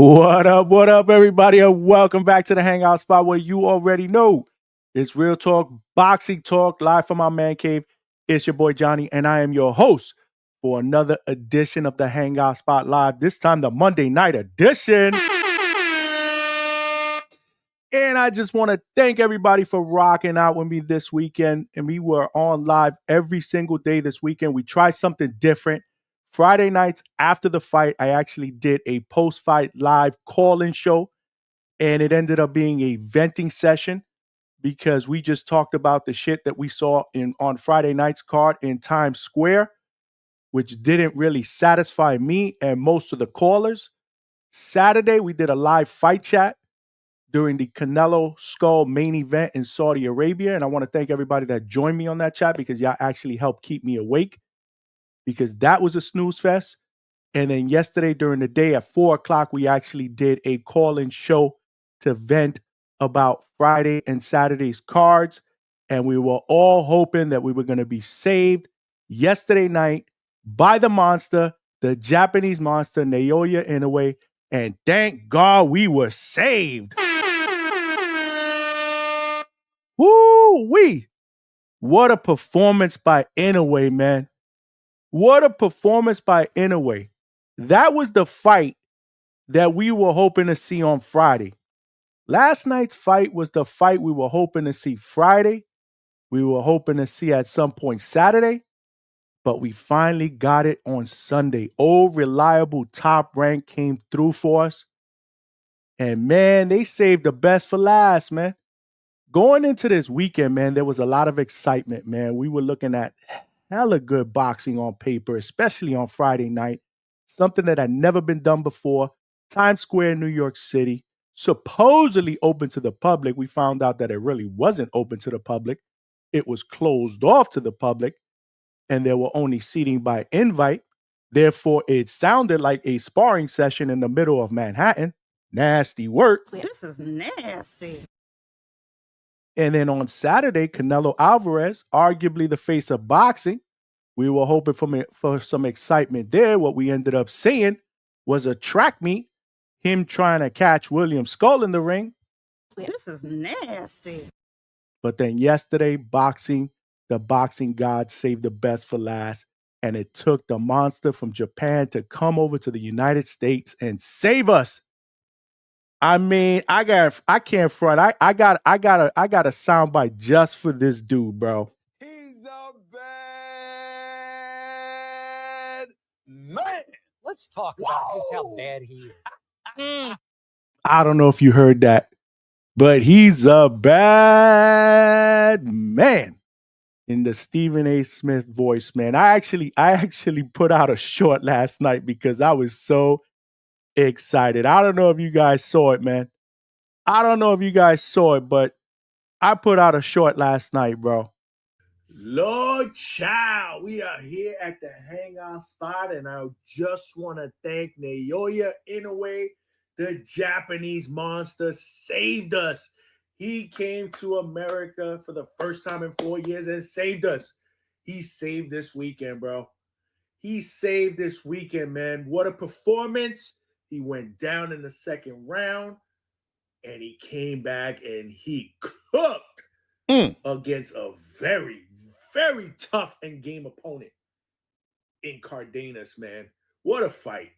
What up, everybody, and welcome back to the Hangout spot where you already know it's real talk, boxing talk, live from our man cave. It's your boy Johnny, and I am your host for another edition of the Hangout Spot Live. This time, the Monday night edition. And I just want to thank everybody for rocking out with me this weekend. And we were on live every single day this weekend. We tried something different. Friday nights after the fight, I actually did a post-fight live call-in show. And it ended up being a venting session because we just talked about the shit that we saw on Friday night's card in Times Square, which didn't really satisfy me and most of the callers. Saturday, we did a live fight chat during the Canelo Skull main event in Saudi Arabia. And I want to thank everybody that joined me on that chat because y'all actually helped keep me awake because that was a snooze fest. And then yesterday during the day at 4 o'clock, we actually did a call-in show to vent about Friday and Saturday's cards. And we were all hoping that we were going to be saved yesterday night by the monster, the Japanese monster, Naoya Inoue. And thank God we were saved. Woo-wee! What a performance by Inoue, man. What a performance by Inoue. That was the fight that we were hoping to see on Friday. Last night's fight was the fight we were hoping to see Friday. We were hoping to see at some point Saturday, but we finally got it on Sunday. Old reliable Top Rank came through for us. And man, they saved the best for last, man. Going into this weekend, man, there was a lot of excitement, man. We were looking at hella good boxing on paper, especially on Friday night. Something that had never been done before. Times Square, New York City, supposedly open to the public. We found out that it really wasn't open to the public. It was closed off to the public, and there were only seating by invite. Therefore, it sounded like a sparring session in the middle of Manhattan. Nasty work. This is nasty. And then on Saturday, Canelo Alvarez, arguably the face of boxing, we were hoping for some excitement there. What we ended up seeing was a track meet, him trying to catch William Skull in the ring. This is nasty. But then yesterday, the boxing god saved the best for last. And it took the monster from Japan to come over to the United States and save us. I mean, I can't front. I got a soundbite just for this dude, bro. He's a bad man. Let's talk about just how bad he is. I don't know if you heard that, but he's a bad man in the Stephen A. Smith voice, man. I actually put out a short last night because I was so excited. I don't know if you guys saw it, man. I don't know if you guys saw it, but I put out a short last night, bro. Lord child, we are here at the Hangout spot, and I just want to thank Naoya Inoue, the Japanese monster, saved us. He came to America for the first time in 4 years and saved us. He saved this weekend, bro. He saved this weekend, man. What a performance. He went down in the second round, and he came back and he cooked against a very, very tough and game opponent in Cardenas, man. What a fight.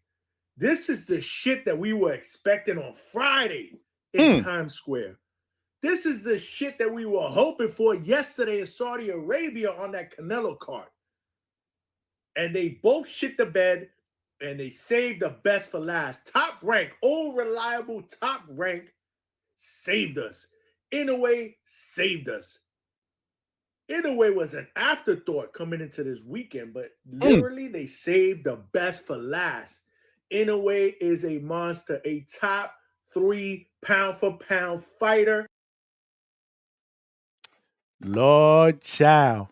This is the shit that we were expecting on Friday in Times Square. This is the shit that we were hoping for yesterday in Saudi Arabia on that Canelo card. And they both shit the bed, and they saved the best for last. Top Rank, old reliable Top Rank saved us. Inoue saved us. Inoue was an afterthought coming into this weekend, but literally they saved the best for last. Inoue is a monster, a top 3 pound-for-pound fighter. Lord child.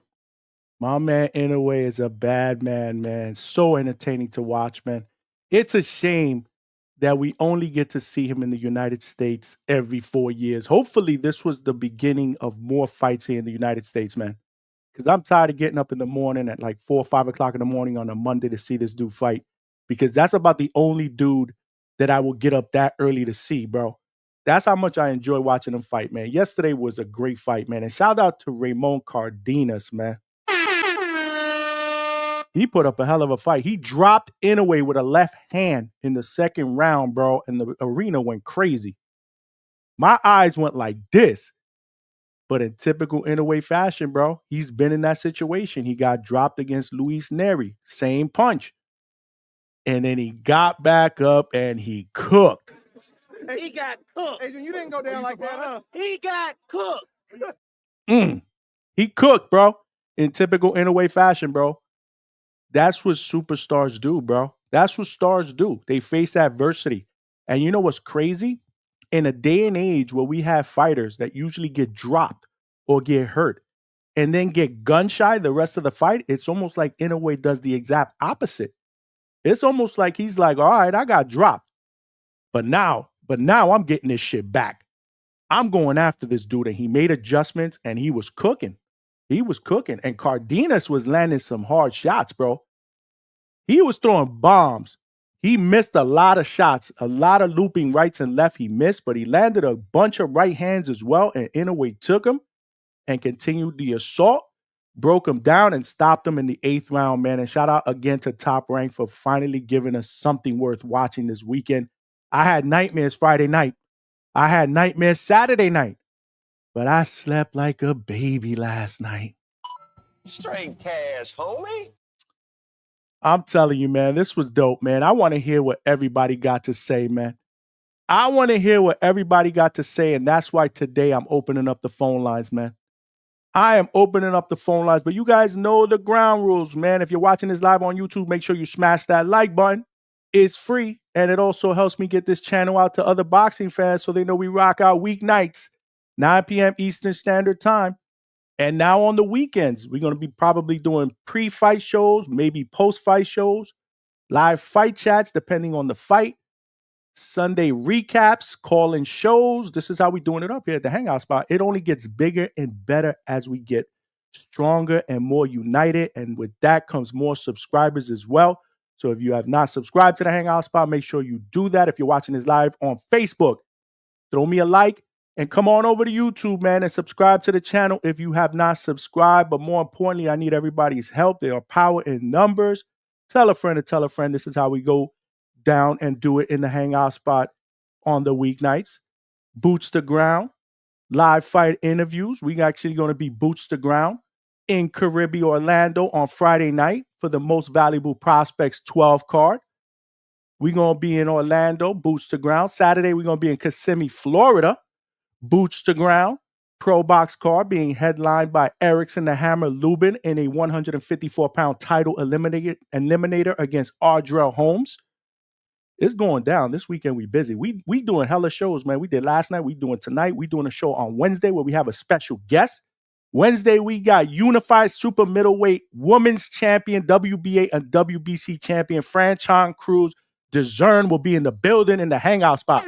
My man Inoue is a bad man, man. So entertaining to watch, man. It's a shame that we only get to see him in the United States every 4 years. Hopefully, this was the beginning of more fights here in the United States, man. Because I'm tired of getting up in the morning at like 4 or 5 o'clock in the morning on a Monday to see this dude fight. Because that's about the only dude that I will get up that early to see, bro. That's how much I enjoy watching them fight, man. Yesterday was a great fight, man. And shout out to Ramon Cardenas, man. He put up a hell of a fight. He dropped Inoue with a left hand in the second round, bro, and the arena went crazy. My eyes went like this. But in typical Inoue fashion, bro, he's been in that situation. He got dropped against Luis Neri. Same punch. And then he got back up and he cooked. He got cooked. Adrian, you didn't go down like that, huh? He got cooked. He cooked, bro. In typical Inoue fashion, bro. That's what superstars do, bro. That's what stars do. They face adversity. And you know what's crazy? In a day and age where we have fighters that usually get dropped or get hurt and then get gun shy the rest of the fight, it's almost like Inoue does the exact opposite. It's almost like he's like, all right, I got dropped. But now I'm getting this shit back. I'm going after this dude. And he made adjustments and he was cooking. He was cooking. And Cardenas was landing some hard shots, bro. He was throwing bombs. He missed a lot of shots, a lot of looping rights and left he missed, but he landed a bunch of right hands as well. And Inoue took him and continued the assault, broke him down and stopped him in the 8th round, man. And shout out again to Top Rank for finally giving us something worth watching this weekend. I had nightmares Friday night. I had nightmares Saturday night, but I slept like a baby last night. Straight cash, homie. I'm telling you, man, this was dope, man. I want to hear what everybody got to say, man. I want to hear what everybody got to say, and that's why today I'm opening up the phone lines, man. I am opening up the phone lines, but you guys know the ground rules, man. If you're watching this live on YouTube, make sure you smash that like button. It's free, and it also helps me get this channel out to other boxing fans so they know we rock out weeknights, 9 p.m. Eastern Standard Time. And now on the weekends, we're going to be probably doing pre-fight shows, maybe post-fight shows, live fight chats depending on the fight, Sunday recaps, call-in shows. This is how we're doing it up here at the Hangout spot. It only gets bigger and better as we get stronger and more united. And with that comes more subscribers as well. So if you have not subscribed to the Hangout spot, make sure you do that. If you're watching this live on Facebook, throw me a like and come on over to YouTube, man, and subscribe to the channel if you have not subscribed. But more importantly, I need everybody's help. There are power in numbers. Tell a friend to tell a friend. This is how we go down and do it in the Hangout spot on the weeknights. Boots to ground, live fight interviews. We actually going to be boots to ground in Caribbean, Orlando on Friday night for the Most Valuable Prospects 12 card. We're going to be in Orlando, boots to ground. Saturday, we're going to be in Kissimmee, Florida, boots to ground. Pro box card being headlined by Erickson the Hammer Lubin in a 154-pound title eliminator against Ardrell Holmes. It's going down. This weekend we busy. We doing hella shows, man. We did last night. We doing tonight. We doing a show on Wednesday where we have a special guest. Wednesday, we got Unified Super Middleweight Women's Champion, WBA and WBC Champion Franchon Cruz. DeZern will be in the building in the Hangout spot.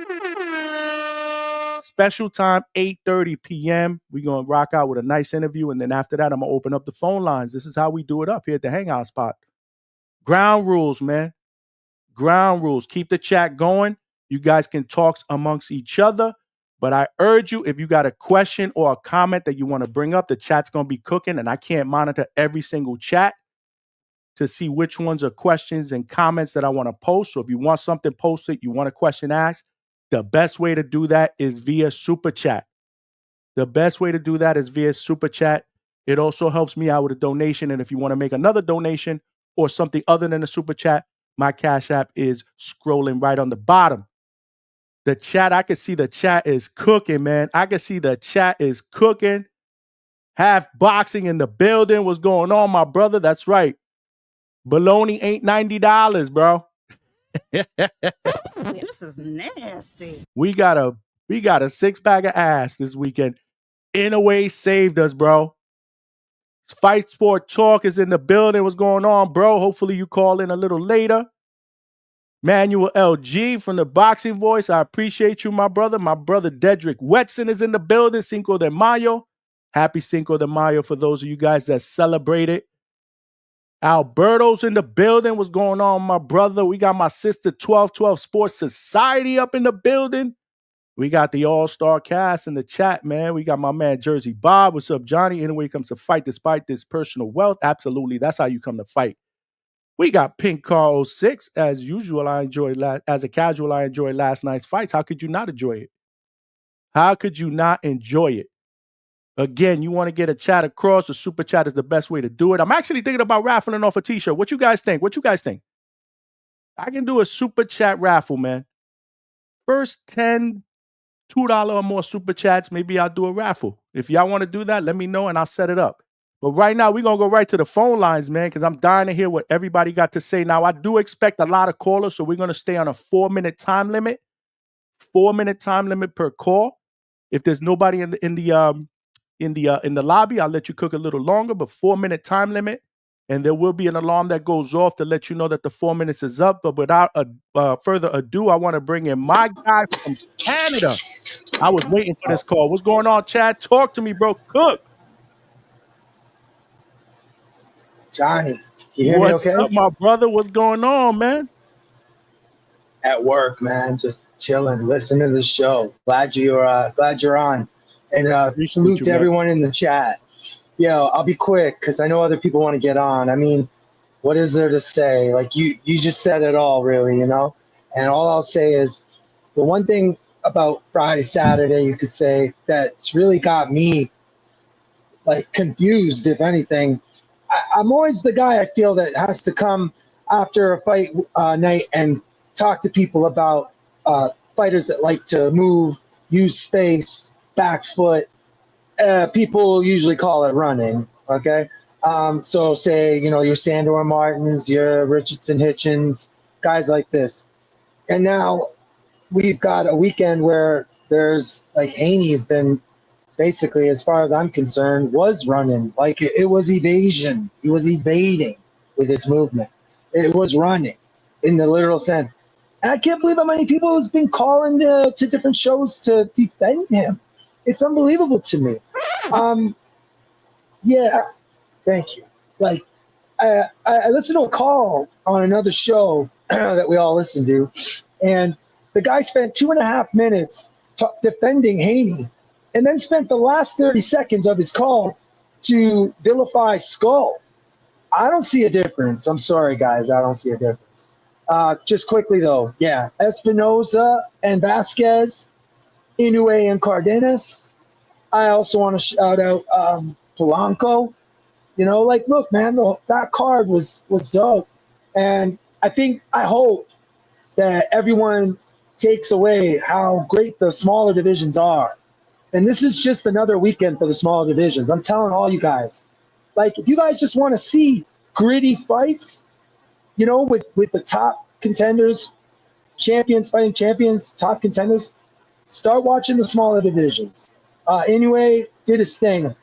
Special time, 8:30 p.m. We're going to rock out with a nice interview. And then after that, I'm going to open up the phone lines. This is how we do it up here at the Hangout spot. Ground rules, man. Ground rules. Keep the chat going. You guys can talk amongst each other. But I urge you, if you got a question or a comment that you want to bring up, the chat's going to be cooking. And I can't monitor every single chat to see which ones are questions and comments that I want to post. So if you want something posted, you want a question asked, the best way to do that is via Super Chat. The best way to do that is via Super Chat. It also helps me out with a donation. And if you want to make another donation or something other than a Super Chat, my Cash App is scrolling right on the bottom. The chat, I can see the chat is cooking, man. I can see the chat is cooking. Half boxing in the building. What's going on, my brother? That's right. Bologna ain't $90, bro. This is nasty. We got a 6-pack of ass this weekend. Inoue saved us, bro. Fight Sport Talk is in the building. What's going on, bro? Hopefully you call in a little later. Manuel LG from the Boxing Voice. I appreciate you, my brother. My brother Dedrick Wetson is in the building. Cinco de Mayo. Happy Cinco de Mayo for those of you guys that celebrate it. Alberto's in the building. What's going on, my brother? We got my sister 1212 Sports Society up in the building. We got the all-star cast in the chat, man. We got my man Jersey Bob. What's up, Johnny? Inoue comes to fight despite this personal wealth. Absolutely. That's how you come to fight. We got Pink Car 06. As usual, as a casual, I enjoyed last night's fights. How could you not enjoy it? How could you not enjoy it? Again, you want to get a chat across, a super chat is the best way to do it. I'm actually thinking about raffling off a t-shirt. What you guys think? I can do a super chat raffle, man. First 10 $2 or more super chats, maybe I'll do a raffle. If y'all want to do that, let me know and I'll set it up. But right now, we're going to go right to the phone lines, man, because I'm dying to hear what everybody got to say. Now, I do expect a lot of callers, so we're going to stay on a 4-minute time limit. 4-minute time limit per call. If there's nobody in the lobby, I'll let you cook a little longer, but 4-minute time limit. And there will be an alarm that goes off to let you know that the 4 minutes is up. But without further ado, I want to bring in my guy from Canada. I was waiting for this call. What's going on, Chad? Talk to me, bro. Cook. Johnny, you hear What's me okay? up, my brother? What's going on, man? At work, man, just chilling, listening to the show. Glad you're on. And Appreciate salute you, to man. everyone in the chat. Yo, I'll be quick because I know other people want to get on. I mean, what is there to say? Like you just said it all, really, you know? And all I'll say is the one thing about Friday, Saturday, you could say that's really got me like confused, if anything. I'm always the guy I feel that has to come after a fight night and talk to people about fighters that like to move, use space, back foot. People usually call it running. Okay, so say your Sandor Martins, your Richardson Hitchens, guys like this, and now we've got a weekend where there's like Haney's been basically, as far as I'm concerned, was running. Like it was evasion. He was evading with his movement. It was running in the literal sense. And I can't believe how many people has been calling to different shows to defend him. It's unbelievable to me. Yeah, thank you. Like, I listened to a call on another show that we all listen to, and the guy spent 2.5 minutes defending Haney, and then spent the last 30 seconds of his call to vilify Skull. I don't see a difference. I'm sorry, guys. I don't see a difference. Just quickly, though, yeah, Espinoza and Vasquez, Inoue and Cardenas. I also want to shout out Polanco. Look, man, that card was dope. And I hope that everyone takes away how great the smaller divisions are. And this is just another weekend for the smaller divisions. I'm telling all you guys, like, if you guys just want to see gritty fights, with the top contenders, champions fighting champions, top contenders, start watching the smaller divisions. Inoue did his thing.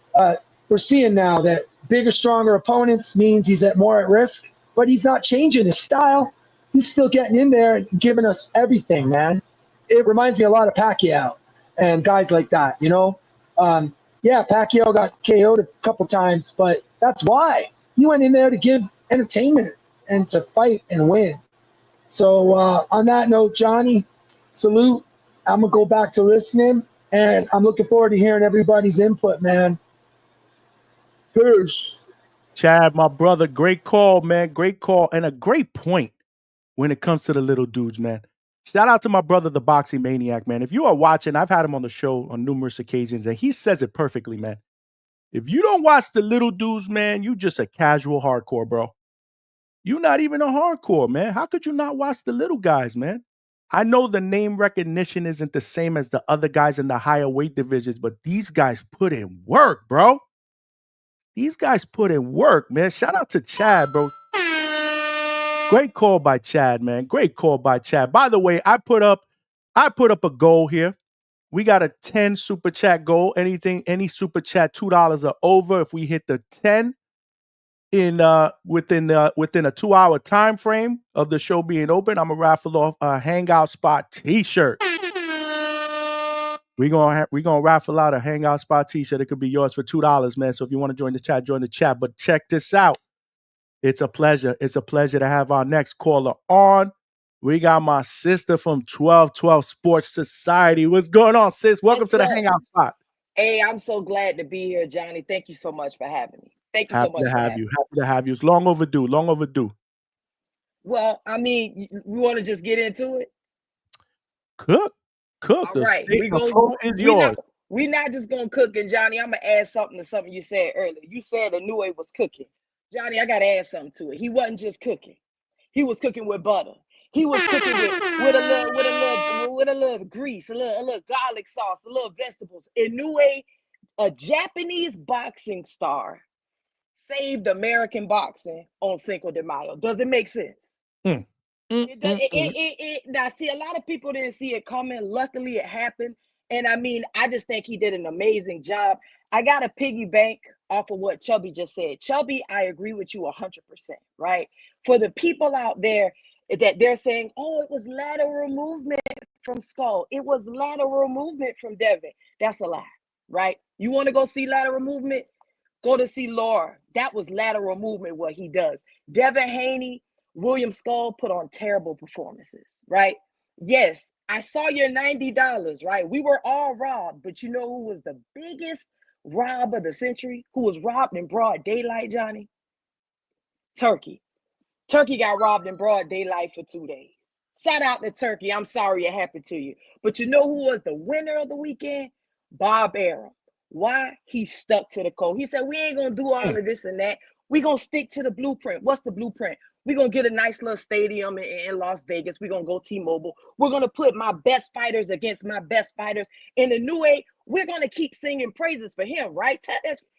We're seeing now that bigger, stronger opponents means he's more at risk, but he's not changing his style. He's still getting in there and giving us everything, man. It reminds me a lot of Pacquiao and guys like that, Yeah, Pacquiao got KO'd a couple times, but that's why. He went in there to give entertainment and to fight and win. So on that note, Johnny, salute. I'm going to go back to listening, and I'm looking forward to hearing everybody's input, man. Peace. Chad, my brother, great call, man. Great call and a great point when it comes to the little dudes, man. Shout out to my brother, the Boxing Maniac, man. If you are watching, I've had him on the show on numerous occasions, and he says it perfectly, man. If you don't watch the little dudes, man, you just a casual hardcore, bro. You're not even a hardcore, man. How could you not watch the little guys, man? I know the name recognition isn't the same as the other guys in the higher weight divisions, but these guys put in work, bro. These guys put in work, man. Shout out to Chad, bro. Great call by Chad, man. Great call by Chad. By the way, I put up a goal here. We got a 10 super chat goal. Any super chat, $2 or over. If we hit the 10 within a 2-hour time frame of the show being open, I'm gonna raffle off a Hangout Spot t-shirt. We're gonna raffle out a Hangout Spot t-shirt. It could be yours for $2, man. So if you want to join the chat, join the chat. But check this out. It's a pleasure. It's a pleasure to have our next caller on. We got my sister from 1212 Sports Society. What's going on, sis? Welcome What's to the up? Hangout spot. Hey, I'm so glad to be here, Johnny. Thank you so much for having me. Thank you so Happy much to for have having you. me. Happy to have you. It's long overdue. Long overdue. Well, I mean, we want to just get into it. Cook. Cook. All The right, state, the floor is yours. we not just gonna cook. And Johnny, I'm gonna add something to something you said earlier. You said Inoue was cooking. Johnny, I gotta add something to it. He wasn't just cooking. He was cooking with butter. He was cooking with a little grease, a little garlic sauce, a little vegetables. Inoue, a Japanese boxing star, saved American boxing on Cinco de Mayo. Does it make sense? Mm. Now, see, a lot of people didn't see it coming. Luckily, it happened. And I mean, I just think he did an amazing job. I got to piggyback off of what Chubby just said. Chubby, I agree with you 100%, right? For the people out there that they're saying, oh, it was lateral movement from Skull, it was lateral movement from Devin. That's a lie, right? You want to go see lateral movement? Go to see Laura. That was lateral movement, what he does. Devin Haney, William Skull put on terrible performances, right? Yes, I saw your $90, right? We were all robbed, but you know who was the biggest rob of the century? Who was robbed in broad daylight, Johnny? Turkey. Turkey got robbed in broad daylight for 2 days. Shout out to Turkey. I'm sorry it happened to you. But you know who was the winner of the weekend? Bob Arum. Why? He stuck to the code. He said, we ain't going to do all of this and that. We're going to stick to the blueprint. What's the blueprint? We're going to get a nice little stadium in Las Vegas. We're going to go T-Mobile. We're going to put my best fighters against my best fighters. In the new age, we're going to keep singing praises for him, right?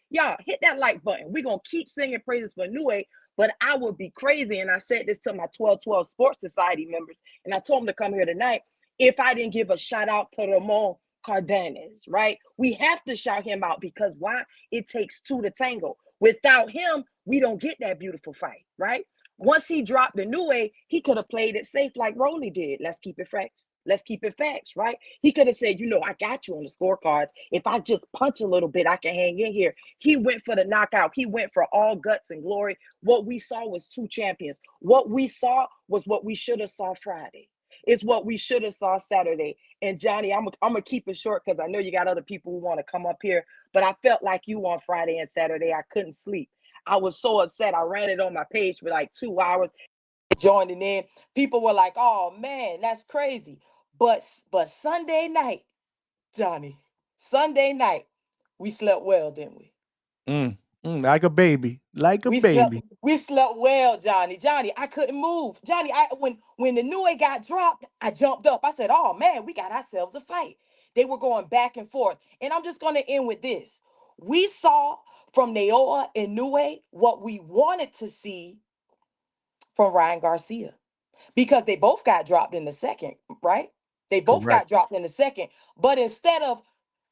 Y'all, hit that like button. We're going to keep singing praises for New Age. But I would be crazy, and I said this to my 1212 Sports Society members, and I told them to come here tonight, if I didn't give a shout out to Ramon Cardenas, right? We have to shout him out because why? It takes two to tango. Without him, we don't get that beautiful fight, right? Once he dropped the new way, he could have played it safe like Rolly did. Let's keep it facts. Let's keep it facts, right? He could have said, you know, I got you on the scorecards. If I just punch a little bit, I can hang in here. He went for the knockout. He went for all guts and glory. What we saw was two champions. What we saw was what we should have saw Friday. It's what we should have saw Saturday. And Johnny, I'm gonna keep it short because I know you got other people who want to come up here. But I felt like you on Friday and Saturday. I couldn't sleep. I was so upset. I ran it on my page for like 2 hours. Joining in, people were like, "Oh man, that's crazy." But Sunday night, Johnny, Sunday night, we slept well, didn't we? Like a baby. Like a We slept, baby. we slept well, Johnny. Johnny, I couldn't move. Johnny, when the new got dropped, I jumped up. I said, "Oh man, we got ourselves a fight." They were going back and forth. And I'm just gonna end with this. We saw from Naoya Inoue what we wanted to see from Ryan Garcia because they both got dropped in the second, right? They both Correct. got dropped in the second. But instead of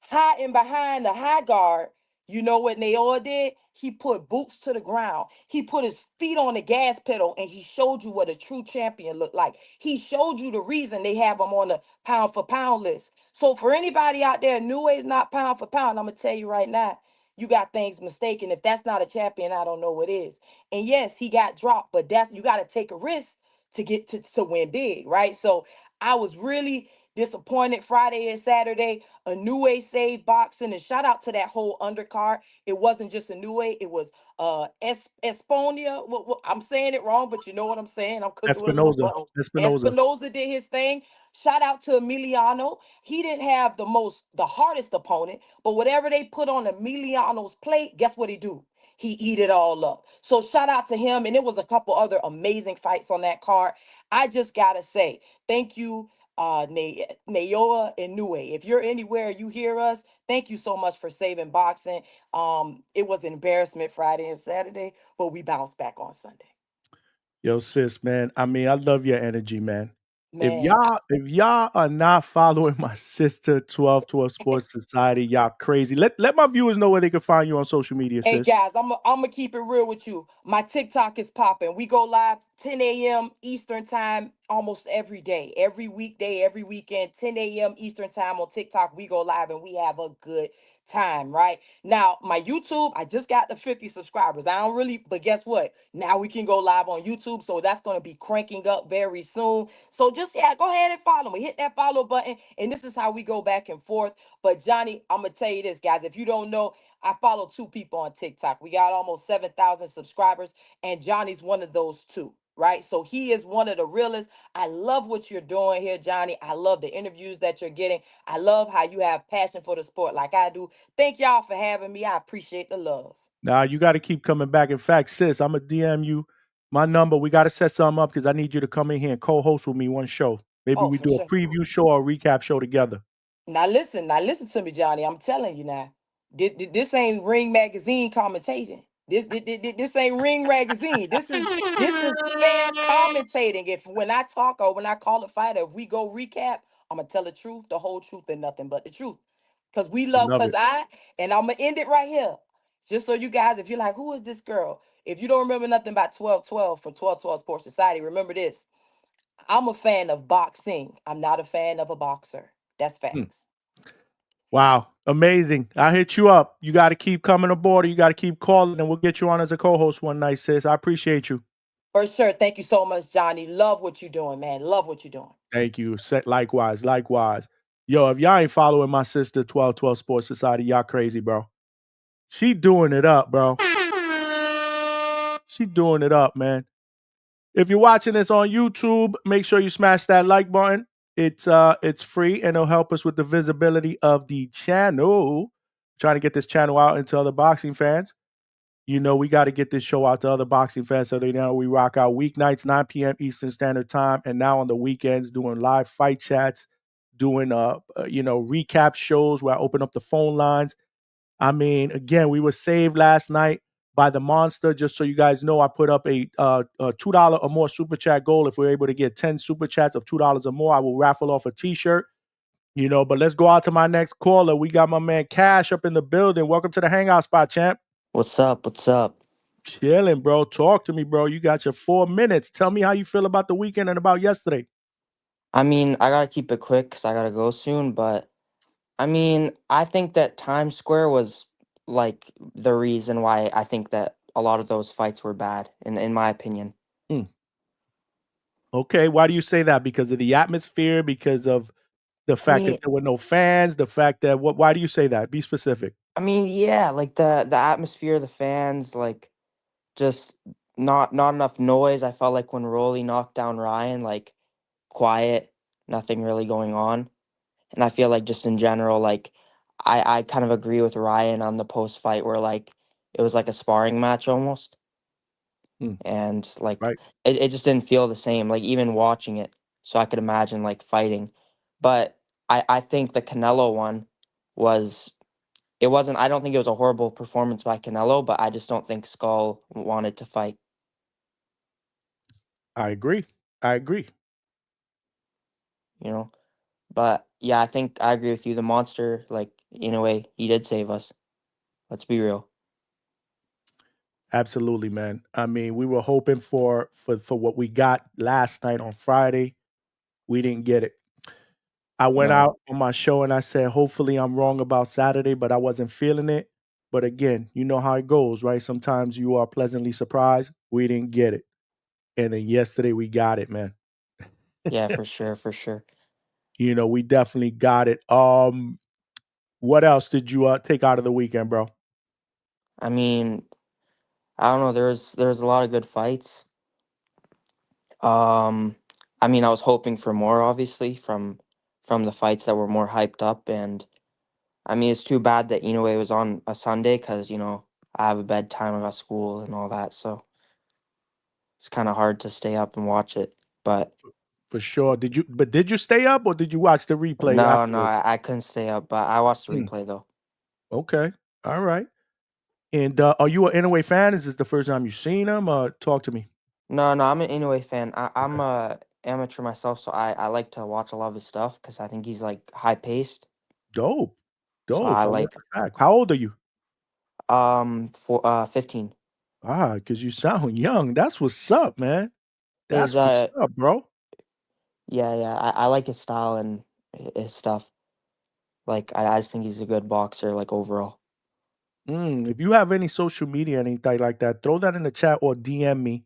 hiding behind the high guard, you know what Naoya did? He put boots to the ground. He put his feet on the gas pedal and he showed you what a true champion looked like. He showed you the reason they have him on the pound for pound list. So for anybody out there, New is not pound for pound. I'm gonna tell you right now, you got things mistaken. If that's not a champion, I don't know what is. And yes, he got dropped, but that's you got to take a risk to get to win big, right? So I was really disappointed Friday and Saturday. A new way saved boxing, and shout out to that whole undercard. It wasn't just a new way; it was Esponia. I'm saying it wrong, but you know what I'm saying. I'm cooking with a little Espinoza. butter. Espinoza. Espinoza did his thing. Shout out to Emiliano. He didn't have the hardest opponent, but whatever they put on Emiliano's plate, guess what he do? He eat it all up. So shout out to him. And there was a couple other amazing fights on that card. I just gotta say, thank you, Naoya Inoue. If you're anywhere, you hear us. Thank you so much for saving boxing. It was an embarrassment Friday and Saturday, but we bounced back on Sunday. Yo, sis, man. I mean, I love your energy, man. If Man, y'all are not following my sister 1212 Sports Society, y'all crazy. Let my viewers know where they can find you on social media, hey sis. guys, I'm gonna keep it real with you. My TikTok is popping. We go live 10 a.m. Eastern time almost every day, every weekday, every weekend, 10 a.m. Eastern time on TikTok. We go live and we have a good time, right? Now, my YouTube, I just got the 50 subscribers. I don't really, but guess what? Now we can go live on YouTube. So that's going to be cranking up very soon. So just, yeah, go ahead and follow me. Hit that follow button. And this is how we go back and forth. But Johnny, I'm going to tell you this, guys. If you don't know, I follow 2 people on TikTok. We got almost 7,000 subscribers, and Johnny's one of those 2. Right. So he is one of the realest. I love what you're doing here, Johnny. I love the interviews that you're getting. I love how you have passion for the sport like I do. Thank y'all for having me. I appreciate the love. Nah, you got to keep coming back. In fact, sis, I'm going to DM you my number. We got to set something up because I need you to come in here and co-host with me one show. Maybe Oh, we for do a sure. preview show or a recap show together. Now listen to me, Johnny. I'm telling you now. This ain't Ring Magazine commentating. This ain't Ring Magazine. This is fan commentating. If when I talk or when I call a fighter, if we go recap, I'm gonna tell the truth, the whole truth, and nothing but the truth. Cause we I love, love it. and I'm gonna end it right here. Just so you guys, if you're like, who is this girl? If you don't remember nothing about 1212 from 1212 Sports Society, remember this. I'm a fan of boxing. I'm not a fan of a boxer. That's facts. Wow. Amazing. I'll hit you up. You got to keep coming aboard. Or you got to keep calling, and we'll get you on as a co-host one night, sis. I appreciate you. For sure. Thank you so much, Johnny. Love what you're doing, man. Love what you're doing. Thank you. Likewise. Likewise. Yo, if y'all ain't following my sister, 1212 Sports Society, y'all crazy, bro. She doing it up, bro. She doing it up, man. If you're watching this on YouTube, make sure you smash that like button. It's free and it'll help us with the visibility of the channel. Trying to get this channel out into other boxing fans. You know, we got to get this show out to other boxing fans so they know we rock out weeknights, 9 p.m. Eastern Standard Time, and now on the weekends doing live fight chats, doing recap shows where I open up the phone lines. I mean, again, we were saved last night by the monster. Just so you guys know, I put up a $2 or more super chat goal. If we're able to get 10 super chats of $2 or more, I will raffle off a t-shirt. But let's go out to my next caller. We got my man Cash up in the building. Welcome to the Hangout spot, champ. What's up? What's up? Chilling, bro. Talk to me, bro. You got your 4 minutes. Tell me how you feel about the weekend and about yesterday. I mean, I gotta keep it quick because I gotta go soon, but I mean, I think that Times Square was like the reason why I think that a lot of those fights were bad, in my opinion. Okay, why do you say that? Because of the atmosphere? Because of the I fact mean, that there were no fans? The fact that why do you say that? Be specific. yeah, like the atmosphere, the fans, like just not enough noise. I felt like when Rolly knocked down Ryan, like quiet, nothing really going on. And I feel like just in general, like I kind of agree with Ryan on the post fight where like it was like a sparring match almost. And like Right. it just didn't feel the same, like even watching it. So I could imagine like fighting. But I think the Canelo one was it wasn't I don't think it was a horrible performance by Canelo, but I just don't think Skull wanted to fight, I agree. I agree. you know. But yeah, I think I agree with you. The monster, like in a way, he did save us. Let's be real. Absolutely, man. I mean, we were hoping for what we got last night on Friday. We didn't get it. I went No. out on my show and I said, hopefully I'm wrong about Saturday, but I wasn't feeling it. But again, you know how it goes, right? Sometimes you are pleasantly surprised. We didn't get it. And then yesterday we got it, man. Yeah, for sure, for sure. We definitely got it. What else did you take out of the weekend, bro? I mean, I don't know. There's a lot of good fights. I mean, I was hoping for more, obviously, from the fights that were more hyped up, and I mean, it's too bad that Inoue was on a Sunday because I have a bedtime, I got school and all that, so it's kind of hard to stay up and watch it. But For sure. Did you stay up or did you watch the replay no, afterwards? I couldn't stay up, but I watched the Hmm. replay though. Okay. All right. And are you an Inoue fan? Is this the first time you've seen him? Talk to me. No, I'm an Inoue fan. I'm a amateur myself, so I like to watch a lot of his stuff because I think he's like high paced. Dope. So Dope. I I love like the fact. How old are you? for 15. Because you sound young. That's what's up, man. His That's what's up, bro. yeah, I like his style and his stuff. Like I just think he's a good boxer, like overall. If you have any social media, anything like that, throw that in the chat or DM me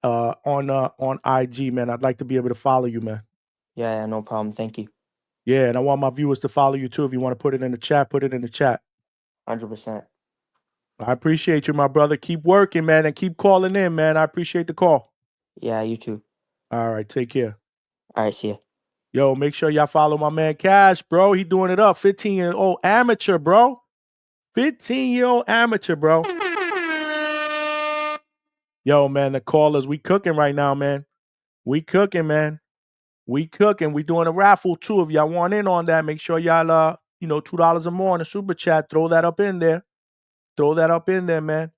on IG, man. I'd like to be able to follow you, man. Yeah, no problem. Thank you. Yeah, and I want my viewers to follow you too. If you want to put it in the chat, put it in the chat. 100%. I appreciate you, my brother. Keep working, man, and keep calling in, man. I appreciate the call. Yeah, you too. All right, take care. All right, see ya. Yo, make sure y'all follow my man Cash, bro. He doing it up. 15-year-old amateur, bro. 15-year-old amateur, bro. Yo, man, the callers, we cooking right now, man. We cooking, man. We cooking. We doing a raffle too. If y'all want in on that, make sure y'all $2 or more in the super chat. Throw that up in there. Throw that up in there, man.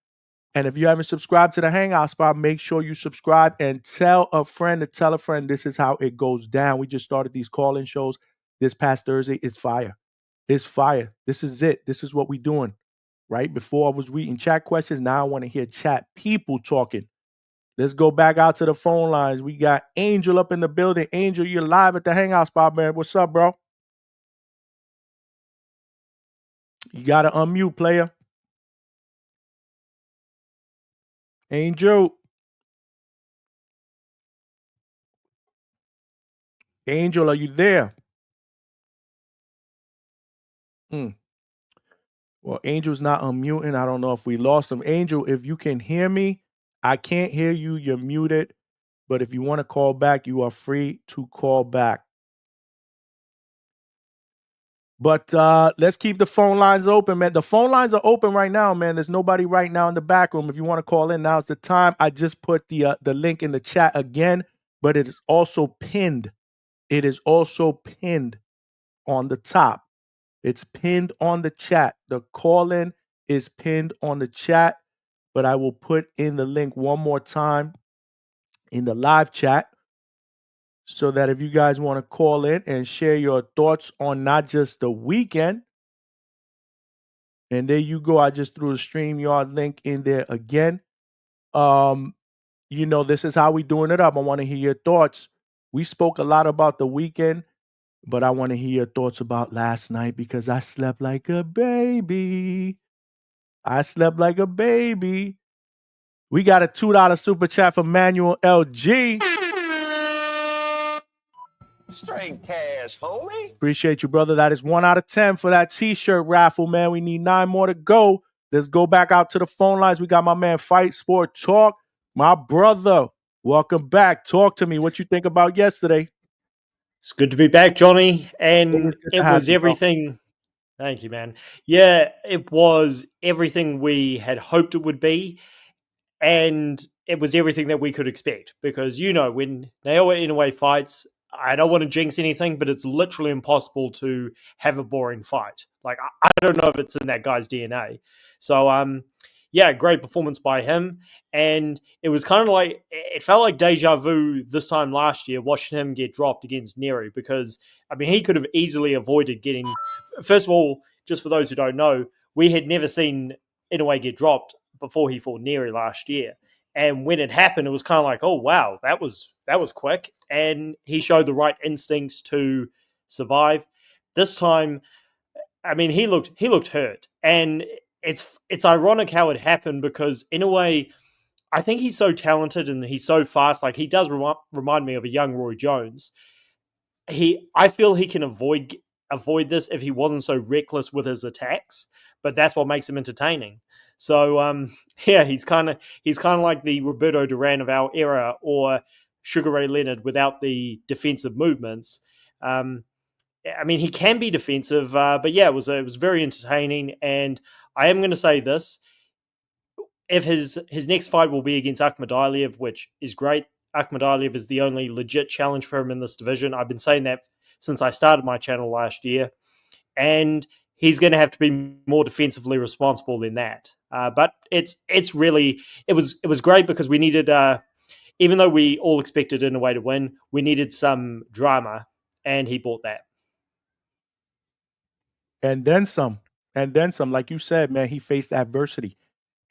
And if you haven't subscribed to the Hangout spot, make sure you subscribe and tell a friend to tell a friend. This is how it goes down. We just started these call-in shows this past Thursday. It's fire. It's fire. This is it. This is what we doing. Right? Before I was reading chat questions. Now I want to hear chat people talking. Let's go back out to the phone lines. We got Angel up in the building. Angel, you're live at the Hangout spot, man. What's up, bro? You got to unmute, player. Angel. Angel, are you there? Well, Angel's not unmuting. I don't know if we lost him. Angel, if you can hear me, I can't hear you. You're muted. But if you want to call back, you are free to call back. But let's keep the phone lines open, man. The phone lines are open right now, man. There's nobody right now in the back room. If you want to call in, now's the time. I just put the link in the chat again, but it is also pinned. It is also pinned on the top. It's pinned on the chat. The call-in is pinned on the chat, but I will put in the link one more time in the live chat so that if you guys want to call in and share your thoughts on not just the weekend, and there you go. I just threw a StreamYard link in there again. This is how we doing it up. I want to hear your thoughts. We spoke a lot about the weekend, but I want to hear your thoughts about last night because I slept like a baby. I slept like a baby. We got a $2 super chat from Manuel LG. Straight cash, homie. Appreciate you, brother. That is 1 out of 10 for that t-shirt raffle, man. We need 9 more to go. Let's go back out to the phone lines. We got my man Fight Sport Talk. My brother, welcome back. Talk to me. What you think about yesterday? It's good to be back, Johnny. And Always good to it have was you, bro. everything. Thank you, man. Yeah, it was everything we had hoped it would be. And it was everything that we could expect. Because, when Naoya Inoue fights, I don't want to jinx anything, but it's literally impossible to have a boring fight. Like, I don't know if it's in that guy's DNA. So, yeah, great performance by him. And it was kind of like, it felt like deja vu this time last year, watching him get dropped against Neri, because, he could have easily avoided getting, first of all, just for those who don't know, we had never seen Inoue get dropped before he fought Neri last year. And when it happened, it was kind of like, oh, wow, that was quick. And he showed the right instincts to survive. This time, he looked hurt. And it's ironic how it happened, because in a way, I think he's so talented and he's so fast. Like, he does remind me of a young Roy Jones. I feel he can avoid this if he wasn't so reckless with his attacks, but that's what makes him entertaining. So yeah, he's kind of like the Roberto Duran of our era, or Sugar Ray Leonard without the defensive movements. He can be defensive, but yeah, it was very entertaining. And I am going to say this: if his next fight will be against Akhmadaliev, which is great. Akhmadaliev is the only legit challenge for him in this division. I've been saying that since I started my channel last year, and he's going to have to be more defensively responsible than that. But it was great, because we needed, even though we all expected Inoue to win, we needed some drama, and he brought that. And then some. Like you said, man, he faced adversity.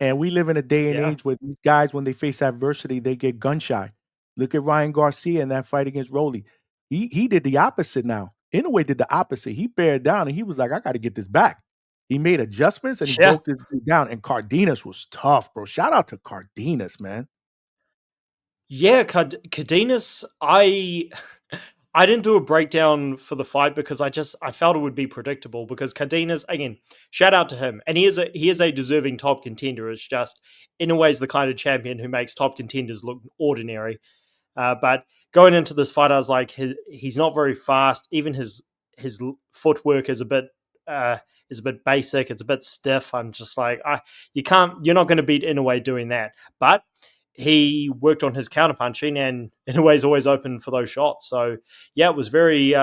And we live in a day and age where these guys, when they face adversity, they get gun shy. Look at Ryan Garcia in that fight against Rolly. He did the opposite now. Inoue did the opposite. He bared down and he was like, I got to get this back. He made adjustments and he Yeah. broke this dude down. And Cardenas was tough, bro. Shout out to Cardenas, man. Yeah, Cardenas, I didn't do a breakdown for the fight because I felt it would be predictable because Cardenas, again, shout out to him. And he is a deserving top contender. It's just Inoue's the kind of champion who makes top contenders look ordinary. But going into this fight, I was like, he's not very fast. Even his footwork is a bit basic. It's a bit stiff. I'm just like, you're not going to beat Inoue doing that. But he worked on his counterpunching, and Inoue's always open for those shots. So yeah, it was very.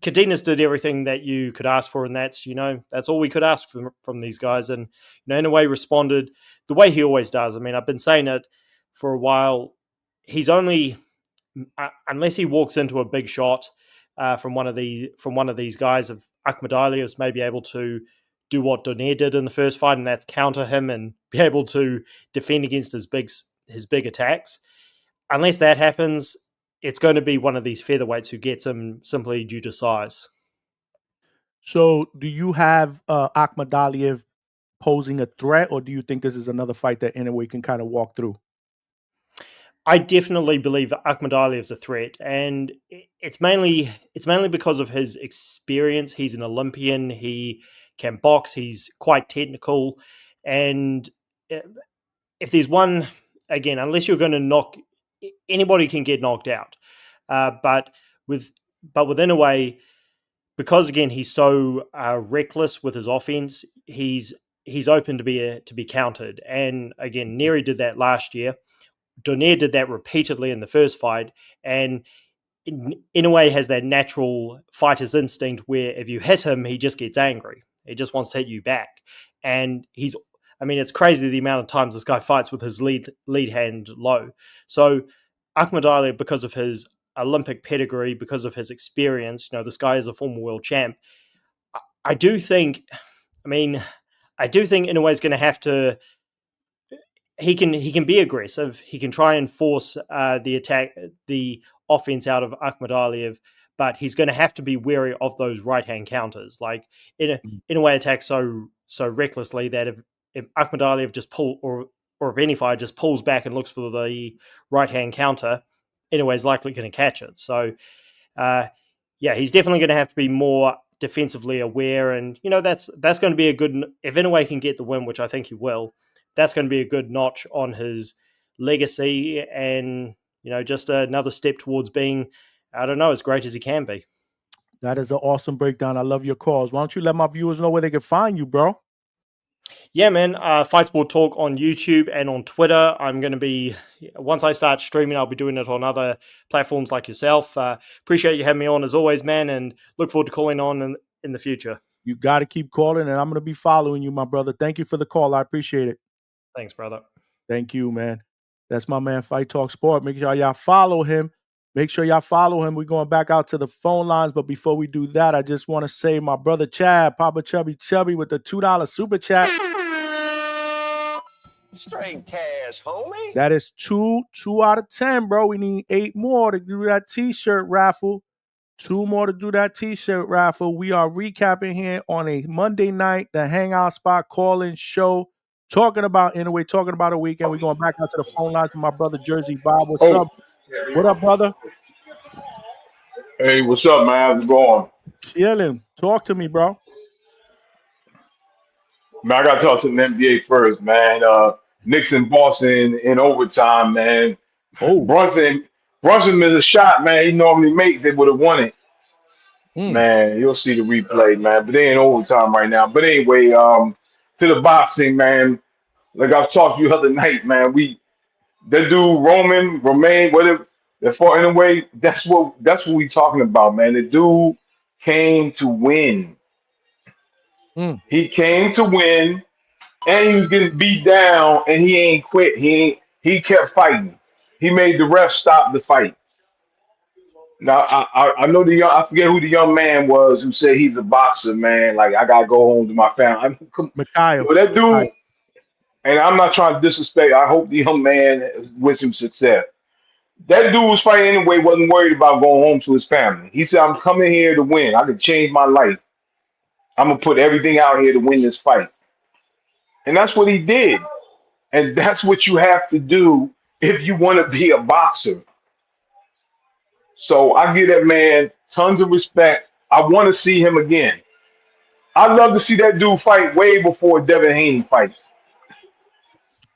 Cardenas did everything that you could ask for, and that's all we could ask from these guys. And Inoue responded the way he always does. I mean, I've been saying it for a while. He's only unless he walks into a big shot from one of these guys of Akhmadaliev's may be able to do what Donaire did in the first fight, and that's counter him and be able to defend against his big attacks. Unless that happens, it's going to be one of these featherweights who gets him simply due to size. So do you have Akhmadaliev posing a threat, or do you think this is another fight that Inoue can kind of walk through? I definitely believe Akhmadaliev's a threat, and it's mainly because of his experience. He's an Olympian. He can box. He's quite technical, and if there's one, again, unless you're going to knock anybody, can get knocked out. But with Inoue, because again he's so reckless with his offense, he's open to be countered. And again, Neri did that last year. Donaire did that repeatedly in the first fight, and Inoue has that natural fighter's instinct where if you hit him, he just gets angry. He just wants to hit you back. And it's crazy the amount of times this guy fights with his lead hand low. So Akhmadaliev, because of his Olympic pedigree, because of his experience, this guy is a former world champ. I do think Inoue is going to have to. He can be aggressive. He can try and force the offense out of Akhmadaliev, but he's going to have to be wary of those right hand counters. Like Inoue attacks so recklessly that if Akhmadaliev just or if any fighter just pulls back and looks for the right hand counter, Inoue is likely going to catch it. So he's definitely going to have to be more defensively aware, and that's going to be a good. If Inoue can get the win, which I think he will, that's going to be a good notch on his legacy, and just another step towards being, I don't know, as great as he can be. That is an awesome breakdown. I love your calls. Why don't you let my viewers know where they can find you, bro? Yeah, man. Fight Sport Talk on YouTube and on Twitter. I'm going to be, once I start streaming, I'll be doing it on other platforms like yourself. Appreciate you having me on as always, man, and look forward to calling on in the future. You got to keep calling, and I'm going to be following you, my brother. Thank you for the call. I appreciate it. Thanks, brother. Thank you, man. That's my man, Fight Talk Sport. Make sure y'all follow him. We're going back out to the phone lines. But before we do that, I just want to say my brother Chad, Papa Chubby with the $2 super chat. Straight cash, homie. That is 2 out of 10, bro. We need 8 more to do that t-shirt raffle. 2 more to do that t-shirt raffle. We are recapping here on a Monday night, the Hangout Spot call-in show. Talking about Inoue, talking about a weekend. We're going back out to the phone lines with my brother Jersey Bob. What's up? What up, brother? Hey, what's up, man? How's it going? Chilling. Talk to me, bro. Man, I got to talk to the NBA first, man. Knicks and Boston in overtime, man. Oh. Brunson missed a shot, man. He normally makes it, would have won it. Man, you'll see the replay, man. But they in overtime right now. But anyway, to the boxing, man. Like I've talked to you the other night, man. That dude Romain, whatever, that fought in a way. That's what we talking about, man. The dude came to win. He came to win, and he was getting beat down, and he ain't quit. He kept fighting. He made the ref stop the fight. Now I know I forget who the young man was who said he's a boxer, man. Like I gotta go home to my family. Mikyle. That dude, and I'm not trying to disrespect. I hope the young man wish him success. That dude was fighting anyway, wasn't worried about going home to his family. He said, I'm coming here to win. I can change my life. I'm gonna put everything out here to win this fight. And that's what he did. And that's what you have to do if you want to be a boxer. So I give that man tons of respect. I want to see him again. I'd love to see that dude fight way before Devin Haney fights.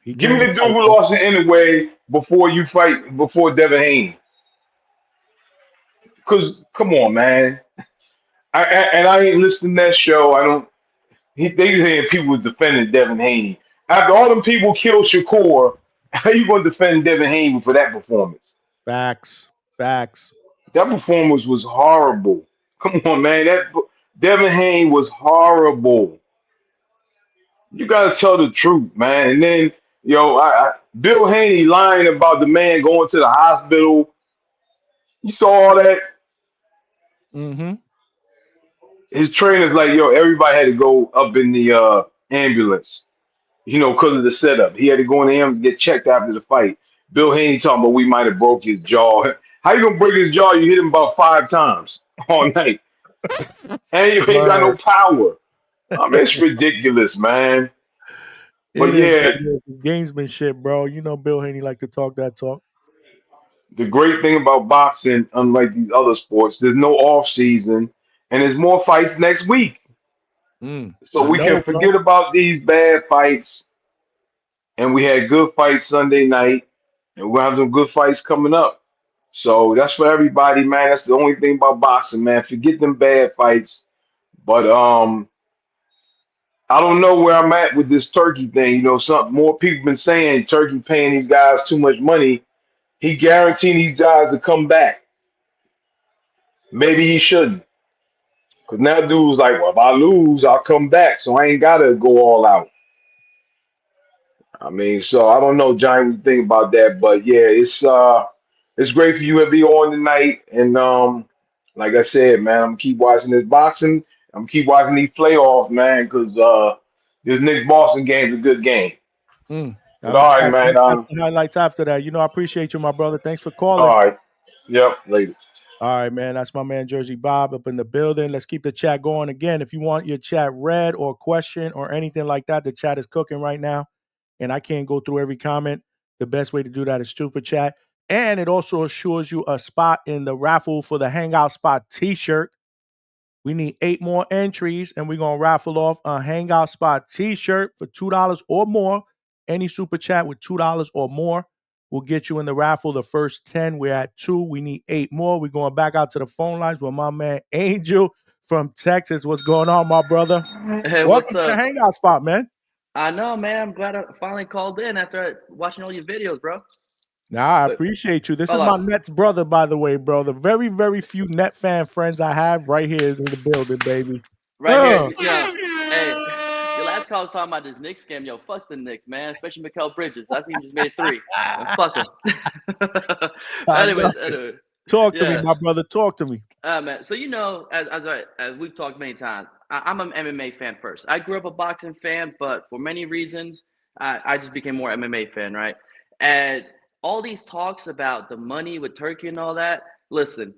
He Give me came to the dude fight, who man. lost it anyway before you fight before Devin Haney. Cause come on, man. And I ain't listening to that show. I don't. They saying people was defending Devin Haney after all them people killed Shakur. How you gonna defend Devin Haney for that performance? Facts. Facts. That performance was horrible. Come on, man. That Devin Haney was horrible. You gotta tell the truth, man. And then, Bill Haney lying about the man going to the hospital. You saw all that. Mm-hmm. His trainer's like, yo, everybody had to go up in the ambulance, because of the setup. He had to go in the ambulance get checked after the fight. Bill Haney talking about we might have broke his jaw. How you gonna break his jaw? You hit him about 5 times all night, and you ain't got no Word. power. I mean, it's ridiculous, man. But It is yeah, gamesmanship, bro. You know Bill Haney like to talk that talk. the great thing about boxing, unlike these other sports, there's no off season, and there's more fights next week. So I we can know, bro. forget about these bad fights, and we had good fights Sunday night, and we're gonna have some good fights coming up. So that's for everybody, man. That's the only thing about boxing, man. Forget them bad fights. But I don't know where I'm at with this Turkey thing. Some more people been saying Turkey paying these guys too much money. He guaranteed these guys to come back. Maybe he shouldn't. Because now dude's like, well, if I lose, I'll come back. So I ain't gotta go all out. I mean, so I don't know, Johnny, what you think about that. But yeah, it's great for you to be on tonight. And like I said, man, I'm gonna keep watching this boxing. I'm gonna keep watching these playoffs, man, because this next Boston game is a good game. I'm But gonna all right, man. catch the highlights after that. I appreciate you, my brother. Thanks for calling. All right. Yep, later. All right, man. That's my man Jersey Bob up in the building. Let's keep the chat going. Again, if you want your chat read or question or anything like that, the chat is cooking right now. And I can't go through every comment. The best way to do that is super chat. And it also assures you a spot in the raffle for the Hangout Spot t-shirt. We need 8 more entries, and we're going to raffle off a Hangout Spot t-shirt for $2 or more. Any super chat with $2 or more will get you in the raffle. The first 10, we're at 2. We need 8 more. We're going back out to the phone lines with my man Angel from Texas. What's going on, my brother? Hey, Welcome what's to the up? Hangout Spot, man. I know, man. I'm glad I finally called in after watching all your videos, bro. Nah, I But appreciate you. This is hold my on. Nets brother, by the way, bro. The very, very few net fan friends I have right here in the building, baby. Right here, hey, your last call was talking about this Knicks game. Yo, fuck the Knicks, man. Especially Mikyle Bridges. I seen him just made 3. And fuck him. I love anyways, it. Talk to me, yeah. my brother. Talk to me. Man. So as we've talked many times, I'm an MMA fan first. I grew up a boxing fan, but for many reasons, I just became more MMA fan, right? And all these talks about the money with Turkey and all that. Listen,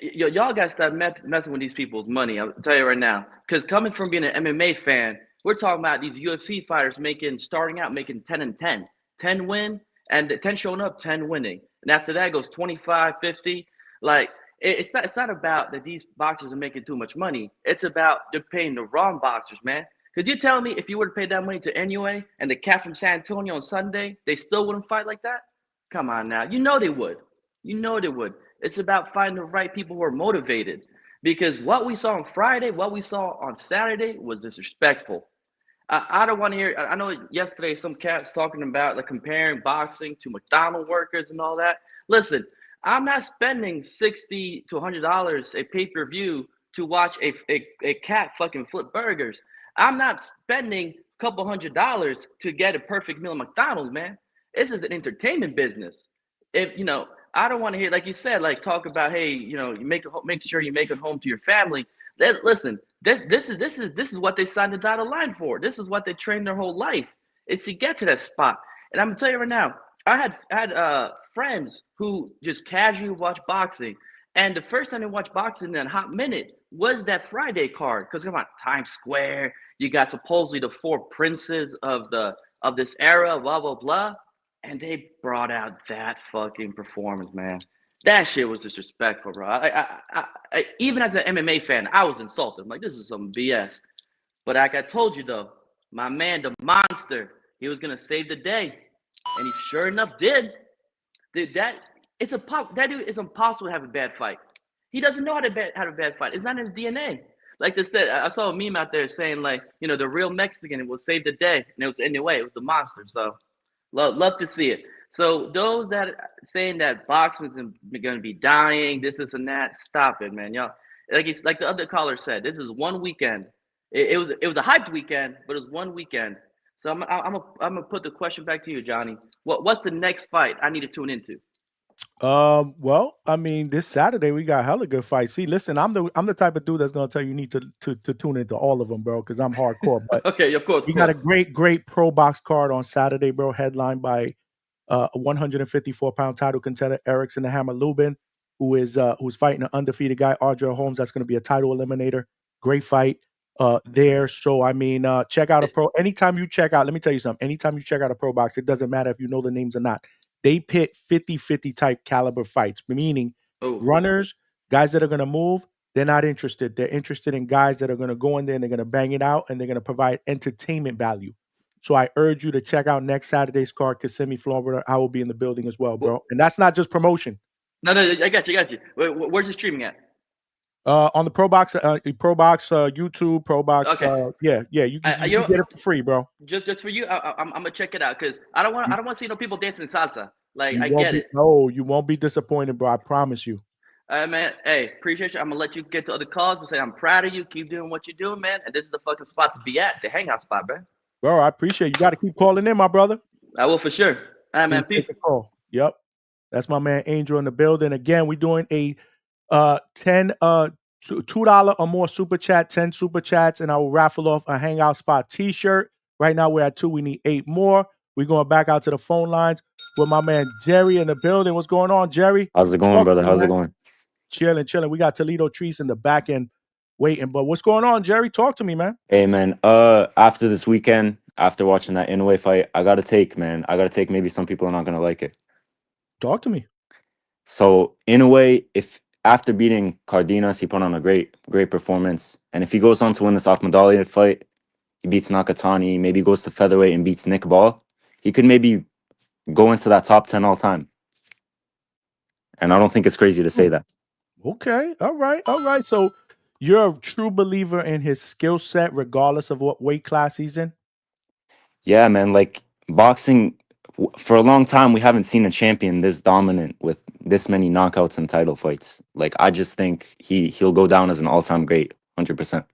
y'all got to stop messing with these people's money. I'll tell you right now, because coming from being an MMA fan, we're talking about these UFC fighters starting out making 10 and 10, 10 win, and 10 showing up, 10 winning, and after that goes 25, 50. Like it's not about that these boxers are making too much money. It's about they're paying the wrong boxers, man. Could you tell me if you were to pay that money to Inoue and the cat from San Antonio on Sunday, they still wouldn't fight like that? Come on now, you know they would. You know they would. It's about finding the right people who are motivated. Because what we saw on Friday, what we saw on Saturday was disrespectful. I don't want to hear. I know yesterday some cats talking about like comparing boxing to McDonald workers and all that. Listen, I'm not spending $60 to $100 a pay-per-view to watch a cat fucking flip burgers. I'm not spending a couple $100 to get a perfect meal at McDonald's, man. This is an entertainment business. If I don't want to hear, like you said, like talk about, hey, you make sure you make it home to your family. Listen, this is what they signed the dotted line for. This is what they trained their whole life is to get to that spot. And I'm gonna tell you right now, I had friends who just casually watch boxing. And the first time they watched boxing in a hot minute was that Friday card. Because come on, Times Square, you got supposedly the four princes of this era, blah blah blah, and they brought out that fucking performance, man. That shit was disrespectful, bro. Even as an MMA fan, I was insulted. I'm like, this is some BS. But like I told you though, my man, the monster, he was gonna save the day, and he sure enough did. That dude is impossible to have a bad fight. He doesn't know how to have a bad fight. It's not in his DNA. Like they said, I saw a meme out there saying like, the real Mexican will save the day, and it was anyway, it was the monster. So love to see it. So those that saying that boxing is going to be dying, this and that, stop it, man. Y'all, it's like the other caller said, this is one weekend. It was a hyped weekend, but it was one weekend. So I'm gonna put the question back to you, Johnny. What's the next fight I need to tune into? Well, I mean, this Saturday we got hella good fights. See, listen, I'm the type of dude that's gonna tell you need to tune into all of them, bro, because I'm hardcore. But okay, of course. We got a great pro box card on Saturday, bro, headlined by a 154-pound title contender, Erickson the Hammer Lubin, who's fighting an undefeated guy, Audra Holmes. That's gonna be a title eliminator. Great fight there. So I mean, check out a pro. Anytime you check out, let me tell you something. Anytime you check out a pro box, it doesn't matter if you know the names or not. They pit 50-50 type caliber fights, meaning runners, guys that are going to move, they're not interested. They're interested in guys that are going to go in there and they're going to bang it out and they're going to provide entertainment value. So I urge you to check out next Saturday's card, Kissimmee, Florida. I will be in the building as well, bro. And that's not just promotion. No, I got you. Where's the streaming at? On the ProBox, YouTube, ProBox. Okay. You get it for free, bro. Just for you, I'm gonna check it out because I don't want to see no people dancing salsa. Like I get it. No, you won't be disappointed, bro. I promise you. Man, hey, appreciate you. I'm gonna let you get to other calls, but say I'm proud of you. Keep doing what you're doing, man. And this is the fucking spot to be at, the hangout spot, man. Bro, I appreciate you. Got to keep calling in, my brother. I will for sure. All right, man. Peace. Yep, that's my man Angel in the building. Again, we're doing a $2 or more super chat, 10 super chats, and I will raffle off a Hangout Spot t-shirt. Right now we're at 2. We need 8 more. We're going back out to the phone lines with my man Jerry in the building. What's going on, Jerry? How's it going, brother? How's it going? Chilling. We got Toledo Trice in the back end waiting. But what's going on, Jerry? Talk to me, man. Hey, man. After this weekend, after watching that Inoue fight, I gotta take maybe some people are not gonna like it. Talk to me. So Inoue, if after beating Cardenas, he put on a great performance. And if he goes on to win this off-medallion fight, he beats Nakatani, maybe goes to featherweight and beats Nick Ball, he could maybe go into that top 10 all time. And I don't think it's crazy to say that. Okay. All right. So you're a true believer in his skill set, regardless of what weight class he's in? Yeah, man. Like boxing, for a long time, we haven't seen a champion this dominant with this many knockouts and title fights. Like, I just think he'll go down as an all-time great, 100%.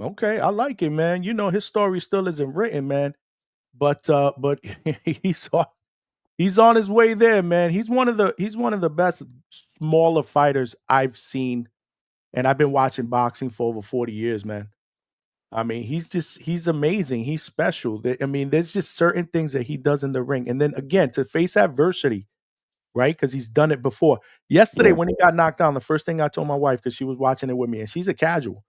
Okay, I like it, man. His story still isn't written, man. But he's on his way there, man. He's one of the best smaller fighters I've seen, and I've been watching boxing for over 40 years, man. I mean, he's amazing. He's special. I mean, there's just certain things that he does in the ring. And then again, to face adversity, right? Because he's done it before. Yesterday, when he got knocked down, the first thing I told my wife, because she was watching it with me, and she's a casual.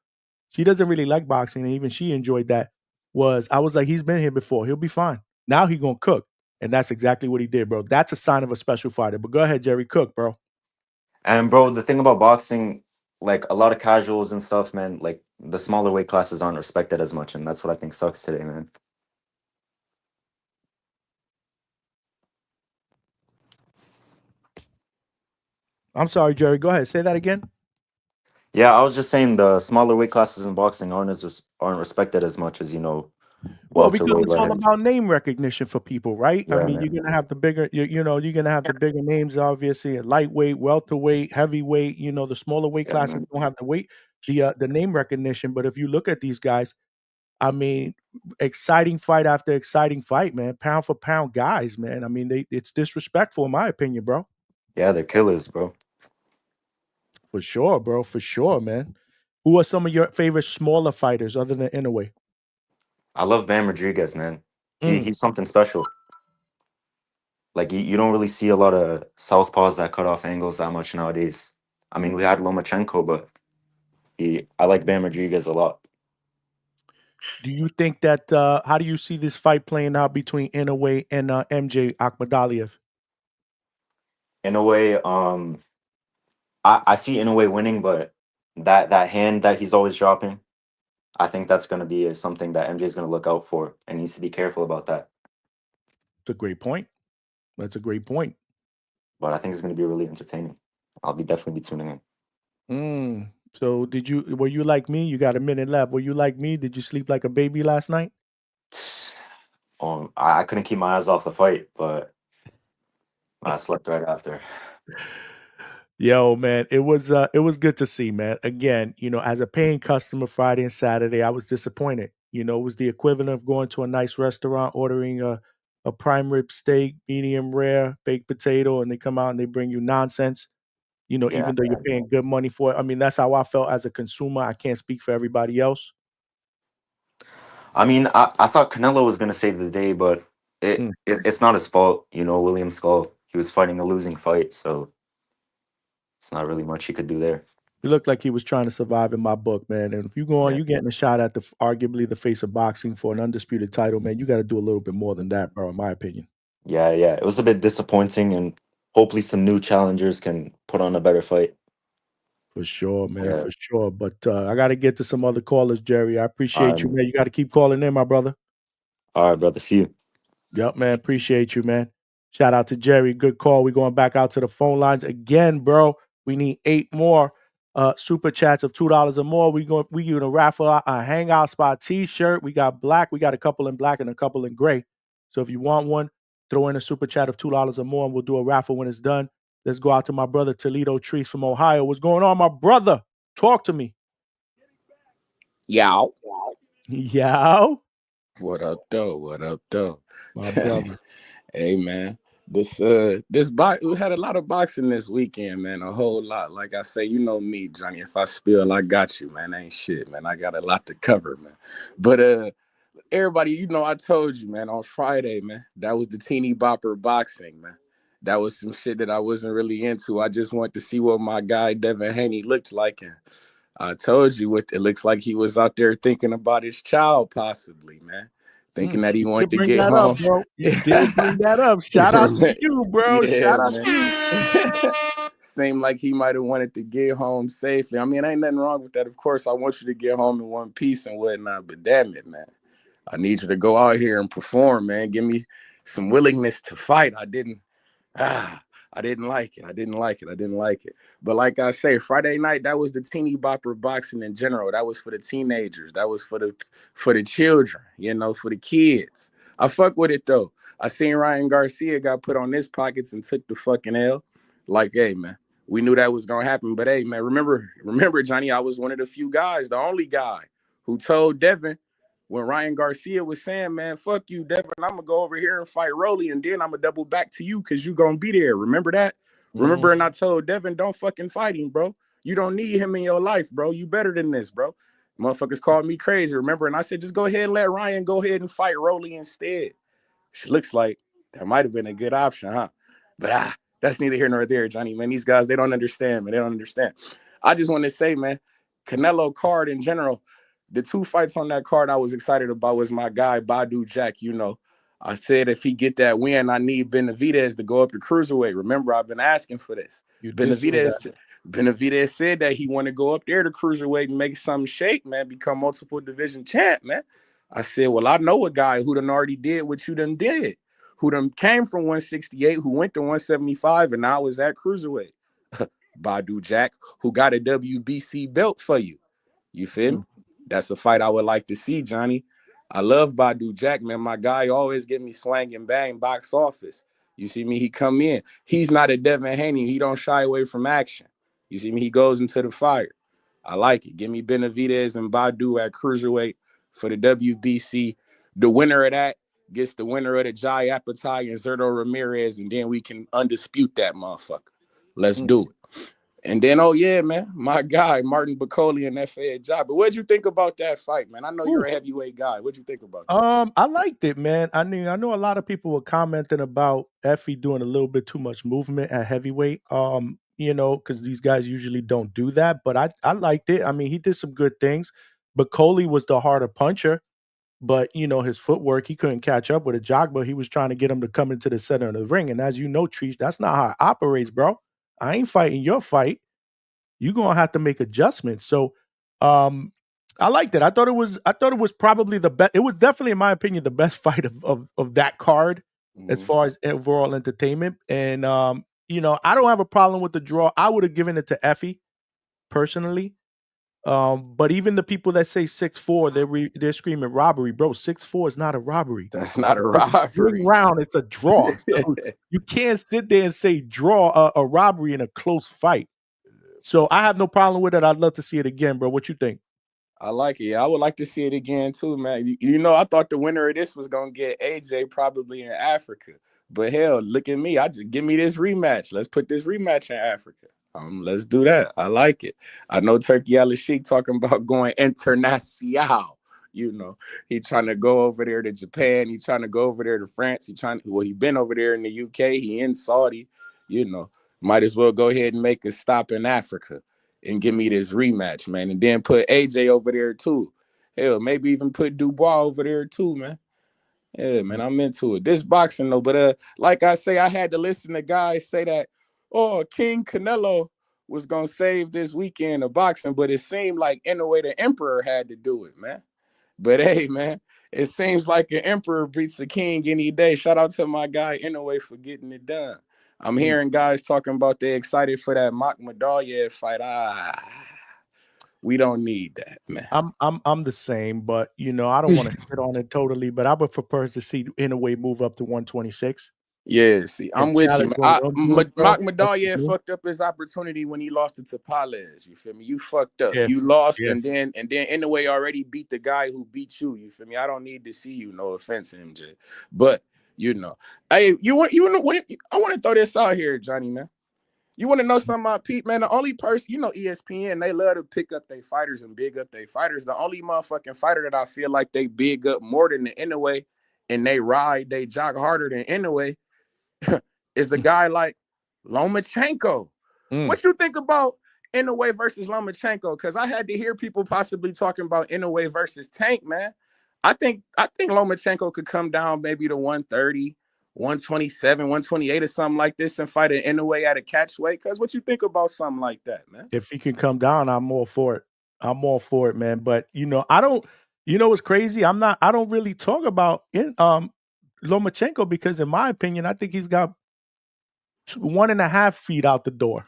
She doesn't really like boxing, and even she enjoyed that, I was like, he's been here before. He'll be fine. Now he's going to cook. And that's exactly what he did, bro. That's a sign of a special fighter. But go ahead, Jerry, cook, bro. And, bro, the thing about boxing, like a lot of casuals and stuff, man, like the smaller weight classes aren't respected as much, and that's what I think sucks today, man. I'm sorry, Jerry. Go ahead. Say that again. Yeah, I was just saying the smaller weight classes in boxing aren't respected as much as, Well, because it's all about name recognition for people, right? Yeah, I mean, man. you're gonna have the bigger, you're gonna have the bigger names, obviously, at lightweight, welterweight, heavyweight. The smaller weight classes don't have the name recognition. But if you look at these guys, I mean, exciting fight after exciting fight, man. Pound for pound guys, man. I mean, it's disrespectful in my opinion, bro. Yeah, they're killers, bro. For sure, bro. For sure, man. Who are some of your favorite smaller fighters other than Inoue? I love Bam Rodriguez, man. He's something special. Like you don't really see a lot of southpaws that cut off angles that much nowadays. I mean, we had Lomachenko, but I like Bam Rodriguez a lot. Do you think that how do you see this fight playing out between Inoue and MJ Akhmadaliev? In a way, I see in a way winning, but that hand that he's always dropping, I think that's going to be something that MJ is going to look out for and needs to be careful about that. It's a great point. That's a great point. But I think it's going to be really entertaining. I'll definitely be tuning in. So were you like me? You got a minute left. Were you like me? Did you sleep like a baby last night? I couldn't keep my eyes off the fight, but I slept right after. Yo, man, it was good to see, man. Again, as a paying customer Friday and Saturday, I was disappointed. It was the equivalent of going to a nice restaurant, ordering a prime rib steak, medium rare, baked potato, and they come out and they bring you nonsense. Yeah, even though you're paying good money for it. I mean, that's how I felt as a consumer. I can't speak for everybody else. I mean, I thought Canelo was going to save the day, but it's not his fault. William Skull, he was fighting a losing fight, so it's not really much he could do there. He looked like he was trying to survive in my book, man. And if you go on, you're getting a shot at arguably the face of boxing for an undisputed title, man. You got to do a little bit more than that, bro, in my opinion. Yeah. It was a bit disappointing, and hopefully some new challengers can put on a better fight. For sure, man, for sure. But I got to get to some other callers, Jerry. I appreciate you, man. man. You got to keep calling in, my brother. All right, brother. See you. Yep, man. Appreciate you, man. Shout out to Jerry. Good call. We're going back out to the phone lines again, bro. We need 8 more super chats of $2 or more. We gonna raffle out a Hangout Spot t-shirt. We got black. We got a couple in black and a couple in gray. So if you want one, throw in a super chat of $2 or more, and we'll do a raffle when it's done. Let's go out to my brother Toledo Trice from Ohio. What's going on, my brother? Talk to me. Yow. Yow. What up, though? My brother. Hey, man. We had a lot of boxing this weekend, man. A whole lot. Like I say, you know me, Johnny. If I spill, I got you, man. Ain't shit, man. I got a lot to cover, man. But everybody, I told you, man, on Friday, man, that was the teeny bopper boxing, man. That was some shit that I wasn't really into. I just wanted to see what my guy Devin Haney looked like, and I told you what it looks like. He was out there thinking about his child, possibly, man. Thinking that he wanted to bring get that home. Up, bro. You did bring that up. Shout out to you, bro. Yeah, shout out man. to you. Seemed like he might have wanted to get home safely. I mean, ain't nothing wrong with that. Of course, I want you to get home in one piece and whatnot, but damn it, man. I need you to go out here and perform, man. Give me some willingness to fight. I didn't like it. But like I say, Friday night, that was the teeny bopper boxing in general. That was for the teenagers. That was for the children, for the kids. I fuck with it, though. I seen Ryan Garcia got put on his pockets and took the fucking L. Like, hey, man, we knew that was going to happen. But, hey, man, remember, Johnny, I was one of the few guys, the only guy who told Devin, when Ryan Garcia was saying, man, fuck you, Devin, I'm going to go over here and fight Rolly, and then I'm going to double back to you because you going to be there. Remember that? Remember, and I told Devin, don't fucking fight him, bro. You don't need him in your life, bro. You better than this, bro. Motherfuckers called me crazy, remember? And I said, just go ahead and let Ryan go ahead and fight Rolly instead. Looks like that might have been a good option, huh? But that's neither here nor there, Johnny, man. These guys, they don't understand, man. They don't understand. I just want to say, man, Canelo card in general, the 2 fights on that card I was excited about was my guy, Badu Jack. I said if he get that win, I need Benavidez to go up to cruiserweight. Remember, I've been asking for this. Benavidez said that he want to go up there to cruiserweight and make something shake, man, become multiple division champ, man. I said, well, I know a guy who done already did what you done did, who done came from 168, who went to 175, and now is at cruiserweight. Badu Jack, who got a WBC belt for you. You feel me? That's a fight I would like to see, Johnny. I love Badu Jack, man. My guy always get me swang and bang box office. You see me? He come in. He's not a Devin Haney. He don't shy away from action. You see me? He goes into the fire. I like it. Give me Benavidez and Badu at cruiserweight for the WBC. The winner of that gets the winner of the Jai Apatow and Zerto Ramirez, and then we can undispute that motherfucker. Let's do it. And then, oh yeah, man, my guy Martin Bacoli and that Fed job. But what'd you think about that fight, man? I know you're a heavyweight guy. What'd you think about that? I liked it, man. I mean, I know a lot of people were commenting about Effie doing a little bit too much movement at heavyweight. Because these guys usually don't do that. But I liked it. I mean, he did some good things. But Coley was the harder puncher. But his footwork, he couldn't catch up with a Jogba. He was trying to get him to come into the center of the ring. And as you know, Trice, that's not how it operates, bro. I ain't fighting your fight. You're gonna have to make adjustments. So I liked it. I thought it was probably the best. It was definitely, in my opinion, the best fight of that card as far as overall entertainment. And I don't have a problem with the draw. I would have given it to Effie personally. But even the people that say 6-4, they're screaming robbery, bro. 6-4 is not a robbery. That's not a robbery. Ring round, it's a draw. So you can't sit there and say draw a robbery in a close fight. So I have no problem with it. I'd love to see it again, bro. What you think? I like it. I would like to see it again too, man. I thought the winner of this was gonna get AJ probably in Africa, but hell, look at me. I just give me this rematch. Let's put this rematch in Africa. Let's do that. I like it. I know Turkey Al Sheikh talking about going international. He trying to go over there to Japan. He trying to go over there to France. He been over there in the UK. He in Saudi. Might as well go ahead and make a stop in Africa and give me this rematch, man. And then put AJ over there too. Hell, maybe even put Dubois over there too, man. Yeah, man, I'm into it. This boxing though, but like I say, I had to listen to guys say that, oh, King Canelo was gonna save this weekend of boxing, but it seemed like in a way the Emperor had to do it, man. But hey, man, it seems like an Emperor beats a king any day. Shout out to my guy Inoue for getting it done. I'm hearing guys talking about they're excited for that Makmadaliev fight. We don't need that, man. I'm the same, but I don't want to hit on it totally. But I would prefer to see Inoue move up to 126. Yeah, see, I'm And with you, challenge man. what you're doing, bro. Makmadaliev fucked up his opportunity when he lost it to Pales. You feel me? You fucked up. Yeah. You lost, Yeah. and then Inoue already beat the guy who beat you. You feel me? I don't need to see you. No offense, MJ, but hey, I want to throw this out here, Johnny, man. You want to know something about Pete, man? The only person, ESPN, they love to pick up their fighters and big up their fighters. The only motherfucking fighter that I feel like they big up more than the Inoue and they jog harder than Inoue is a guy like Lomachenko. What you think about Inoue versus Lomachenko? Because I had to hear people possibly talking about Inoue versus Tank, man. I think Lomachenko could come down maybe to 130, 127, 128 or something like this and fight an Inoue at a catch weight. Because what you think about something like that, man? If he can come down, I'm all for it. I'm all for it, man. But I don't. What's crazy? I don't really talk about Lomachenko because, in my opinion, I think he's got 1.5 feet out the door.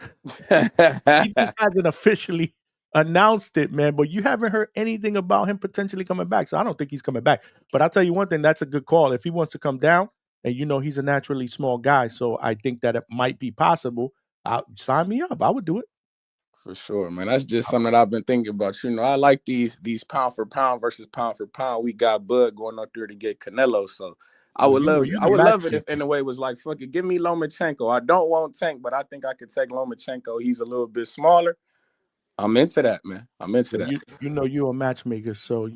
He just hasn't officially announced it, man. But you haven't heard anything about him potentially coming back. So I don't think he's coming back. But I'll tell you one thing, that's a good call. If he wants to come down, and he's a naturally small guy, so I think that it might be possible. Sign me up. I would do it. For sure, man. That's just something that I've been thinking about. I like these pound for pound versus pound for pound. We got Bud going up there to get Canelo, so I would love it if Inoue was like, fuck it, give me Lomachenko. I don't want Tank, but I think I could take Lomachenko. He's a little bit smaller. I'm into that, man. I'm into that. You're a matchmaker, so I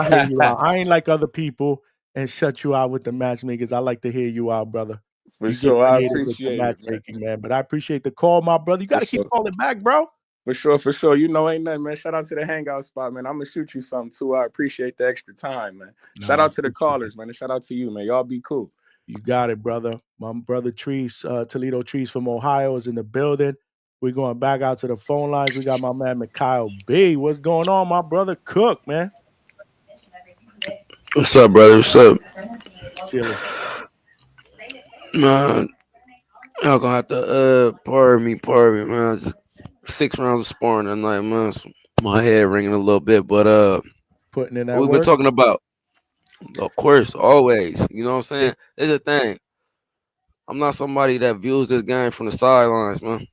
hear you out. I ain't like other people and shut you out with the matchmakers. I like to hear you out, brother. For you sure, get I creative with the appreciate it, matchmaking, man. But I appreciate the call, my brother. You got to keep calling back, bro. For sure. Ain't nothing, man. Shout out to the Hangout spot, man. I'm going to shoot you something, too. I appreciate the extra time, man. Shout out to the callers, man. And shout out to you, man. Y'all be cool. You got it, brother. My brother Trice, Toledo Trice from Ohio is in the building. We're going back out to the phone lines. We got my man Mikyle B. What's going on, my brother Cook, man? What's up, brother? What's up? Chilling. Man, y'all gonna have to pardon me, man. Just 6 rounds of sparring that night, man. So my head ringing a little bit, but putting in that we've work? been talking about, of course, always. You know what I'm saying? There's a thing. I'm not somebody that views this game from the sidelines, man.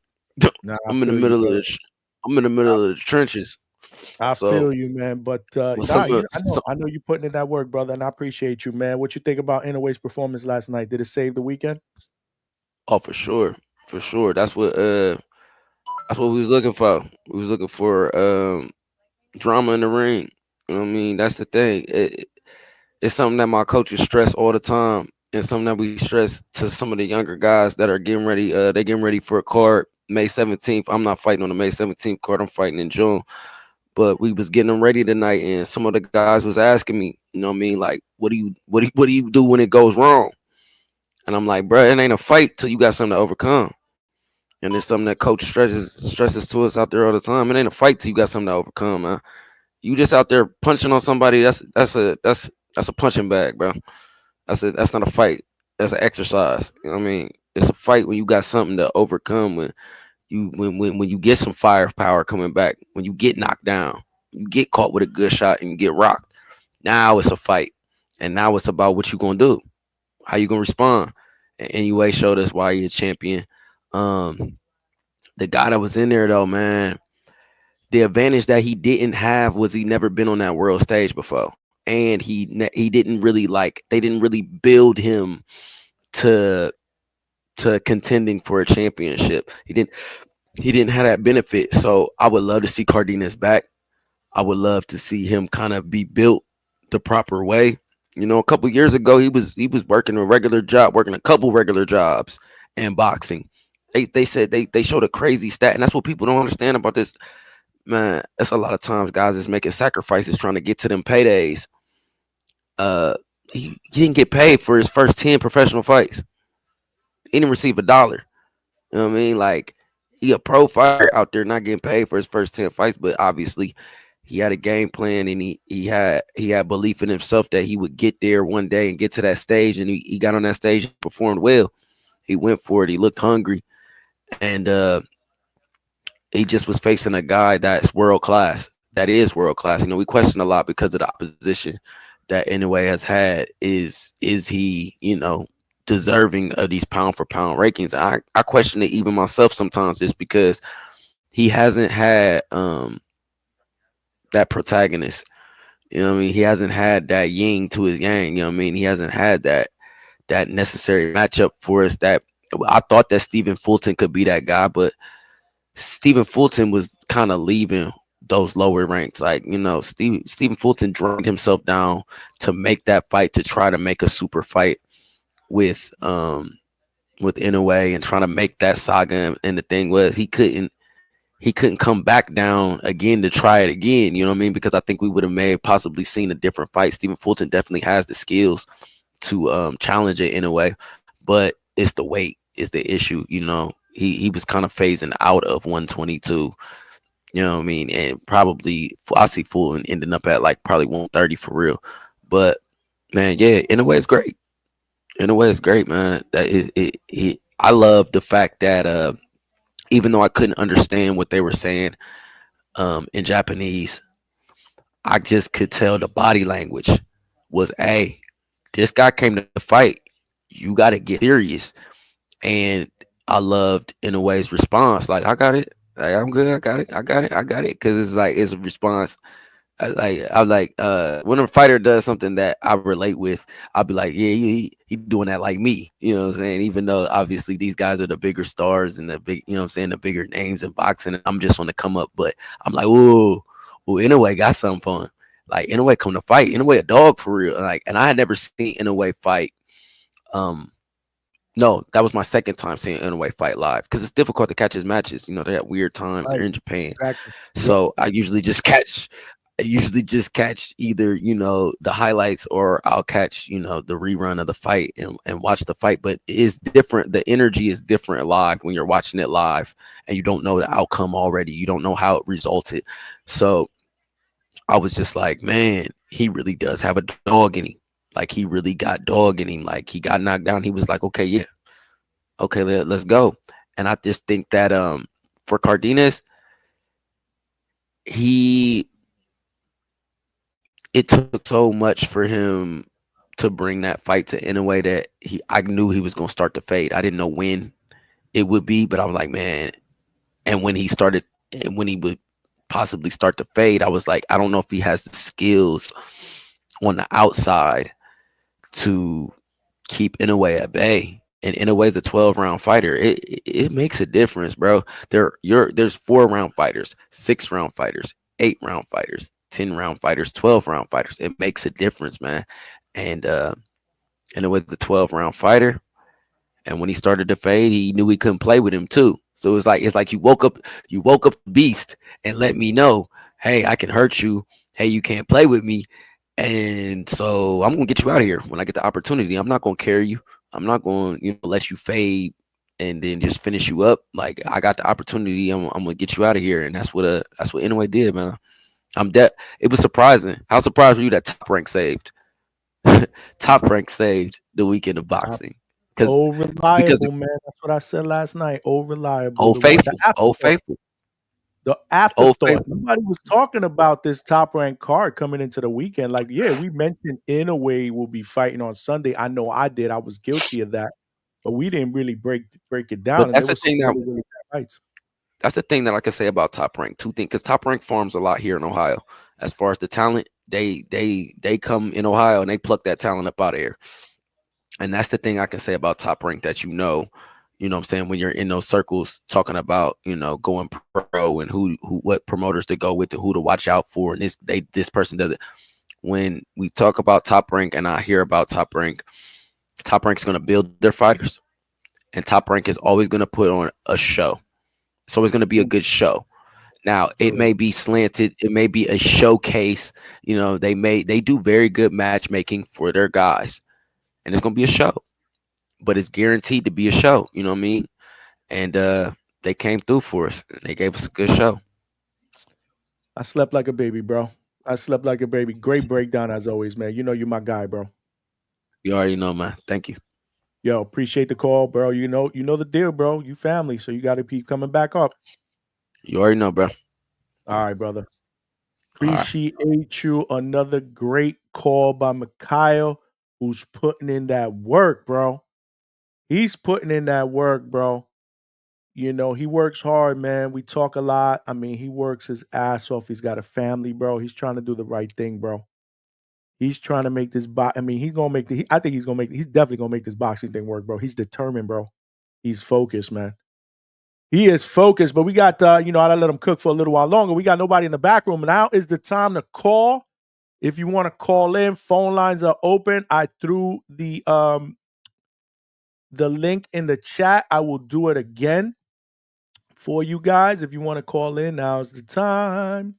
I'm in the middle of the trenches. I feel you, man. But I know you're putting in that work, brother, and I appreciate you, man. What you think about Inoue's performance last night? Did it save the weekend? Oh, for sure. That's what That's what we was looking for. We was looking for drama in the ring. You know what I mean? That's the thing. It's something that my coaches stress all the time, and something that we stress to some of the younger guys that are getting ready. They getting ready for a card May 17th. I'm not fighting on the May 17th card. I'm fighting in June. But we was getting them ready tonight, and some of the guys was asking me, you know what I mean, like, what do you do when it goes wrong? And I'm like, bro, it ain't a fight till you got something to overcome. And it's something that coach stresses to us out there all the time. It ain't a fight till you got something to overcome, man. You just out there punching on somebody. That's a punching bag, bro. That's not a fight. That's an exercise. You know what I mean? It's a fight when you got something to overcome. When you get some firepower coming back. When you get knocked down, you get caught with a good shot and you get rocked. Now it's a fight, and now it's about what you gonna do, how you gonna respond. And anyway, showed us why you're a champion. Um, the guy that was in there though, man, the advantage that he didn't have was he never been on that world stage before, and he didn't really they didn't really build him to contending for a championship. He didn't have that benefit. So I would love to see Cardenas back. I would love to see him kind of be built the proper way. You know, a couple years ago he was working a regular job, working a couple regular jobs in boxing. They said they showed a crazy stat, and that's what people don't understand about this. Man, that's a lot of times guys is making sacrifices trying to get to them paydays. He didn't get paid for his first 10 professional fights. He didn't receive $1. You know what I mean? Like, he a pro fighter out there not getting paid for his first 10 fights, but obviously he had a game plan, and he had belief in himself that he would get there one day and get to that stage, and he got on that stage and performed well. He went for it. He looked hungry, and he just was facing a guy that's world class. That is world class. You know, we question a lot because of the opposition that Inoue has had. Is he, deserving of these pound for pound rankings? I question it even myself sometimes, just because he hasn't had that protagonist. You know what I mean? He hasn't had that yin to his yang. You know what I mean? He hasn't had that necessary matchup for us. That I thought that Stephen Fulton could be that guy, but Stephen Fulton was kind of leaving those lower ranks. Like, Stephen Fulton dragged himself down to make that fight, to try to make a super fight with Inoue, and trying to make that saga. And the thing was, he couldn't come back down again to try it again. You know what I mean? Because I think we would have possibly seen a different fight. Stephen Fulton definitely has the skills to challenge it in a way, but it's the weight is the issue. He was kind of phasing out of 122. You know what I mean? And probably I see Fulton ending up at probably 130 for real. But man, yeah, in a way it's great. In a way it's great, man. I love the fact that even though I couldn't understand what they were saying in Japanese, I just could tell the body language was, hey, this guy came to fight. You got to get serious. And I loved Inoue's response. Like, I got it. Like, I'm good. I got it. I got it. I got it. Because it's a response. When a fighter does something that I relate with, I'll be like, yeah, he doing that like me. You know what I'm saying? Even though obviously these guys are the bigger stars and the big, you know what I'm saying, the bigger names in boxing. I'm just on the come up, but I'm like, whoa, Inoue got something for him. Like, Inoue come to fight. Inoue a dog for real. Like, and I had never seen Inoue fight. No, that was my second time seeing Inoue fight live, because it's difficult to catch his matches. They're at weird times. They're in Japan. Exactly. So I usually just catch either, the highlights, or I'll catch, the rerun of the fight and watch the fight. But it's different. The energy is different live when you're watching it live and you don't know the outcome already. You don't know how it resulted. So I was just like, man, he really does have a dog in him. Like, he really got dog in him. Like, he got knocked down. He was like, okay, yeah. Okay, let's go. And I just think that for Cardenas, it took so much for him to bring that fight to Inoue that I knew he was going to start to fade. I didn't know when it would be, but I was like, man. And when he would possibly start to fade, I was like, I don't know if he has the skills on the outside to keep Inoue at bay. and Inoue is a 12-round fighter, it makes a difference, bro. There's 4-round fighters, 6-round fighters, 8-round fighters, 10-round fighters, 12-round fighters. It makes a difference, man. And Inoue is a 12-round fighter. And when he started to fade, he knew he couldn't play with him too. So it's like you woke up beast and let me know, hey, I can hurt you. Hey, you can't play with me. And so I'm gonna get you out of here when I get the opportunity. I'm not gonna carry you. I'm not gonna, let you fade and then just finish you up. Like, I got the opportunity. I'm gonna get you out of here. And that's what Inoue did, man. It was surprising. How surprised were you that Top Rank saved? Top Rank saved the weekend of boxing. Because reliable, man. That's what I said last night. Reliable. Old Faithful. Old Faithful. The afterthought. Nobody was talking about this Top Rank card coming into the weekend. Like, yeah, we mentioned Inoue will be fighting on Sunday. I know I did. I was guilty of that. But we didn't really break it down. But And that's there the was some thing really, really bad fights. That's the thing that I can say about Top Rank. Two things, because Top Rank farms a lot here in Ohio. As far as the talent, they come in Ohio and they pluck that talent up out of here. And that's the thing I can say about Top Rank that what I'm saying, when you're in those circles talking about, going pro and what promoters to go with and who to watch out for. And this person does it. When we talk about Top Rank and I hear about Top Rank's going to build their fighters, and Top Rank is always going to put on a show. It's always going to be a good show. Now, it may be slanted. It may be a showcase. They do very good matchmaking for their guys, and it's going to be a show, but it's guaranteed to be a show. You know what I mean? And they came through for us. And they gave us a good show. I slept like a baby, bro. I slept like a baby. Great breakdown as always, man. You know you're my guy, bro. You already know, man. Thank you. Yo, appreciate the call, bro. You know the deal, bro. You family, so you got to keep coming back up. You already know, bro. All right, brother. Appreciate you. Another great call by Mikyle, who's putting in that work, bro. He's putting in that work, bro. He works hard, man. We talk a lot. I mean, he works his ass off. He's got a family, bro. He's trying to do the right thing, bro. He's trying to make this I mean, he's gonna make I think he's definitely gonna make this boxing thing work, bro. He's determined, bro. He's focused, man. He is focused, but we got I let him cook for a little while longer. We got nobody in the back room. Now is the time to call. If you want to call in, phone lines are open. I threw the link in the chat. I will do it again for you guys. If you want to call in, now's the time.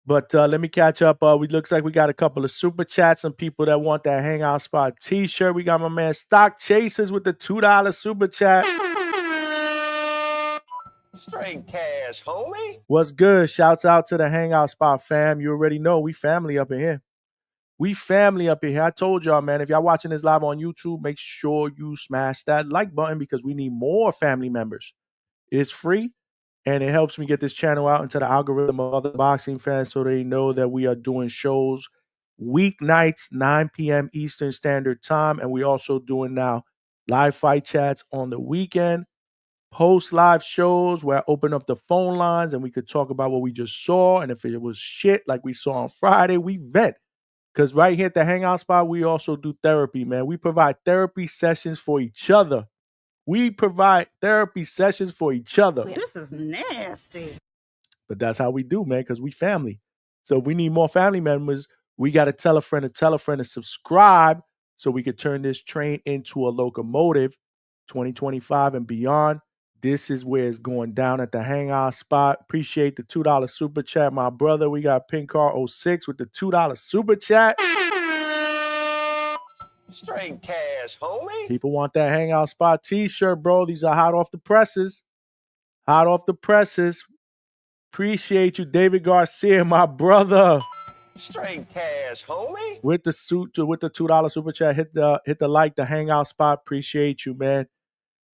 But let me catch up. We looks like we got a couple of super chats. Some people that want that Hangout Spot t-shirt. We got my man Stock Chasers with the $2 super chat. Straight cash, homie. What's good? Shouts out to the Hangout Spot fam. You already know we family up in here. We family up in here. I told y'all, man, if y'all watching this live on YouTube, make sure you smash that like button because we need more family members. It's free. And it helps me get this channel out into the algorithm of other boxing fans so they know that we are doing shows weeknights, 9 p.m. Eastern Standard Time. And we also doing now live fight chats on the weekend, post-live shows where I open up the phone lines and we could talk about what we just saw. And if it was shit like we saw on Friday, we vet. Because right here at the Hangout Spot, we also do therapy, man. We provide therapy sessions for each other. We provide therapy sessions for each other. This is nasty. But that's how we do, man, because we family. So if we need more family members, we got to tell a friend to subscribe so we could turn this train into a locomotive 2025 and beyond. This is where it's going down at the Hangout Spot. Appreciate the $2 super chat, my brother. We got Pink Car 06 with the $2 super chat. Straight cash, homie. People want that Hangout Spot t-shirt, bro. These are hot off the presses. Hot off the presses. Appreciate you, David Garcia, my brother. Straight cash, homie. With the $2 super chat. Hit the like, the Hangout Spot. Appreciate you, man.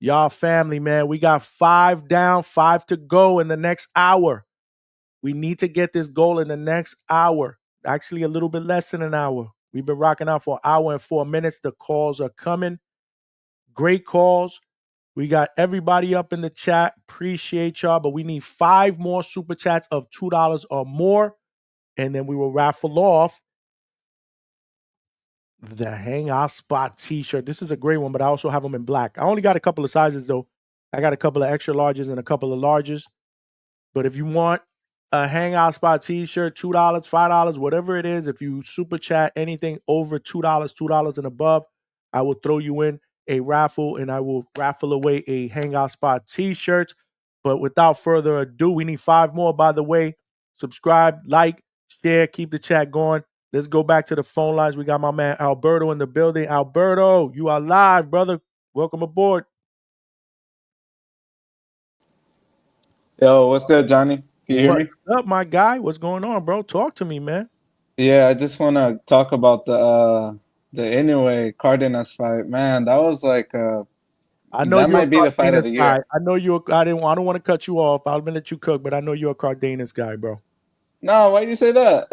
Y'all family, man. We got 5 down, 5 to go in the next hour. We need to get this goal in the next hour. Actually, a little bit less than an hour. We've been rocking out for an hour and 4 minutes. The calls are coming. Great calls. We got everybody up in the chat. Appreciate y'all. But we need 5 more super chats of $2 or more. And then we will raffle off the Hangout Spot t-shirt. This is a great one, but I also have them in black. I only got a couple of sizes though. I got a couple of extra larges and a couple of larges. But if you want a Hangout Spot t-shirt, $2, $5, whatever it is, if you super chat anything over $2 and above, I will throw you in a raffle and I will raffle away a Hangout Spot t-shirt. But without further ado, we need 5 more, by the way. Subscribe, like, share, keep the chat going. Let's go back to the phone lines. We got my man Alberto in the building. Alberto, you are live, brother. Welcome aboard. Yo, what's good, Johnny? Can you hear me? What's up, my guy? What's going on, bro? Talk to me, man. Yeah, I just want to talk about the Inoue Cardenas fight. Man, that was like I know that you're a might be the fight of Cardenas the guy. year. I know you're. I don't want to cut you off. I'm gonna let you cook, but I know you're a Cardenas guy, bro. No, why do you say that?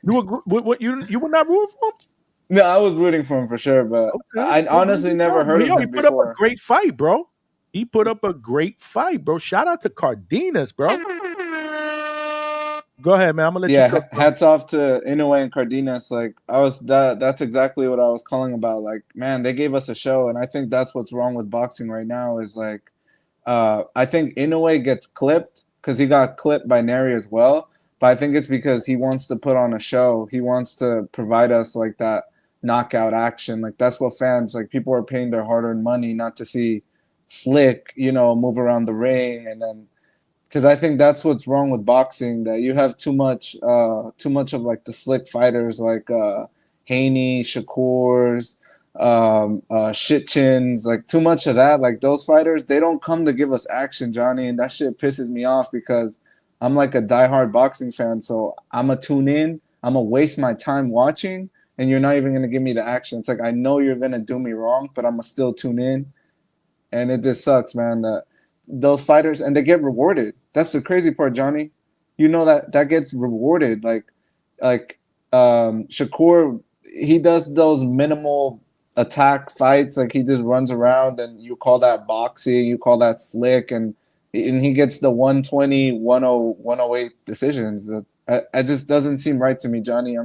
You were what you were not rooting for him? No, I was rooting for him for sure, but Okay. I Well, there honestly you never go. heard of Yo, he him put up a before. great fight, bro. He put up a great fight, bro. Shout out to Cardenas, bro. Go ahead, man. I'm gonna let you Yeah, cook, bro. hats off to Inoue and Cardenas. Like I was that's exactly what I was calling about. Like, man, they gave us a show, and I think that's what's wrong with boxing right now is like I think Inoue gets clipped because he got clipped by Neri as well. But I think it's because he wants to put on a show. He wants to provide us like that knockout action. Like that's what fans like. People are paying their hard-earned money not to see slick, move around the ring, and then because I think that's what's wrong with boxing, that you have too much of like the slick fighters like Haney, Shakur's, shit chins, like too much of that. Like those fighters, they don't come to give us action, Johnny, and that shit pisses me off because I'm like a diehard boxing fan, so I'm gonna tune in, I'm gonna waste my time watching, and you're not even gonna give me the action. It's like I know you're gonna do me wrong, but I'm gonna still tune in, and it just sucks, man. That those fighters and they get rewarded. That's the crazy part, Johnny. You know that gets rewarded. Like Shakur, he does those minimal attack fights. Like he just runs around, and you call that boxing, you call that slick, and he gets the 120, 108 decisions. It just doesn't seem right to me, Johnny.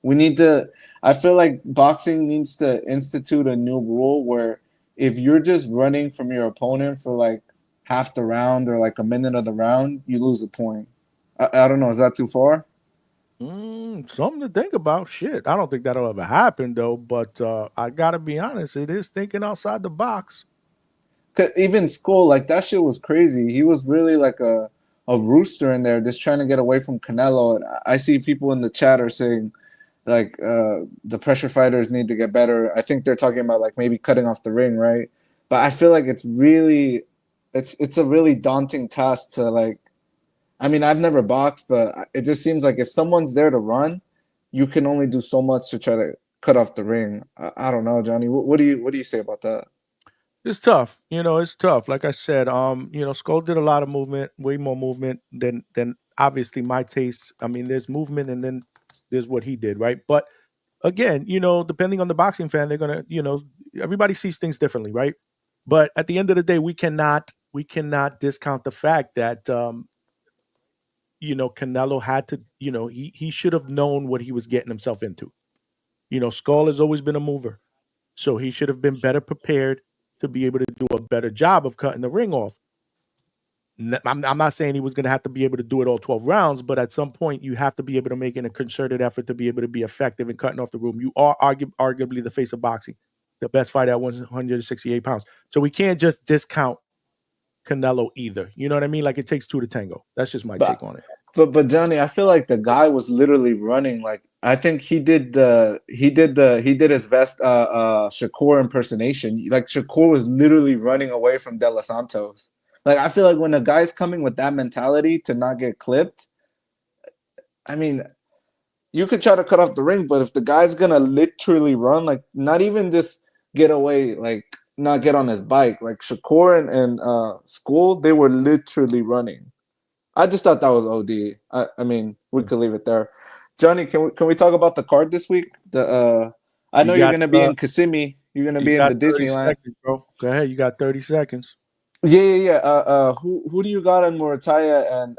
We need to. I feel like boxing needs to institute a new rule where if you're just running from your opponent for like half the round or like a minute of the round, you lose a point. I don't know. Is that too far? Something to think about. Shit, I don't think that'll ever happen though. But I gotta be honest, it is thinking outside the box. 'Cause even school, like that shit was crazy. He was really like a rooster in there, just trying to get away from Canelo. And I see people in the chat are saying like the pressure fighters need to get better. I think they're talking about like maybe cutting off the ring, right? But I feel like it's a really daunting task to like. I mean, I've never boxed, but it just seems like if someone's there to run, you can only do so much to try to cut off the ring. I don't know, Johnny. What do you say about that? It's tough. It's tough. Like I said, Skull did a lot of movement, way more movement than obviously my taste. I mean, there's movement and then there's what he did, right? But again, depending on the boxing fan, they're gonna, everybody sees things differently, right? But at the end of the day, we cannot discount the fact that Canelo had to, he should have known what he was getting himself into. Skull has always been a mover. So he should have been better prepared to be able to do a better job of cutting the ring off. I'm not saying he was going to have to be able to do it all 12 rounds, but at some point you have to be able to make a concerted effort to be able to be effective in cutting off the room. You are arguably the face of boxing, the best fighter at 168 pounds. So we can't just discount Canelo either. You know what I mean? Like it takes two to tango. That's just my But take on it. but Johnny, I feel like the guy was literally running. Like I think he did his best Shakur impersonation. Like Shakur was literally running away from De Los Santos. Like I feel like when a guy's coming with that mentality to not get clipped, I mean, you could try to cut off the ring, but if the guy's gonna literally run, like not even just get away, like not get on his bike, like Shakur and School, they were literally running. I just thought that was OD. I mean, we could leave it there. Johnny, can we talk about the card this week? I know You you're got gonna be in Kissimmee. You're gonna you be in got the 30 Disneyland. seconds, bro. Go ahead. You got 30 seconds. Yeah. Who do you got on Murataya and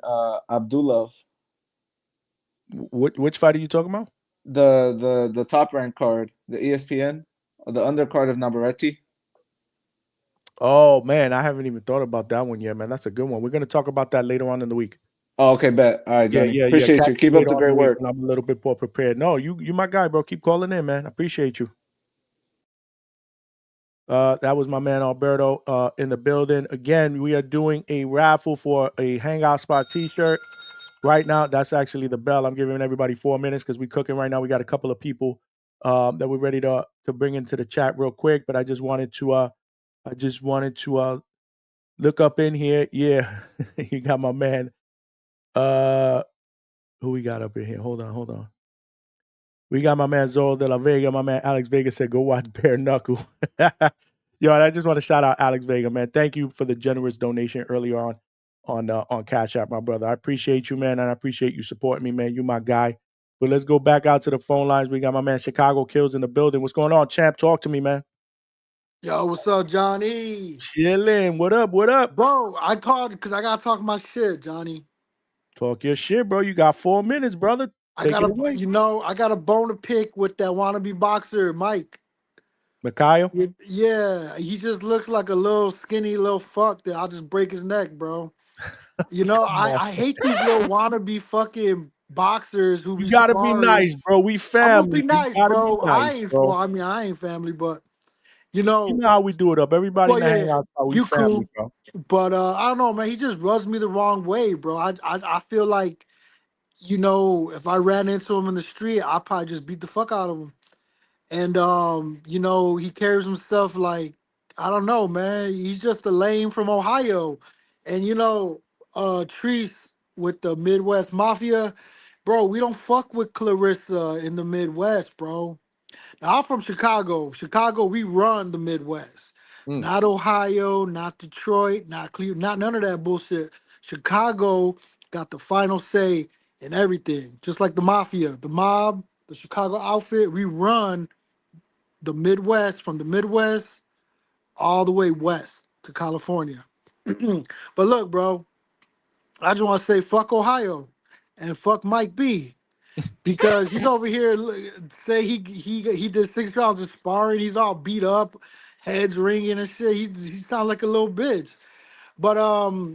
Abdullah? Which fight are you talking about? the top rank card, the ESPN, the undercard of Navarrete. Oh man, I haven't even thought about that one yet, man. That's a good one. We're gonna talk about that later on in the week. Oh, okay, bet. All right, Yeah, Johnny. yeah, yeah. Appreciate Catch you. me Keep up later the on in great the week work. when I'm a little bit more prepared. No, you my guy, bro. Keep calling in, man. I appreciate you. That was my man Alberto in the building. Again, we are doing a raffle for a Hangout Spot t-shirt. Right now, that's actually the bell. I'm giving everybody 4 minutes because we're cooking right now. We got a couple of people that we're ready to bring into the chat real quick. But I just wanted to look up in here. Yeah, you got my man. Who we got up in here? Hold on. We got my man Zol de la Vega. My man Alex Vega said, go watch Bare Knuckle. Yo, and I just want to shout out Alex Vega, man. Thank you for the generous donation earlier on Cash App, my brother. I appreciate you, man, and I appreciate you supporting me, man. You my guy. But let's go back out to the phone lines. We got my man Chicago Kills in the building. What's going on, champ? Talk to me, man. Yo, what's up, Johnny? Chillin'. What up? What up? Bro, I called because I gotta talk my shit, Johnny. Talk your shit, bro. You got 4 minutes, brother. Take it away. I got a bone to pick with that wannabe boxer, Mike. Mikyle? Yeah, he just looks like a little skinny little fuck that I'll just break his neck, bro. Come on. I hate these little wannabe fucking boxers who You be gotta be sparring. nice, bro. We I'm gonna be family. You nice, gotta be bro. nice, bro. I ain't family, but You know how we do it up. Everybody in well, the yeah, hangout, we you family, cool. bro. But I don't know, man. He just rubs me the wrong way, bro. I feel like, if I ran into him in the street, I'd probably just beat the fuck out of him. And he carries himself like, I don't know, man. He's just a lame from Ohio. And Trice with the Midwest Mafia, bro, we don't fuck with Clarissa in the Midwest, bro. Now, I'm from Chicago. Chicago, we run the Midwest. Not Ohio, not Detroit, not Cleveland, not none of that bullshit. Chicago got the final say in everything. Just like the mafia, the mob, the Chicago outfit, we run the Midwest from the Midwest all the way west to California. But look, bro, I just want to say fuck Ohio and fuck Mike B. Because he's over here say he did 6 rounds of sparring. He's all beat up, heads ringing and shit. He sounds like a little bitch. But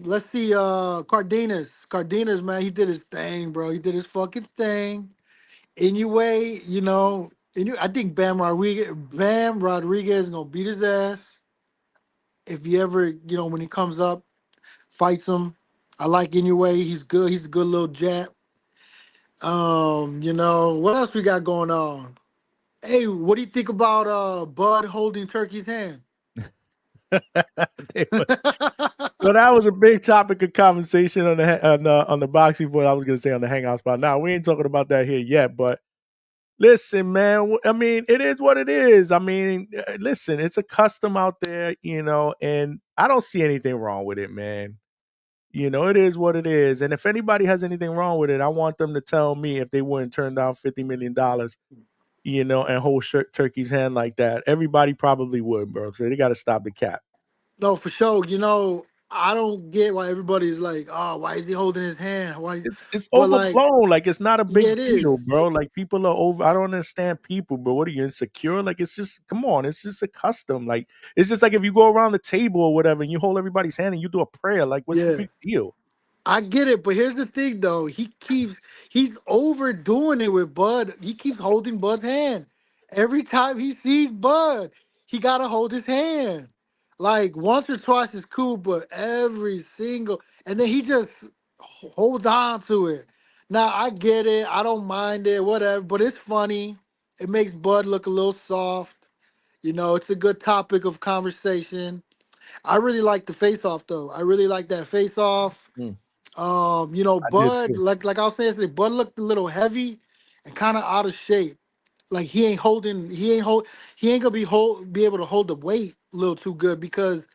let's see, Cardenas, man, he did his thing, bro. He did his fucking thing. Anyway, I think Bam Rodriguez is gonna beat his ass if he ever, when he comes up, fights him. I like anyway. He's good. He's a good little jab. What else we got going on? Hey, what do you think about Bud holding Turkey's hand? So that was a big topic of conversation on the boxing board. I was gonna say on the hangout spot. Now we ain't talking about that here yet, but listen, man. I mean, it is what it is. I mean, listen, it's a custom out there, and I don't see anything wrong with it, man. It is what it is. And if anybody has anything wrong with it, I want them to tell me if they wouldn't turn down $50 million, and hold Turkey's hand like that. Everybody probably would, bro. So they got to stop the cap. No, for sure. I don't get why everybody's like, oh, why is he holding his hand? It's But like, overblown. Like it's not a yeah, big it deal, is. bro. Like people are over. I don't understand people, bro. What are you insecure? Like it's just come on. It's just a custom. Like it's just like if you go around the table or whatever and you hold everybody's hand and you do a prayer. Like what's the Yeah. big deal? I get it, but here's the thing though. He's overdoing it with Bud. He keeps holding Bud's hand. Every time he sees Bud, he gotta hold his hand. Like once or twice is cool, but every single and then he just holds on to it. Now I get it, I don't mind it, whatever, but it's funny. It makes Bud look a little soft. It's a good topic of conversation. I really like the face off though. I really like that face off. I did Bud, too. like I was saying yesterday, Bud looked a little heavy and kind of out of shape. Like he ain't gonna be able to hold the weight a little too good because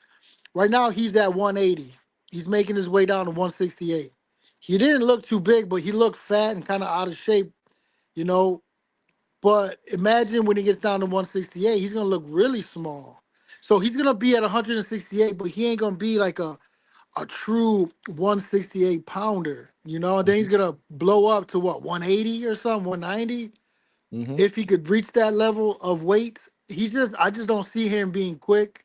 right now he's at 180. He's making his way down to 168. He didn't look too big, but he looked fat and kind of out of shape, you know. But imagine when he gets down to 168, he's gonna look really small. So he's gonna be at 168, but he ain't gonna be like a true 168 pounder, and then he's gonna blow up to what 180 or something, 190. if he could reach that level of weight. I just don't see him being quick.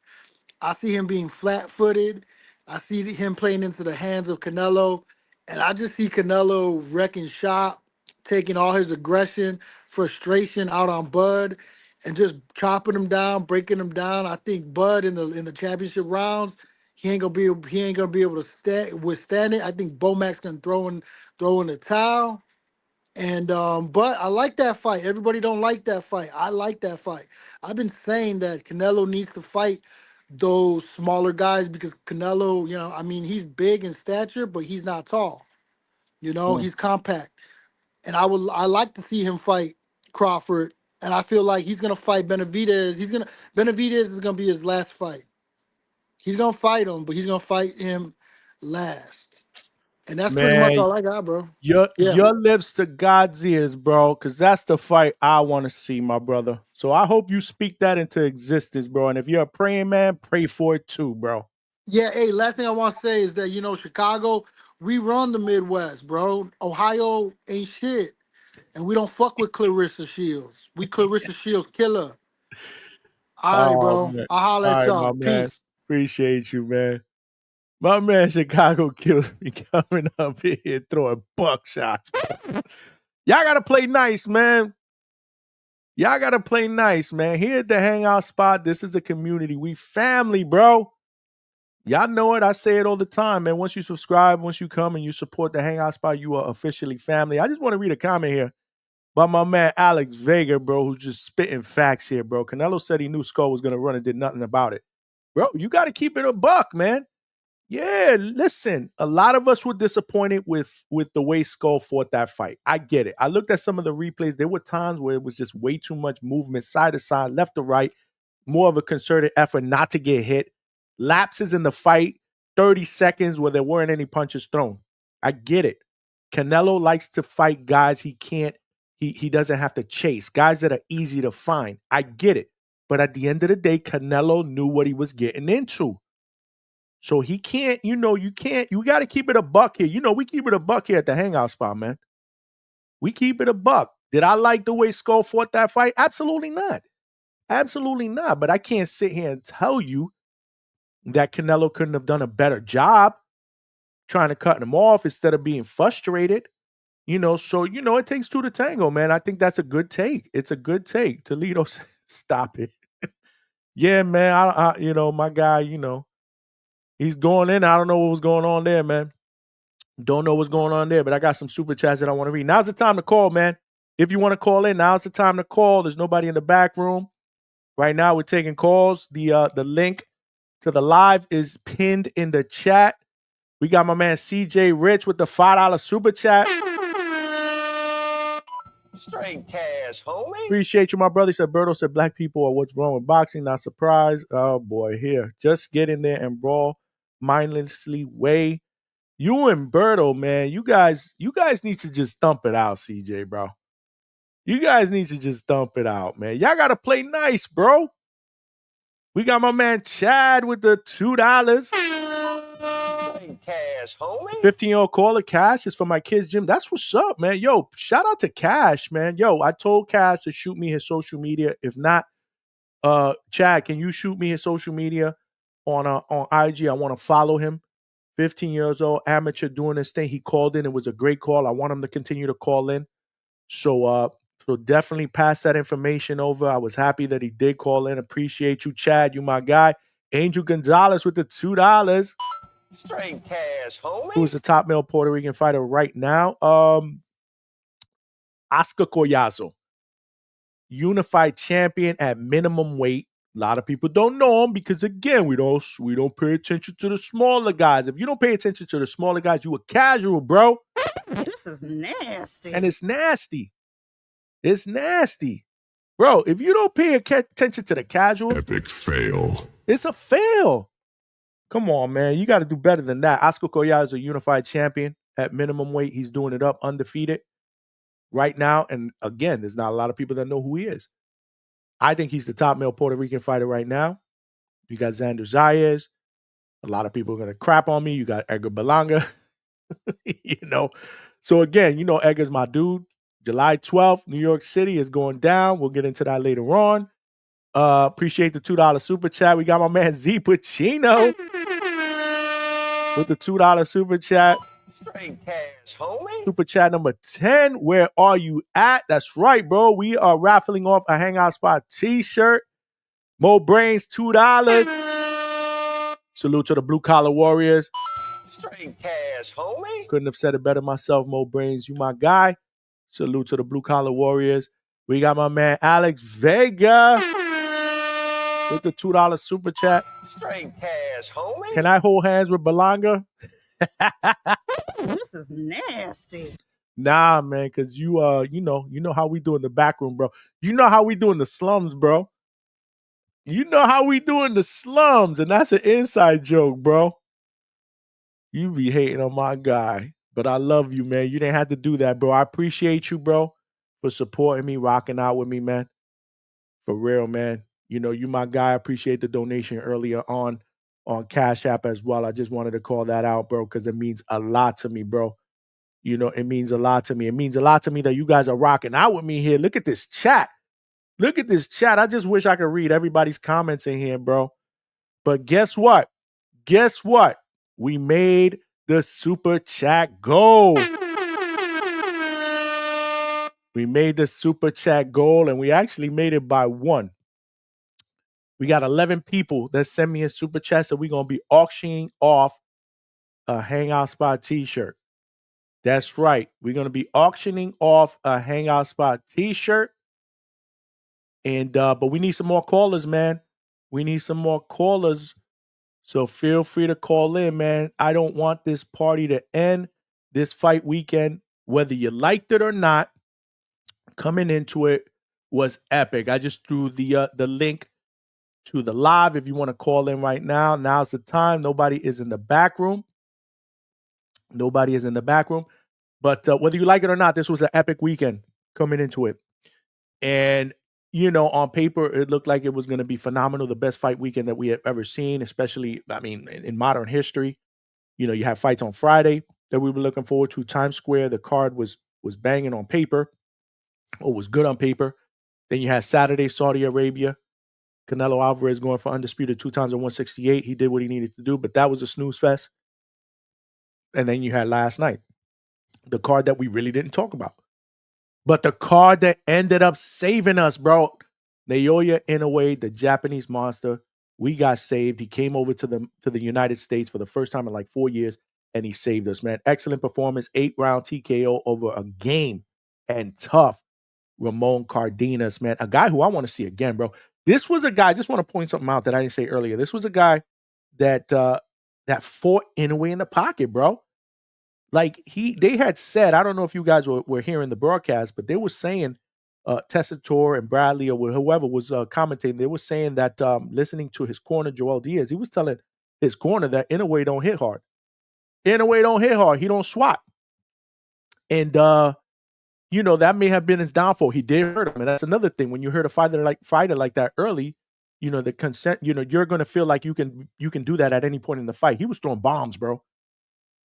I see him being flat-footed. I see him playing into the hands of Canelo, and I just see Canelo wrecking shop, taking all his aggression, frustration out on Bud, and just chopping him down, breaking him down. I think Bud in the championship rounds, he ain't gonna be able to withstand it. I think Bomac's gonna throw in the towel. And but I like that fight. Everybody don't like that fight. I like that fight. I've been saying that Canelo needs to fight those smaller guys because Canelo, I mean, he's big in stature, but he's not tall. He's compact. And I like to see him fight Crawford. And I feel like he's gonna fight Benavidez. Benavidez is gonna be his last fight. He's gonna fight him, but he's gonna fight him last. And that's pretty much Man, all I got, bro. your Yeah. lips to God's ears, bro, because that's the fight I want to see, my brother. So I hope you speak that into existence, bro. And if you're a praying man, pray for it too, bro. Yeah, hey, last thing I want to say is that, Chicago, we run the Midwest, bro. Ohio ain't shit. And we don't fuck with Clarissa Shields. We Clarissa Shields killer. All right, Oh bro. man. I'll holler All at right, my y'all. man. Peace. Appreciate you, man. My man Chicago kills me coming up here throwing buckshots. Y'all gotta play nice, man. Y'all gotta play nice, man. Here at the Hangout spot, this is a community. We family, bro. Y'all know it. I say it all the time, man. Once you subscribe, once you come and you support the Hangout spot, you are officially family. I just want to read a comment here by my man Alex Vega, bro, who's just spitting facts here, bro. Canelo said he knew Skull was gonna run and did nothing about it. Bro, you gotta keep it a buck, man. Yeah, listen, a lot of us were disappointed with the way Skull fought that fight. I get it. I looked at some of the replays. There were times where it was just way too much movement, side to side, left to right, more of a concerted effort not to get hit. Lapses in the fight, 30 seconds where there weren't any punches thrown. I get it. Canelo likes to fight guys he doesn't have to chase, guys that are easy to find. I get it. But at the end of the day, Canelo knew what he was getting into. So he can't, you got to keep it a buck here. We keep it a buck here at the Hangout spot, man. We keep it a buck. Did I like the way Skull fought that fight? Absolutely not. Absolutely not. But I can't sit here and tell you that Canelo couldn't have done a better job trying to cut him off instead of being frustrated. So, it takes two to tango, man. I think that's a good take. It's a good take. Toledo, stop it. Yeah, man. My guy, he's going in. I don't know what was going on there, man. Don't know what's going on there, but I got some super chats that I want to read. Now's the time to call, man. If you want to call in, now's the time to call. There's nobody in the back room. Right now, we're taking calls. The link to the live is pinned in the chat. We got my man CJ Rich with the $5 super chat. Straight cash, homie. Appreciate you, my brother. He said, Berto said black people are what's wrong with boxing. Not surprised. Oh, boy, here. Just get in there and brawl mindlessly way. You and Berto, man, you guys need to just thump it out, CJ, bro. You guys need to just thump it out, man. Y'all got to play nice, bro. We got my man Chad with the $2. Straight cash, homie. 15-year-old caller, Cash is for my kids' gym. That's what's up, man. Yo, shout out to Cash, man. Yo, I told Cash to shoot me his social media. If not, Chad, can you shoot me his social media on IG? I want to follow him. 15 years old, amateur doing this thing. He called in. It was a great call. I want him to continue to call in. So definitely pass that information over. I was happy that he did call in. Appreciate you, Chad. You my guy. Angel Gonzalez with the $2. Straight cash, homie. Who's the top male Puerto Rican fighter right now? Oscar Collazo, unified champion at minimum weight. A lot of people don't know him because, again, we don't pay attention to the smaller guys. If you don't pay attention to the smaller guys, you a casual, bro. This is nasty. And it's nasty. It's nasty. Bro, if you don't pay attention to the casual, epic fail. It's a fail. Come on, man. You got to do better than that. Oscar Collazo is a unified champion at minimum weight. He's doing it up undefeated right now. And again, there's not a lot of people that know who he is. I think he's the top male Puerto Rican fighter right now. You got Xander Zayas. A lot of people are going to crap on me. You got Edgar Berlanga. So again, Edgar's my dude. July 12th, New York City is going down. We'll get into that later on. Appreciate the $2 super chat. We got my man Z Pacino with the $2 super chat. Straight cash, homie. Super chat number 10. Where are you at? That's right, bro. We are raffling off a Hangout Spot t-shirt. Mo Brains, $2. Salute to the Blue Collar Warriors. Straight cash, homie. Couldn't have said it better myself, Mo Brains. You my guy. Salute to the Blue Collar Warriors. We got my man Alex Vega with the $2 super chat. Straight cash, homie. Can I hold hands with Belanga? This is nasty. Nah, man, because you know how we do in the back room, bro. You know how we do in the slums, bro. You know how we do in the slums, and that's an inside joke, bro. You be hating on my guy, but I love you, man. You didn't have to do that, bro. I appreciate you, bro, for supporting me, rocking out with me, man. For real, man. You know, you my guy. I appreciate the donation earlier on Cash App as well. I just wanted to call that out, bro, because it means a lot to me, bro. You know, it means a lot to me. It means a lot to me that you guys are rocking out with me here. Look at this chat. Look at this chat. I just wish I could read everybody's comments in here, bro. But guess what? Guess what? We made the super chat goal. We made the super chat goal, and we actually made it by one. We got 11 people that sent me a super chat, so we're going to be auctioning off a Hangout Spot t-shirt. That's right. We're going to be auctioning off a Hangout Spot t-shirt. And but we need some more callers, man. We need some more callers. So feel free to call in, man. I don't want this party to end this fight weekend. Whether you liked it or not, coming into it was epic. I just threw the link to the live. If you want to call in right now, now's the time. Nobody is in the back room. Nobody is in the back room. But whether you like it or not, this was an epic weekend coming into it. And, you know, on paper, it looked like it was going to be phenomenal. The best fight weekend that we have ever seen, especially, I mean, in modern history. You know, you have fights on Friday that we were looking forward to. Times Square, the card was banging on paper, or was good on paper. Then you had Saturday, Saudi Arabia. Canelo Alvarez going for undisputed 2 times at 168. He did what he needed to do, but that was a snooze fest. And then you had last night, the card that we really didn't talk about. But the card that ended up saving us, bro. Naoya Inoue, the Japanese monster. We got saved. He came over to the United States for the first time in like 4 years, and he saved us, man. Excellent performance. 8-round TKO over a game and tough Ramon Cardenas, man. A guy who I want to see again, bro. This was a guy, I just want to point something out that I didn't say earlier. This was a guy that that fought Inoue in the pocket, bro. Like they had said, I don't know if you guys were hearing the broadcast, but they were saying, Tessitore and Bradley or whoever was commentating, they were saying that listening to his corner, Joel Diaz, he was telling his corner that Inoue don't hit hard. Inoue don't hit hard. He don't swat. And, you know, that may have been his downfall. He did hurt him. And that's another thing. When you hurt a fighter like that early, you know, the consent, you know, you're going to feel like you can do that at any point in the fight. He was throwing bombs, bro.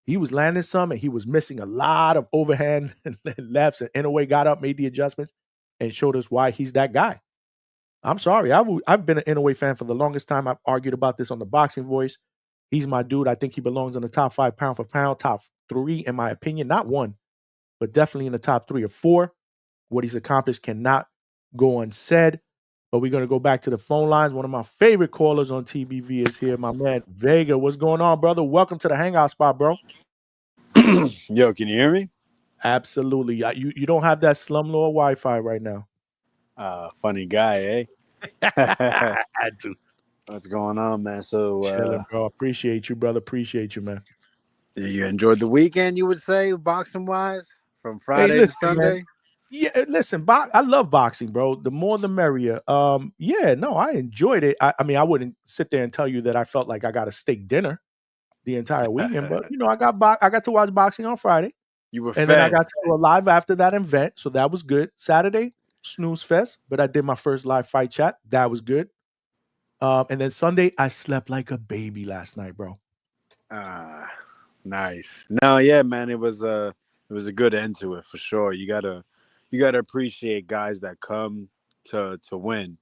He was landing some, and he was missing a lot of overhand lefts. And Inoue got up, made the adjustments, and showed us why he's that guy. I'm sorry. I've been an Inoue fan for the longest time. I've argued about this on the Boxing Voice. He's my dude. I think he belongs in the top 5 pound for pound, top 3 in my opinion. Not 1, but definitely in the top 3 or 4. What he's accomplished cannot go unsaid. But we're going to go back to the phone lines. One of my favorite callers on TBV is here, my man Vega. What's going on, brother? Welcome to the Hangout Spot, bro. Yo, can you hear me? Absolutely. You don't have that slumlord Wi-Fi right now. Funny guy, eh? I had to. What's going on, man? So, chilling, bro. Appreciate you, brother. Appreciate you, man. You enjoyed the weekend, you would say, boxing wise, from Friday to Sunday? Man. Yeah, listen, I love boxing, bro. The more the merrier. Yeah, no, I enjoyed it. I mean, I wouldn't sit there and tell you that I felt like I got a steak dinner the entire weekend, but you know, I got to watch boxing on Friday. You were and fed. Then I got to go live after that event, so that was good. Saturday, snooze fest, but I did my first live fight chat. That was good. And then Sunday, I slept like a baby last night, bro. Nice. No, yeah, man, it was a good end to it for sure. You you got to appreciate guys that come to win.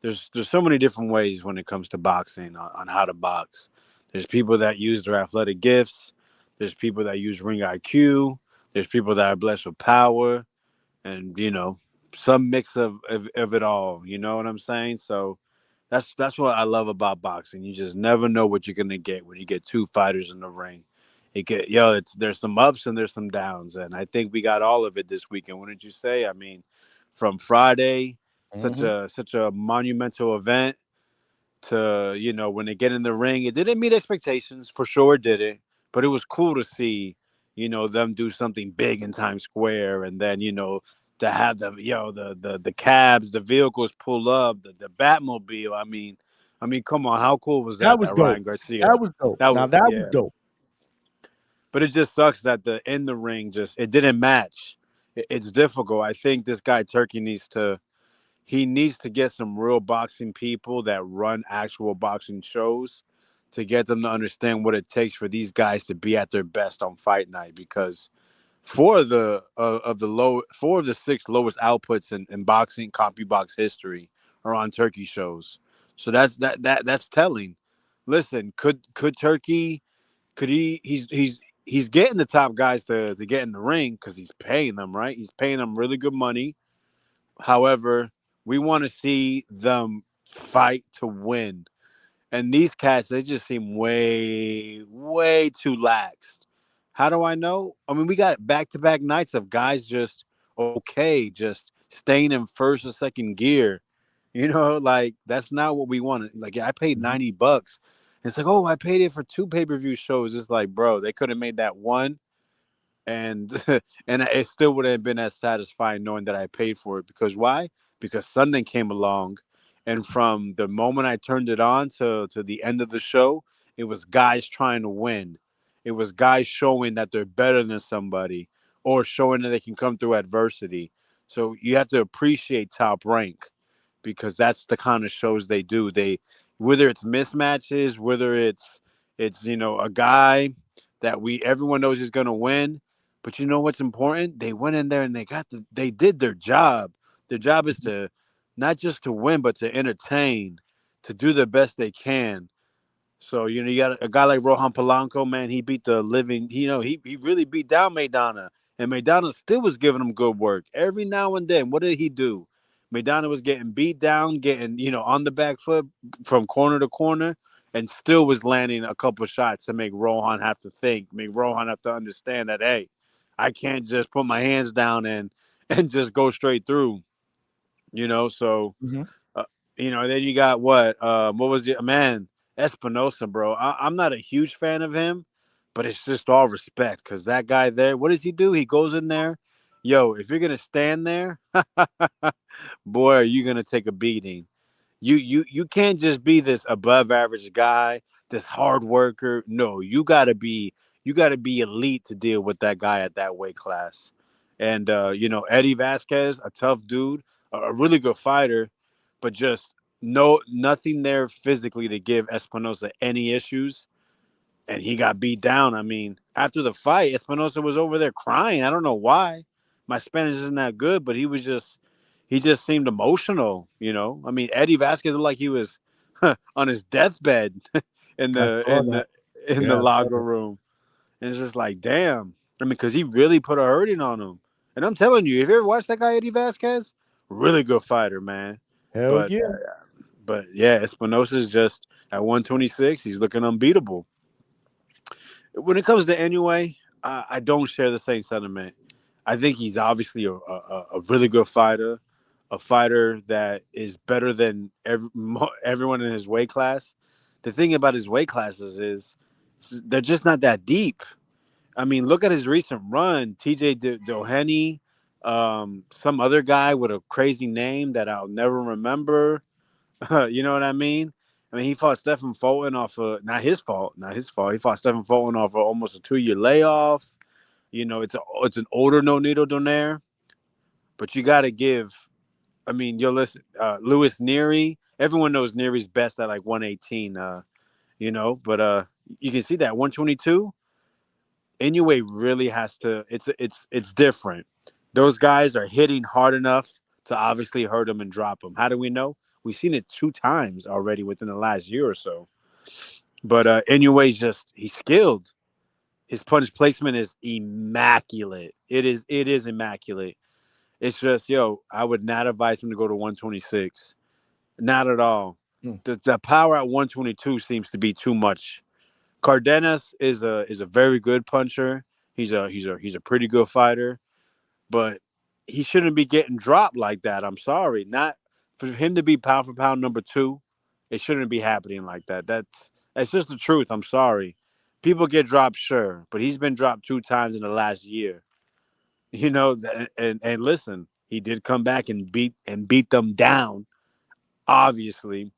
There's so many different ways when it comes to boxing on how to box. There's people that use their athletic gifts. There's people that use ring IQ. There's people that are blessed with power, and some mix of it all. You know what I'm saying? So that's what I love about boxing. You just never know what you're gonna get when you get two fighters in the ring. There's some ups and there's some downs, and I think we got all of it this weekend. Wouldn't you say? I mean, from Friday, such a monumental event, to when they get in the ring, it didn't meet expectations, for sure it didn't, but it was cool to see them do something big in Times Square, and then to have the cabs, the vehicles pull up, the Batmobile. I mean, come on, how cool was That that? was That dope. Ryan Garcia, That was dope. that Now was, that was yeah. dope. But it just sucks that the in the ring just it didn't match. It's difficult. I think this guy Turkey needs to get some real boxing people that run actual boxing shows, to get them to understand what it takes for these guys to be at their best on fight night. Because four of the six lowest outputs in boxing CompuBox history are on Turkey shows. So that's telling. Listen, could Turkey, could he's getting the top guys to get in the ring because he's paying them, right? He's paying them really good money. However, we want to see them fight to win. And these cats, they just seem way, way too lax. How do I know? I mean, we got back to back nights of guys just okay, just staying in first or second gear. Like that's not what we wanted. Like, I paid $90. It's like, oh, I paid it for two pay-per-view shows. It's like, bro, they could have made that one, and and it still would have been as satisfying knowing that I paid for it. Because why? Because Sunday came along, and from the moment I turned it on to the end of the show, it was guys trying to win. It was guys showing that they're better than somebody, or showing that they can come through adversity. So you have to appreciate Top Rank, because that's the kind of shows they do. Whether it's mismatches, whether it's a guy that everyone knows is going to win, but you know what's important? They went in there and they did their job. Their job is to not just to win, but to entertain, to do the best they can. So you got a guy like Rohan Polanco, man. He beat the living. He really beat down Maidana, and Maidana still was giving him good work every now and then. What did he do? Maidana was getting beat down, getting on the back foot from corner to corner, and still was landing a couple shots to make Rohan have to think, make Rohan have to understand that, hey, I can't just put my hands down and just go straight through. So uh, then you got what was it, man? Espinosa, bro. I'm not a huge fan of him, but it's just all respect, because that guy there, what does he do? He goes in there, yo. If you're gonna stand there, boy, are you gonna take a beating. You can't just be this above average guy, this hard worker. No, you gotta be elite to deal with that guy at that weight class. And Eddie Vasquez, a tough dude, a really good fighter, but just nothing there physically to give Espinosa any issues, and he got beat down. I mean, after the fight, Espinosa was over there crying. I don't know why. My Spanish isn't that good, but he just seemed emotional. I mean, Eddie Vasquez looked like he was on his deathbed in I the saw in that. the in the Yeah, I saw locker that. room, and it's just like, damn. I mean, because he really put a hurting on him. And I'm telling you, if you ever watched that guy Eddie Vasquez, really good fighter, man. Hell But yeah. yeah, Espinosa's just at 126. He's looking unbeatable. When it comes to Inoue, I don't share the same sentiment. I think he's obviously a really good fighter, a fighter that is better than everyone in his weight class. The thing about his weight classes is they're just not that deep. I mean, look at his recent run. TJ Doheny, some other guy with a crazy name that I'll never remember. You know what I mean? I mean, he fought Stephen Fulton off of, not his fault. He fought Stephen Fulton off of almost a 2-year layoff. It's an older Nonito Donaire, but you got to give. I mean, you'll listen. Lewis Neary. Everyone knows Neary's best at like 118. But you can see that 122. Inoue really has to. It's different. Those guys are hitting hard enough to obviously hurt him and drop him. How do we know? We've seen it 2 times already within the last year or so. But Inoue's he's skilled. His punch placement is immaculate. It is immaculate. It's just, I would not advise him to go to 126. Not at all. The power at 122 seems to be too much. Cardenas is a very good puncher. He's a pretty good fighter, but he shouldn't be getting dropped like that. I'm sorry. Not for him to be pound for pound number 2. It shouldn't be happening like that. That's just the truth. I'm sorry. People get dropped, sure, but he's been dropped 2 times in the last year. And listen, he did come back and beat them down, obviously.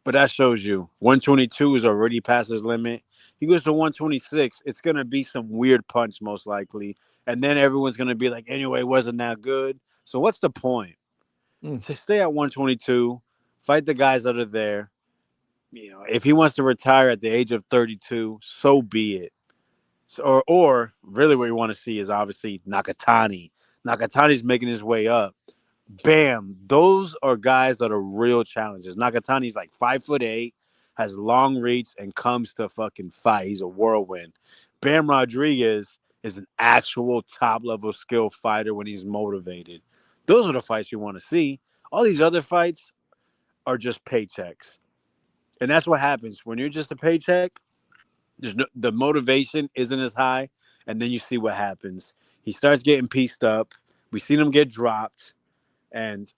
But that shows you 122 is already past his limit. He goes to 126. It's gonna be some weird punch most likely, and then everyone's gonna be like, anyway, wasn't that good. So what's the point? To stay at 122, fight the guys that are there. If he wants to retire at the age of 32, so be it. Or really, what you want to see is obviously Nakatani. Nakatani's making his way up. Bam, those are guys that are real challenges. Nakatani's like 5'8", has long reach, and comes to fucking fight. He's a whirlwind. Bam Rodriguez is an actual top level skill fighter when he's motivated. Those are the fights you want to see. All these other fights are just paychecks, and that's what happens when you're just a paycheck. The motivation isn't as high, and then you see what happens. He starts getting pieced up. We seen him get dropped. And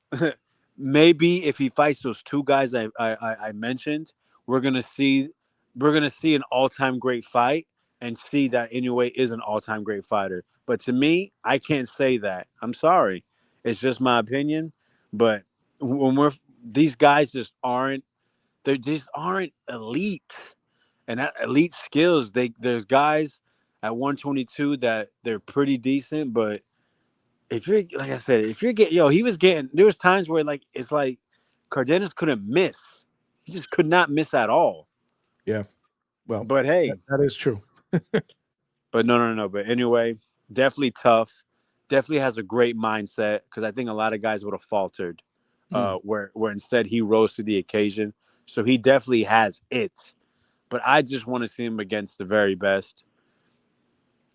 maybe if he fights those 2 guys I mentioned, we're gonna see an all-time great fight and see that Inoue is an all-time great fighter. But to me, I can't say that. I'm sorry. It's just my opinion. But when these guys they just aren't elite. And that elite skills, there's guys at 122 that they're pretty decent, but if you're like I said, if you're getting there was times where it's like Cardenas couldn't miss. He just could not miss at all. Yeah. Well, But hey, that is true. but no. But anyway, definitely tough. Definitely has a great mindset, because I think a lot of guys would have faltered. Where instead he rose to the occasion. So he definitely has it. But I just want to see him against the very best.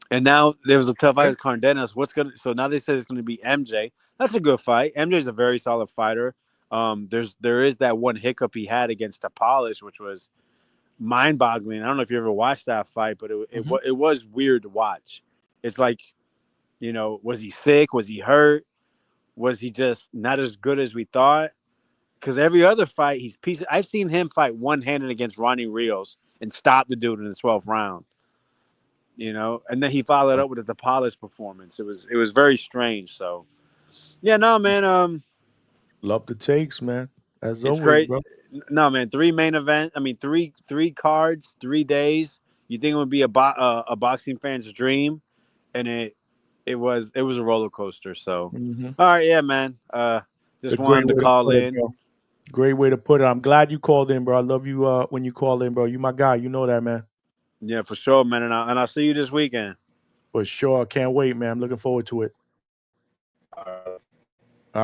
And now there was a tough fight with Cardenas. So now they said it's gonna be MJ. That's a good fight. MJ's a very solid fighter. There is that one hiccup he had against Polish, which was mind-boggling. I don't know if you ever watched that fight, but it was weird to watch. It's like, was he sick? Was he hurt? Was he just not as good as we thought? Because every other fight, he's piece. I've seen him fight one-handed against Ronnie Rios and stop the dude in the 12th round. And then he followed up with the Polish performance. It was very strange. So, yeah, no, man. Love the takes, man. As It's always, great. bro. No, man. 3 main events. I mean, three cards, 3 days. You think it would be a boxing fan's dream, and it was a roller coaster. So, all right, yeah, man. Just A great wanted to way to call put it, in. bro. Great way to put it. I'm glad you called in, bro. I love you when you call in, bro. You my guy. You know that, man. Yeah, for sure, man. And I'll see you this weekend. For sure. Can't wait, man. I'm looking forward to it. All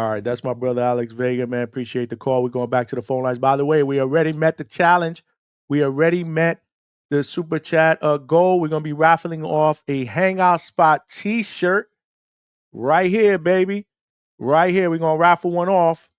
right. That's my brother, Alex Vega, man. Appreciate the call. We're going back to the phone lines. By the way, we already met the challenge. We already met the super chat goal. We're going to be raffling off a Hangout Spot t-shirt right here, baby. Right here. We're going to raffle one off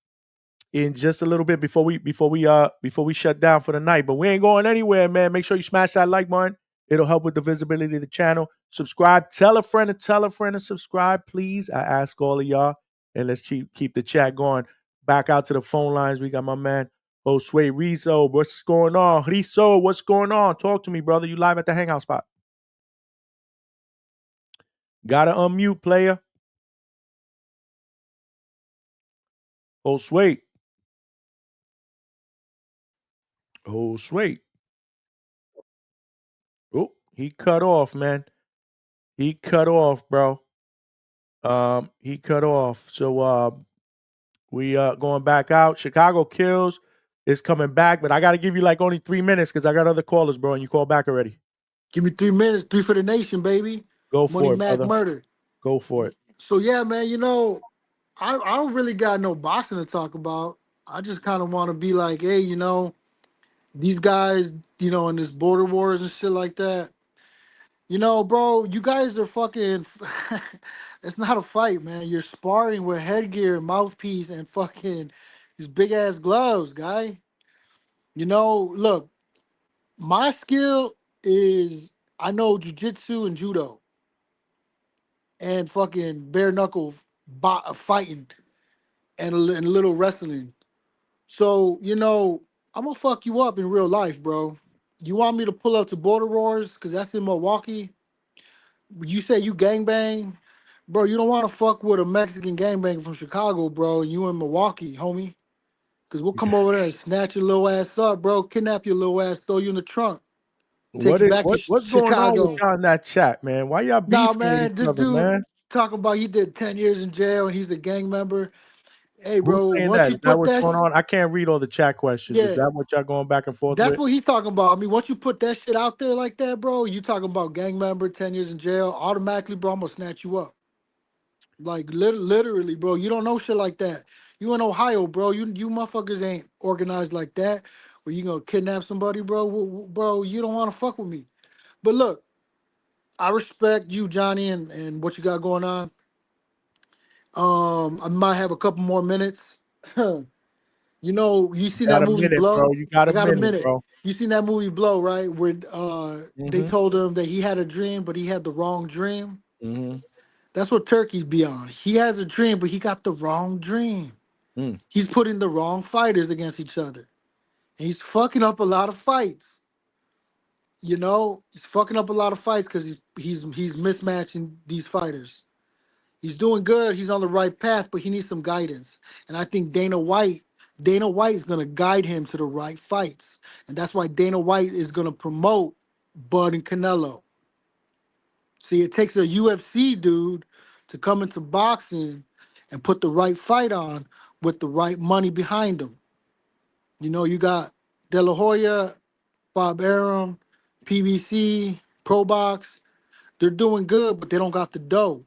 in just a little bit before we shut down for the night. But we ain't going anywhere, man. Make sure you smash that like button. It'll help with the visibility of the channel. Subscribe. Tell a friend to subscribe, please. I ask all of y'all. And let's keep the chat going. Back out to the phone lines. We got my man, Josue Rizzo. What's going on? Rizzo, what's going on? Talk to me, brother. You live at the Hangout Spot. Gotta unmute, player. Josue. Josue. Oh, he cut off, man. He cut off, bro. He cut off. So we going back out. Chicago Kills is coming back, but I got to give you like only 3 minutes because I got other callers, bro, and you called back already. Give me 3 minutes. 3 for the nation, baby. Go Money for it, Mac brother. Murder. Go for it. So yeah, man, I don't really got no boxing to talk about. I just kind of want to be like, hey, these guys, in this border wars and shit like that. Bro, you guys are fucking. It's not a fight, man. You're sparring with headgear, mouthpiece, and fucking these big ass gloves, guy. Look, my skill is I know jujitsu and judo and fucking bare knuckle fighting and a little wrestling. So, I'm gonna fuck you up in real life, bro. You want me to pull up to Border Wars? Cause that's in Milwaukee. You say you gangbang, bro. You don't want to fuck with a Mexican gangbanger from Chicago, bro. And you in Milwaukee, homie. Cause we'll come over there and snatch your little ass up, bro. Kidnap your little ass, throw you in the trunk, take you back to What's going on with Chicago. y'all in that chat, man? Why y'all Nah, beefing with man, each this other, dude man? talking about he did 10 years in jail and he's a gang member. Hey, Who's bro, saying once that? you Is that put what's that, going on? I can't read all the chat questions. Is yeah, that what y'all going back and forth that's with? what he's talking about. I mean, once you put that shit out there like that, bro, you talking about gang member, 10 years in jail, automatically, bro, I'm gonna snatch you up. Like, literally, bro, you don't know shit like that. You in Ohio, bro, you motherfuckers ain't organized like that, where you gonna kidnap somebody, bro. Bro, you don't want to fuck with me. But look, I respect you, Johnny, and what you got going on. I might have a couple more minutes. You seen Got that a movie minute, bro. Blow? You got I a got a minute, minute. bro. You seen that movie Blow, right? Where they Mm-hmm. told him that he had a dream, but he had the wrong dream. Mm-hmm. That's what Turkey's beyond. He has a dream, but he got the wrong dream. Mm. He's putting the wrong fighters against each other. And he's fucking up a lot of fights. He's fucking up a lot of fights because he's mismatching these fighters. He's doing good. He's on the right path, but he needs some guidance. And I think Dana White is gonna guide him to the right fights, and that's why Dana White is gonna promote Bud and Canelo. See, it takes a UFC dude to come into boxing and put the right fight on with the right money behind him. You got De La Hoya, Bob Arum, PBC, Pro Box. They're doing good, but they don't got the dough.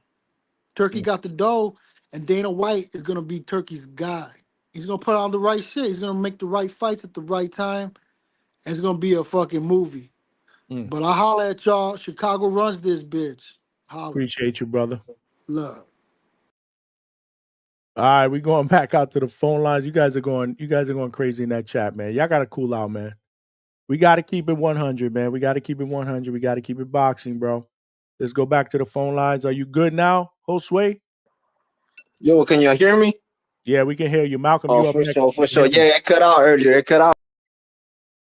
Turkey got the dough, and Dana White is gonna be Turkey's guy. He's gonna put on the right shit. He's gonna make the right fights at the right time. And it's gonna be a fucking movie. Mm. But I holla at y'all. Chicago runs this bitch. Holla. Appreciate you, brother. Love. All right, we going back out to the phone lines. You guys are going crazy in that chat, man. Y'all gotta cool out, man. We gotta keep it 100, man. We gotta keep it 100. We gotta keep it boxing, bro. Let's go back to the phone lines. Are you good now, Josue? Yo, can y'all hear me? Yeah, we can hear you. Malcolm, Oh, you up for next. sure, We for can hear sure. you. Yeah, it cut out earlier. It cut out.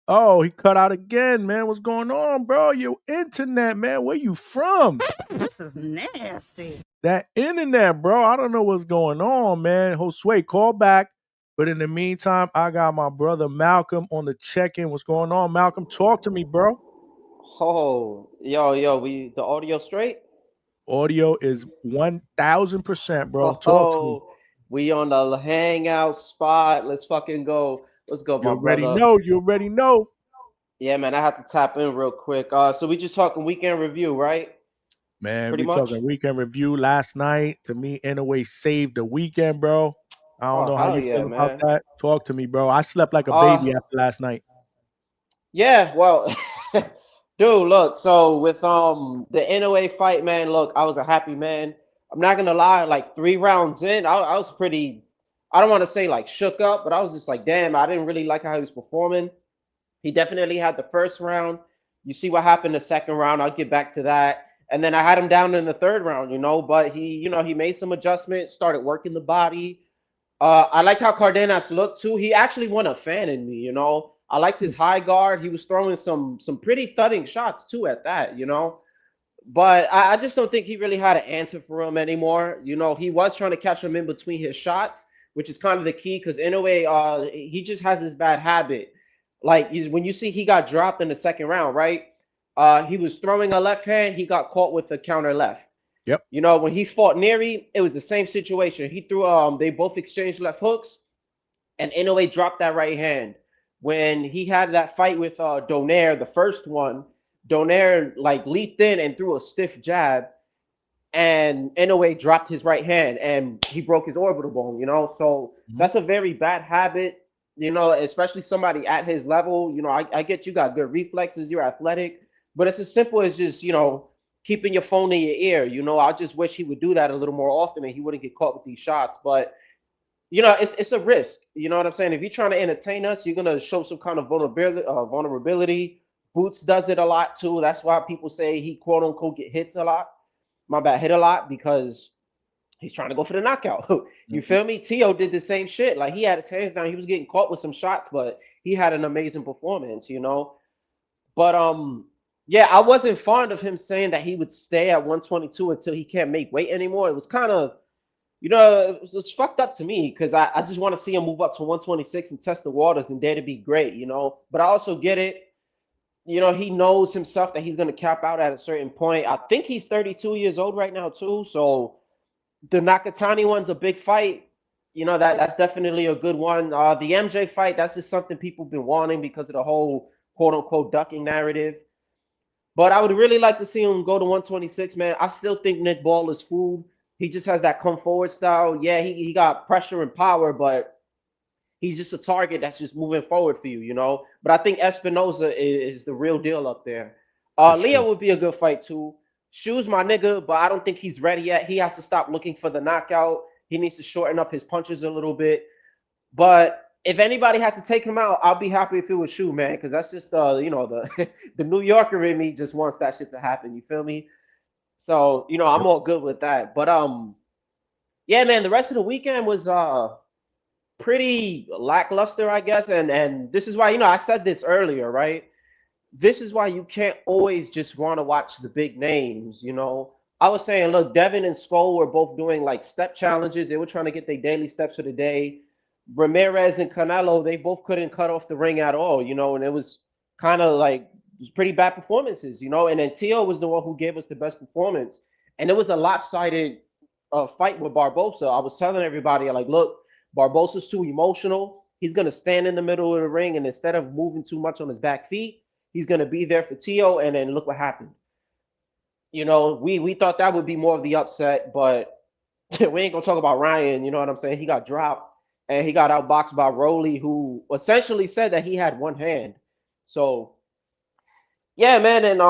Oh, he cut out again, man. What's going on, bro? Your internet, man. Where you from? This is nasty. That internet, bro. I don't know what's going on, man. Josue, call back. But in the meantime, I got my brother Malcolm on the check-in. What's going on, Malcolm? Talk to me, bro. Oh, yo, the audio straight? Audio is 1,000%, bro. Talk to me. Oh, we on the hangout spot. Let's fucking go. Let's go, You my already brother. know. You already know. Yeah, man, I have to tap in real quick. So we just talking weekend review, right? Man, Pretty we much. talking weekend review last night. To me, Inoue saved the weekend, bro. I don't Oh, know how hell you yeah, feel about man. that. Talk to me, bro. I slept like a Uh, baby after last night. yeah, well, dude, look. So with the Inoue fight, man, look, I was a happy man. I'm not gonna lie, like 3 rounds in, I was pretty. I don't want to say like shook up, but I was just like, damn, I didn't really like how he was performing. He definitely had the first round. You see what happened the second round. I'll get back to that. And then I had him down in the third round, but he made some adjustments, started working the body. I liked how Cardenas looked too. He actually won a fan in me. I liked his high guard. He was throwing some pretty thudding shots too at that. But I just don't think he really had an answer for him anymore. He was trying to catch him in between his shots, which is kind of the key because in a way, he just has this bad habit. Like when you see he got dropped in the second round, right? He was throwing a left hand, he got caught with the counter left. Yep. When he fought Neri, it was the same situation. He threw they both exchanged left hooks, and Inoue dropped that right hand. When he had that fight with Donaire, the first one, Donaire like leaped in and threw a stiff jab. and Inoue dropped his right hand and he broke his orbital bone, So that's a very bad habit, especially somebody at his level. I get you got good reflexes, you're athletic, but it's as simple as just, keeping your phone in your ear. I just wish he would do that a little more often and he wouldn't get caught with these shots. But it's a risk. You know what I'm saying? If you're trying to entertain us, you're gonna show some kind of vulnerability. Boots does it a lot too. That's why people say he quote unquote get hits a lot. My bad, hit a lot because he's trying to go for the knockout. You feel me? Tio did the same shit. Like he had his hands down. He was getting caught with some shots, but he had an amazing performance. But yeah, I wasn't fond of him saying that he would stay at 122 until he can't make weight anymore. It was kind of it was fucked up to me because I just want to see him move up to 126 and test the waters and dare to be great. But I also get it. He knows himself that he's going to cap out at a certain point. I think he's 32 years old right now, too. So the Nakatani one's a big fight. That's definitely a good one. The MJ fight, that's just something people have been wanting because of the whole quote unquote ducking narrative. But I would really like to see him go to 126, man. I still think Nick Ball is food. He just has that come forward style. Yeah, he got pressure and power, but he's just a target that's just moving forward for you, But I think Espinoza is the real deal up there. Leo would be a good fight too. Shoes my nigga, but I don't think he's ready yet. He has to stop looking for the knockout. He needs to shorten up his punches a little bit. But if anybody had to take him out, I'll be happy if it was Shoe, man, because that's just the the New Yorker in me just wants that shit to happen. You feel me? So I'm all good with that. But yeah, man, the rest of the weekend was pretty lackluster, I guess. And this is why, I said this earlier, right? This is why you can't always just want to watch the big names, I was saying, look, Devin and Skull were both doing like step challenges. They were trying to get their daily steps for the day. Ramirez and Canelo, they both couldn't cut off the ring at all, and it was kind of like it was pretty bad performances, and then Tio was the one who gave us the best performance. And it was a lopsided fight with Barbosa. I was telling everybody, like, look, Barbosa's too emotional. He's going to stand in the middle of the ring, and instead of moving too much on his back feet, he's going to be there for Tio, and then look what happened. We thought that would be more of the upset, but we ain't going to talk about Ryan, you know what I'm saying? He got dropped, and he got outboxed by Rolly, who essentially said that he had one hand. So, yeah, man, and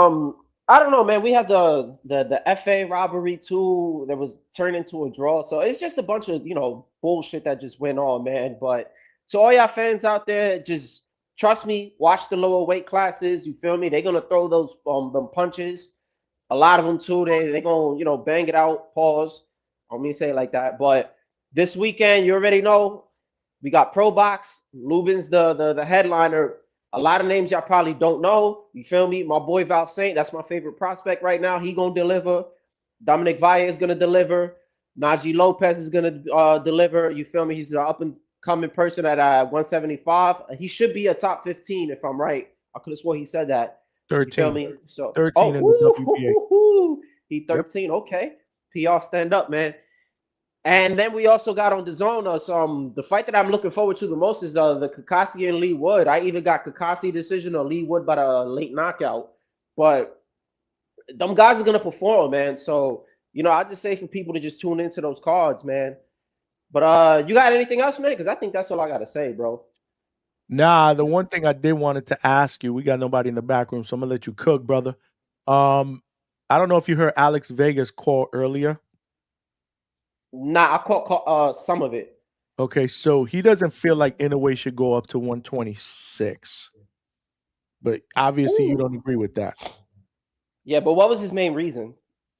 I don't know, man. We had the FA robbery too. That was turned into a draw. So it's just a bunch of bullshit that just went on, man. But to all y'all fans out there, just trust me. Watch the lower weight classes. You feel me? They're gonna throw those them punches. A lot of them too. They gonna bang it out. Pause. I don't mean to say it like that. But this weekend, you already know we got Pro Box. Lubin's the headliner. A lot of names y'all probably don't know. You feel me? My boy Val Saint, that's my favorite prospect right now. He gonna deliver. Dominic Valle is gonna deliver. Najee Lopez is gonna deliver. You feel me? He's an up and coming person at 175. He should be a top 15 if I'm right. I could have swore he said that. 13. You feel me? So 13 in the WBA. He 13. Yep. Okay. PR stand up, man. And then we also got on the zone the fight that I'm looking forward to the most is the Kakashi and Lee Wood. I even got Kakashi decision or Lee Wood by a late knockout. But them guys are gonna perform, man. So I just say for people to just tune into those cards, man. But you got anything else, man? Because I think that's all I gotta say, bro. Nah, the one thing I did wanted to ask you, we got nobody in the back room, so I'm gonna let you cook, brother. I don't know if you heard Alex Vega's call earlier. Nah, I caught some of it. Okay, so he doesn't feel like Inoue should go up to 126. But obviously you don't agree with that. Yeah, but what was his main reason?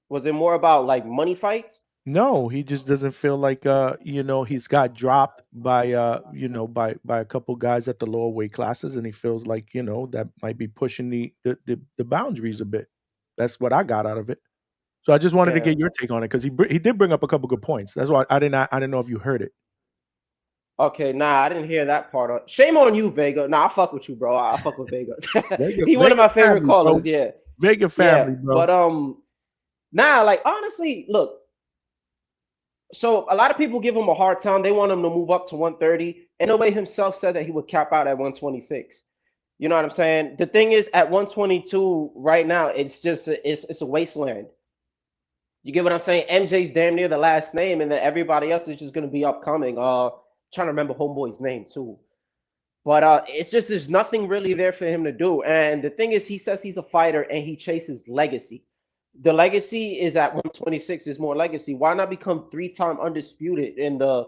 Was it more about like money fights? No, he just doesn't feel like he's got dropped by by a couple guys at the lower weight classes, and he feels like that might be pushing the boundaries a bit. That's what I got out of it. So I just wanted to get your take on it because he did bring up a couple good points. That's why I didn't know if you heard it. Okay, nah, I didn't hear that part. Shame on you, Vega. Nah, I fuck with you, bro. I fuck with Vega. He one of my favorite family, callers. Bro. Yeah, Vega family, bro. But nah, like honestly, look. So a lot of people give him a hard time. They want him to move up to 130. Inoue himself said that he would cap out at 126. You know what I'm saying? The thing is, at 122 right now, it's just it's a wasteland. You get what I'm saying? MJ's damn near the last name, and then everybody else is just gonna be upcoming. Trying to remember homeboy's name too. But it's just there's nothing really there for him to do. And the thing is, he says he's a fighter and he chases legacy. The legacy is at 126 is more legacy. Why not become 3-time undisputed in the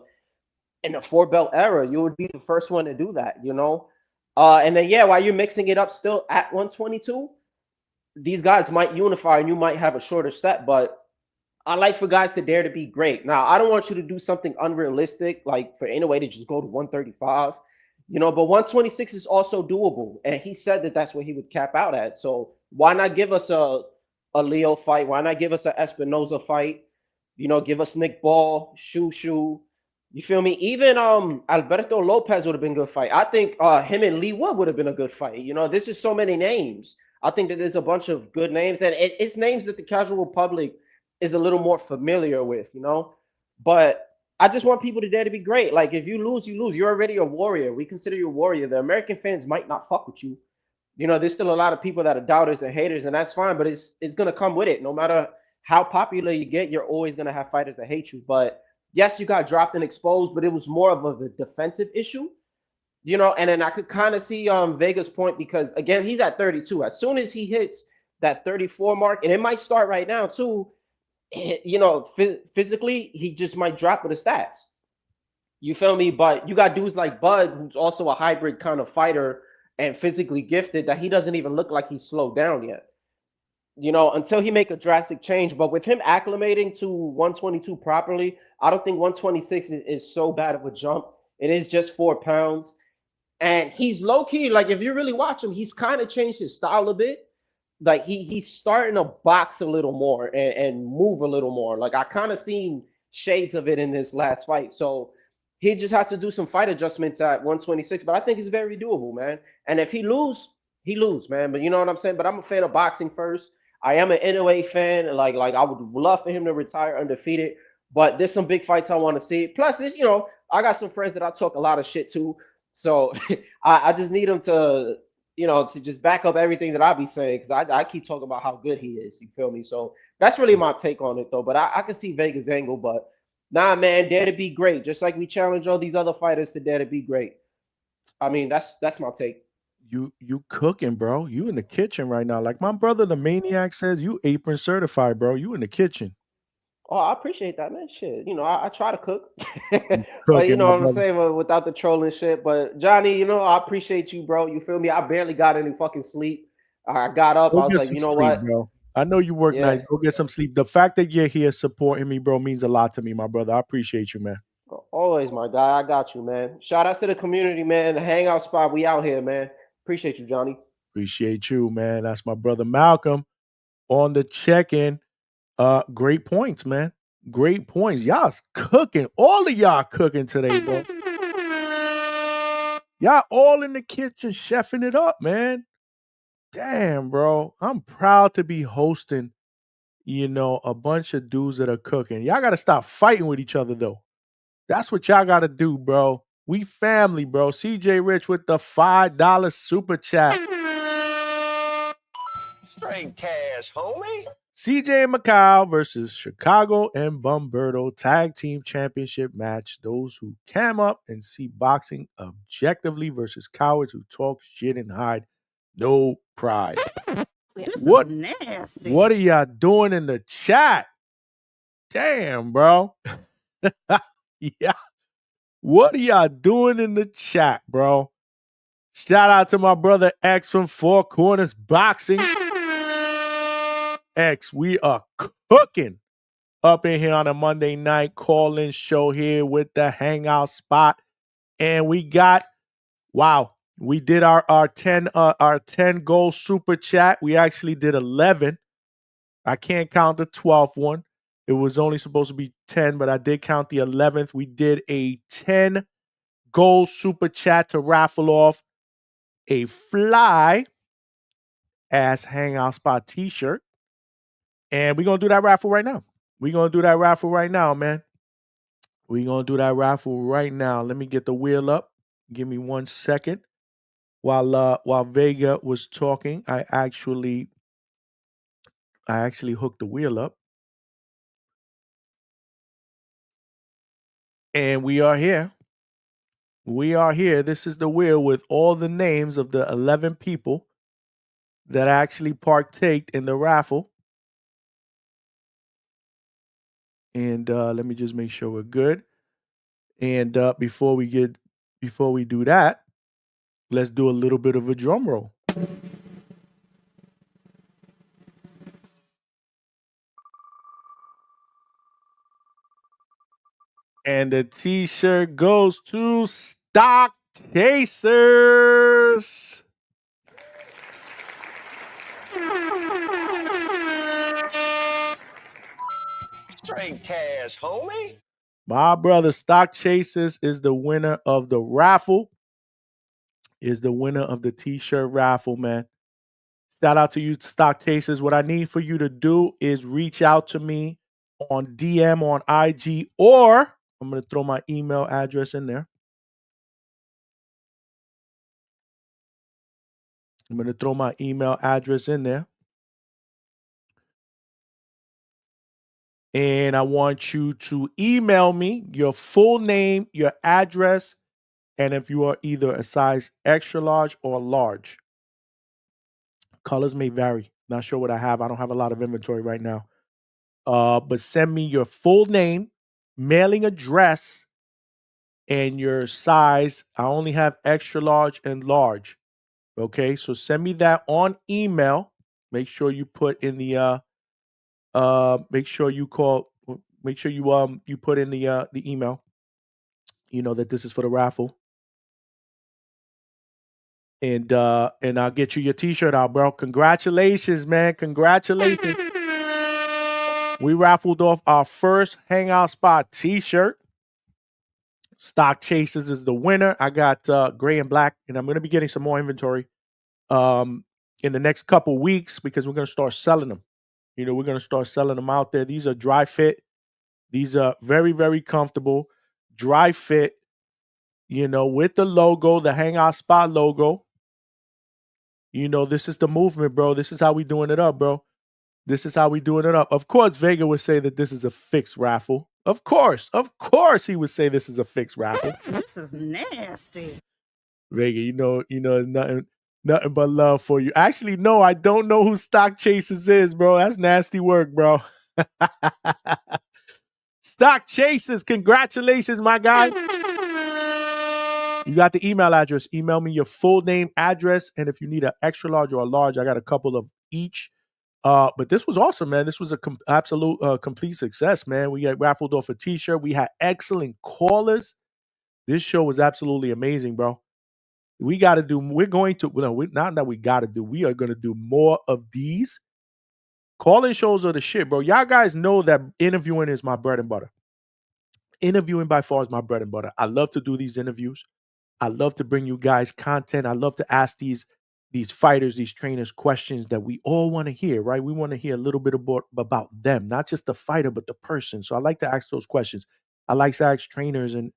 four belt era? You would be the first one to do that, you know. And then yeah, while you're mixing it up still at 122, these guys might unify and you might have a shorter step, but I like for guys to dare to be great. Now, I don't want you to do something unrealistic, like for Inoue to just go to 135, you know, but 126 is also doable. And he said that that's what he would cap out at. So why not give us a Leo fight? Why not give us a Espinoza fight? You know, give us Nick Ball, Shu. You feel me? Even Alberto Lopez would have been a good fight. I think him and Lee Wood would have been a good fight. You know, this is so many names. I think that there's a bunch of good names, and it's names that the casual public is a little more familiar with, you know. But I just want people to dare to be great. Like if you lose, you lose. You're already a warrior. We consider you a warrior. The American fans might not fuck with you. You know, there's still a lot of people that are doubters and haters, and that's fine. But it's gonna come with it. No matter how popular you get, you're always gonna have fighters that hate you. But yes, you got dropped and exposed, but it was more of a defensive issue. You know, and then I could kind of see Vega's point because again, he's at 32. As soon as he hits that 34 mark, and it might start right now too, you know, physically, he just might drop with the stats. You feel me? But you got dudes like Bud, who's also a hybrid kind of fighter and physically gifted, that he doesn't even look like he's slowed down yet. You know, until he make a drastic change. But with him acclimating to 122 properly, I don't think 126 is so bad of a jump. It is just 4 pounds. And he's low key, like if you really watch him, he's kind of changed his style a bit. Like he's starting to box a little more and move a little more. Like I kind of seen shades of it in this last fight. So he just has to do some fight adjustments at 126. But I think it's very doable, man. And if he lose, man. But you know what I'm saying? But I'm a fan of boxing first. I am an Inoue fan. Like I would love for him to retire undefeated. But there's some big fights I want to see. Plus, you know, I got some friends that I talk a lot of shit to. So I just need him to, you know, to just back up everything that I be saying because I keep talking about how good he is. You feel me? So that's really my take on it, though. But I can see Vega's angle. But nah, man, dare to be great. Just like we challenge all these other fighters to dare to be great. I mean, that's my take. You cooking, bro. You in the kitchen right now. Like my brother, the maniac says, you apron certified, bro. You in the kitchen. Oh, I appreciate that, man. Shit, you know, I try to cook, You but you cooking, know my what I'm brother. saying, without the trolling shit. But Johnny, you know, I appreciate you, bro. You feel me? I barely got any fucking sleep. I got up. Go I was get like, some you know sleep, what? bro. I know you work Yeah, nights. Go get some sleep. The fact that you're here supporting me, bro, means a lot to me, my brother. I appreciate you, man. always, my guy. I got you, man. Shout out to the community, man. The hangout spot. We out here, man. Appreciate you, Johnny. Appreciate you, man. That's my brother Malcolm on the check-in. Great points, man. Great points. Y'all's cooking. All of y'all cooking today, bro. Y'all all in the kitchen chefing it up, man. Damn, bro. I'm proud to be hosting, you know, a bunch of dudes that are cooking. Y'all got to stop fighting with each other, though. That's what y'all got to do, bro. We family, bro. CJ Rich with the $5 super chat. Straight cash, homie. CJ and Mikyle versus Chicago and Bumberto Tag Team Championship match. Those who cam up and see boxing objectively versus cowards who talk shit and hide no pride. This What? is nasty. What are y'all doing in the chat? Damn, bro. Yeah. What are y'all doing in the chat, bro? Shout out to my brother X from Four Corners Boxing. X, we are cooking up in here on a Monday night call-in show here with the Hangout spot. And we got, wow, we did our 10 goal super chat. We actually did 11. I can't count the 12th one. It was only supposed to be 10, but I did count the 11th. We did a 10 goal super chat to raffle off a fly ass Hangout Spot t-shirt. And we're going to do that raffle right now. We're going to do that raffle right now, man. We're going to do that raffle right now. Let me get the wheel up. Give me 1 second. While Vega was talking, I actually hooked the wheel up. And we are here. We are here. This is the wheel with all the names of the 11 people that actually partaked in the raffle. And let me just make sure we're good. And before we do that, let's do a little bit of a drum roll. And the t-shirt goes to Stock Chasers. Straight cash, homie. My brother Stock Chasers is the winner of the raffle. Is the winner of the t-shirt raffle, man. Shout out to you, Stock Chasers. What I need for you to do is reach out to me on DM on IG, or I'm going to throw my email address in there. I'm going to throw my email address in there. And I want you to email me your full name, your address, and if you are either a size extra large or large. Colors may vary. Not sure what I have. I don't have a lot of inventory right now. But send me your full name, mailing address, and your size. I only have extra large and large. Okay, so send me that on email. Make sure you put in the make sure you put in the email, that this is for the raffle. And I'll get you your t-shirt out, bro. Congratulations, man. Congratulations. We raffled off our first Hangout Spot t-shirt. Stock Chasers is the winner. I got gray and black, and I'm going to be getting some more inventory in the next couple weeks because we're going to start selling them. We're going to start selling them out there. These are dry fit. These are very, very comfortable, dry fit, with the logo, the Hangout Spot logo. This is the movement, bro. This is how we doing it up, bro. This is how we doing it up. Of course, Vega would say that this is a fixed raffle. Of course, he would say this is a fixed raffle. This is nasty. Vega, nothing but love for you. Actually, no, I don't know who Stock Chasers is, bro. That's nasty work, bro. Stock Chasers, congratulations, my guy. You got the email address. Email me your full name, address, and if you need an extra large or a large, I got a couple of each. But this was awesome, man. This was a absolute complete success, man. We got raffled off a t-shirt. We had excellent callers. This show was absolutely amazing, bro. We are going to do more of these. Call-in shows are the shit, bro. Y'all guys know that interviewing is my bread and butter. Interviewing by far is my bread and butter. I love to do these interviews. I love to bring you guys content. I love to ask these fighters, these trainers questions that we all want to hear, right? We want to hear a little bit about them, not just the fighter, but the person. So I like to ask those questions. I like to ask trainers and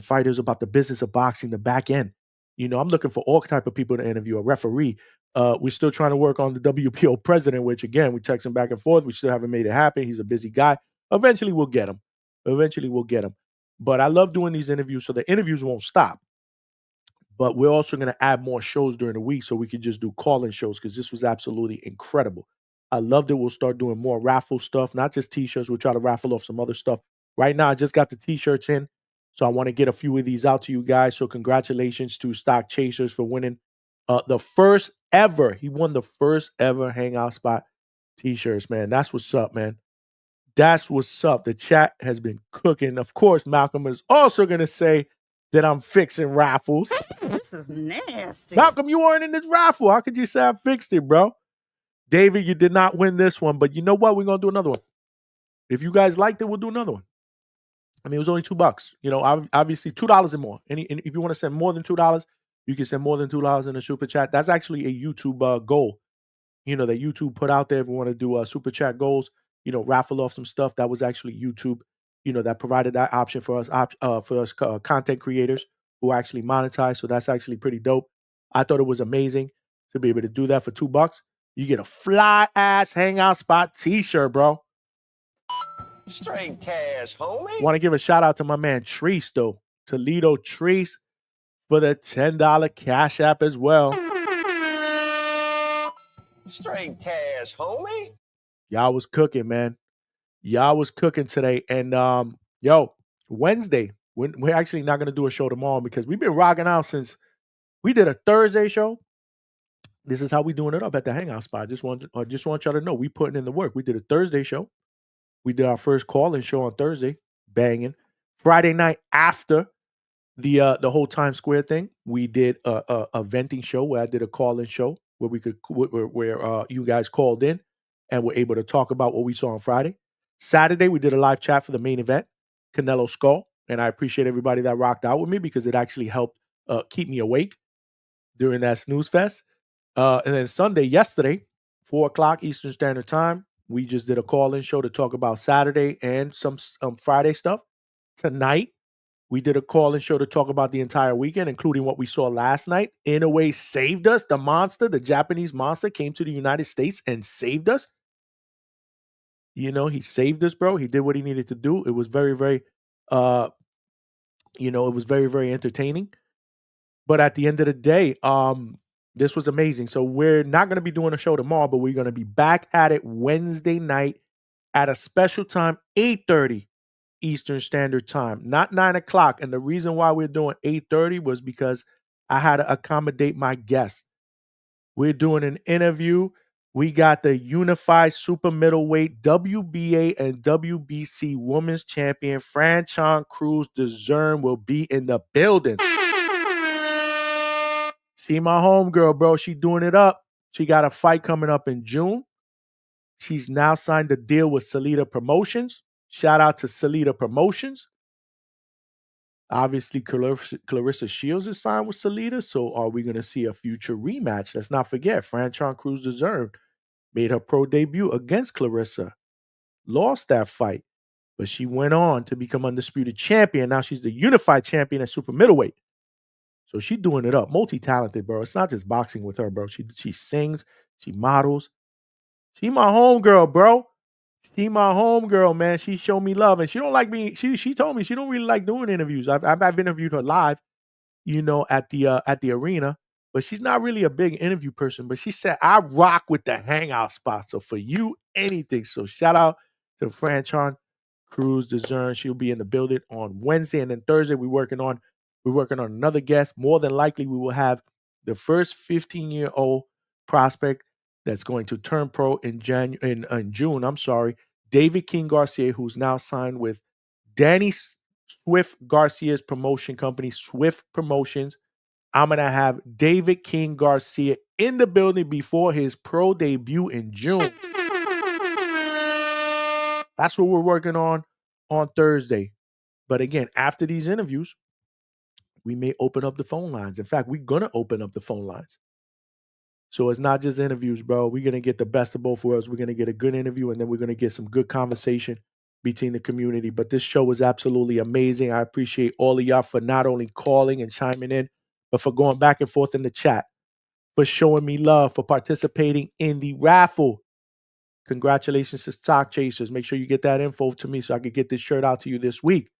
fighters about the business of boxing, the back end. I'm looking for all type of people to interview, a referee. We're still trying to work on the WPO president, which again, we text him back and forth. We still haven't made it happen. He's a busy guy. Eventually we'll get him. But I love doing these interviews, so the interviews won't stop. But we're also going to add more shows during the week so we can just do call-in shows because this was absolutely incredible. I loved it. We'll start doing more raffle stuff, not just t-shirts. We'll try to raffle off some other stuff. Right now, I just got the t-shirts in, so I want to get a few of these out to you guys. So congratulations to Stock Chasers for winning the first ever. He won the first ever Hangout Spot t-shirts, man. That's what's up, man. That's what's up. The chat has been cooking. Of course, Malcolm is also going to say that I'm fixing raffles. This is nasty. Malcolm, you weren't in this raffle. How could you say I fixed it, bro? David, you did not win this one, but you know what? We're going to do another one. If you guys liked it, we'll do another one. I mean, it was only $2. Obviously $2 and more. And if you want to send more than $2, you can send more than $2 in a super chat. That's actually a YouTube goal, that YouTube put out there. If we want to do super chat goals, raffle off some stuff. That was actually YouTube, that provided that option for us, content creators who actually monetize. So that's actually pretty dope. I thought it was amazing to be able to do that for $2. You get a fly ass Hangout Spot t-shirt, bro. Straight cash, homie. Want to give a shout out to my man Trice, though. Toledo Trice for the $10 Cash App as well. Straight cash, homie. Y'all was cooking, man. Y'all was cooking today. And yo, Wednesday, we're actually not gonna do a show tomorrow because we've been rocking out since we did a Thursday show. This is how we doing it up at the Hangout spot. Just want y'all to know we putting in the work. We did a Thursday show. We did our first call-in show on Thursday, banging. Friday night after the whole Times Square thing, we did a venting show where I did a call-in show where we could where you guys called in and were able to talk about what we saw on Friday. Saturday, we did a live chat for the main event, Canelo Skull, and I appreciate everybody that rocked out with me because it actually helped keep me awake during that snooze fest. And then Sunday, yesterday, 4:00 Eastern Standard Time, we just did a call-in show to talk about Saturday and some Friday stuff. Tonight, we did a call-in show to talk about the entire weekend, including what we saw last night. Inoue saved us. The monster, the Japanese monster, came to the United States and saved us. You know, he saved us, bro. He did what he needed to do. It was very, very, it was very, very entertaining. But at the end of the day, this was amazing. So we're not going to be doing a show tomorrow, but we're going to be back at it Wednesday night at a special time, 8:30 Eastern Standard Time, not 9 o'clock. And the reason why we're doing 8:30 was because I had to accommodate my guests. We're doing an interview. We got the unified super middleweight WBA and WBC women's champion, Franchon Cruz DeZern, will be in the building. See my homegirl, bro. She doing it up. She got a fight coming up in June. She's now signed a deal with Toledo Promotions. Shout out to Toledo Promotions. Obviously, Clarissa Shields is signed with Toledo, so are we going to see a future rematch? Let's not forget, Franchon Cruz DeZern made her pro debut against Clarissa. Lost that fight, but she went on to become undisputed champion. Now she's the unified champion at super middleweight. So she's doing it up. Multi-talented, bro. It's not just boxing with her, bro. She sings, she models. She my homegirl, bro. She my homegirl, man. She showed me love. And she don't like me. She told me she don't really like doing interviews. I've interviewed her live, at the arena. But she's not really a big interview person. But she said, I rock with the Hangout spot. So for you, anything. So shout out to Franchon Cruz DeZern. She'll be in the building on Wednesday. And then Thursday, we're working on another guest. More than likely, we will have the first 15-year-old prospect that's going to turn pro in June. I'm sorry, David King Garcia, who's now signed with Danny Swift Garcia's promotion company, Swift Promotions. I'm gonna have David King Garcia in the building before his pro debut in June. That's what we're working on Thursday. But again, after these interviews, we may open up the phone lines. In fact, we're going to open up the phone lines. So it's not just interviews, bro. We're going to get the best of both worlds. We're going to get a good interview, and then we're going to get some good conversation between the community. But this show was absolutely amazing. I appreciate all of y'all for not only calling and chiming in, but for going back and forth in the chat, for showing me love, for participating in the raffle. Congratulations to Stock Chasers. Make sure you get that info to me so I could get this shirt out to you this week.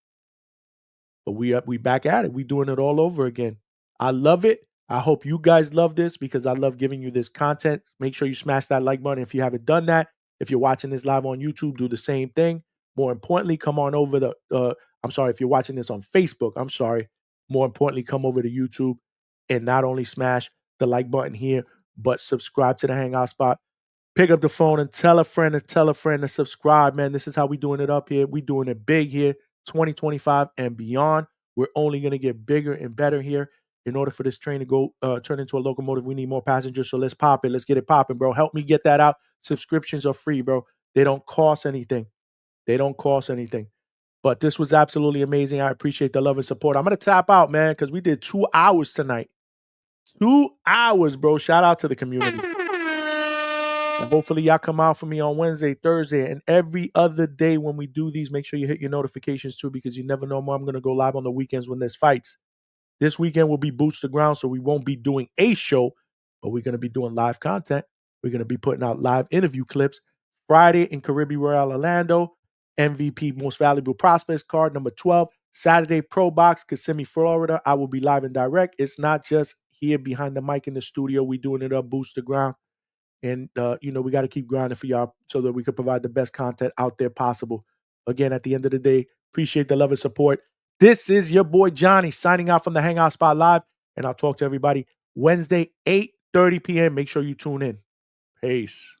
But we back at it. We doing it all over again. I love it. I hope you guys love this because I love giving you this content. Make sure you smash that like button if you haven't done that. If you're watching this live on YouTube, do the same thing. More importantly, come on over if you're watching this on Facebook, more importantly, come over to YouTube and not only smash the like button here, but subscribe to the Hangout spot. Pick up the phone and tell a friend to subscribe, man. This is how we doing it up here. We doing it big here, 2025 and beyond. We're only going to get bigger and better here. In order for this train to go turn into a locomotive, we need more passengers. So let's pop it. Let's get it popping, bro. Help me get that out. Subscriptions are free, bro. They don't cost anything. But this was absolutely amazing. I appreciate the love and support. I'm going to tap out, man, because we did 2 hours tonight. 2 hours, bro. Shout out to the community. And hopefully y'all come out for me on Wednesday, Thursday, and every other day when we do these. Make sure you hit your notifications too, because you never know when I'm going to go live on the weekends when there's fights. This weekend will be boots to ground, so we won't be doing a show, but we're going to be doing live content. We're going to be putting out live interview clips. Friday in Caribbean Royale, Orlando. MVP Most Valuable Prospects card. Number 12, Saturday Pro Box, Kissimmee, Florida. I will be live and direct. It's not just here behind the mic in the studio. We doing it up, boots to ground. And, we got to keep grinding for y'all so that we can provide the best content out there possible. Again, at the end of the day, appreciate the love and support. This is your boy Johnny signing out from the Hangout Spot Live. And I'll talk to everybody Wednesday, 8:30 p.m. Make sure you tune in. Peace.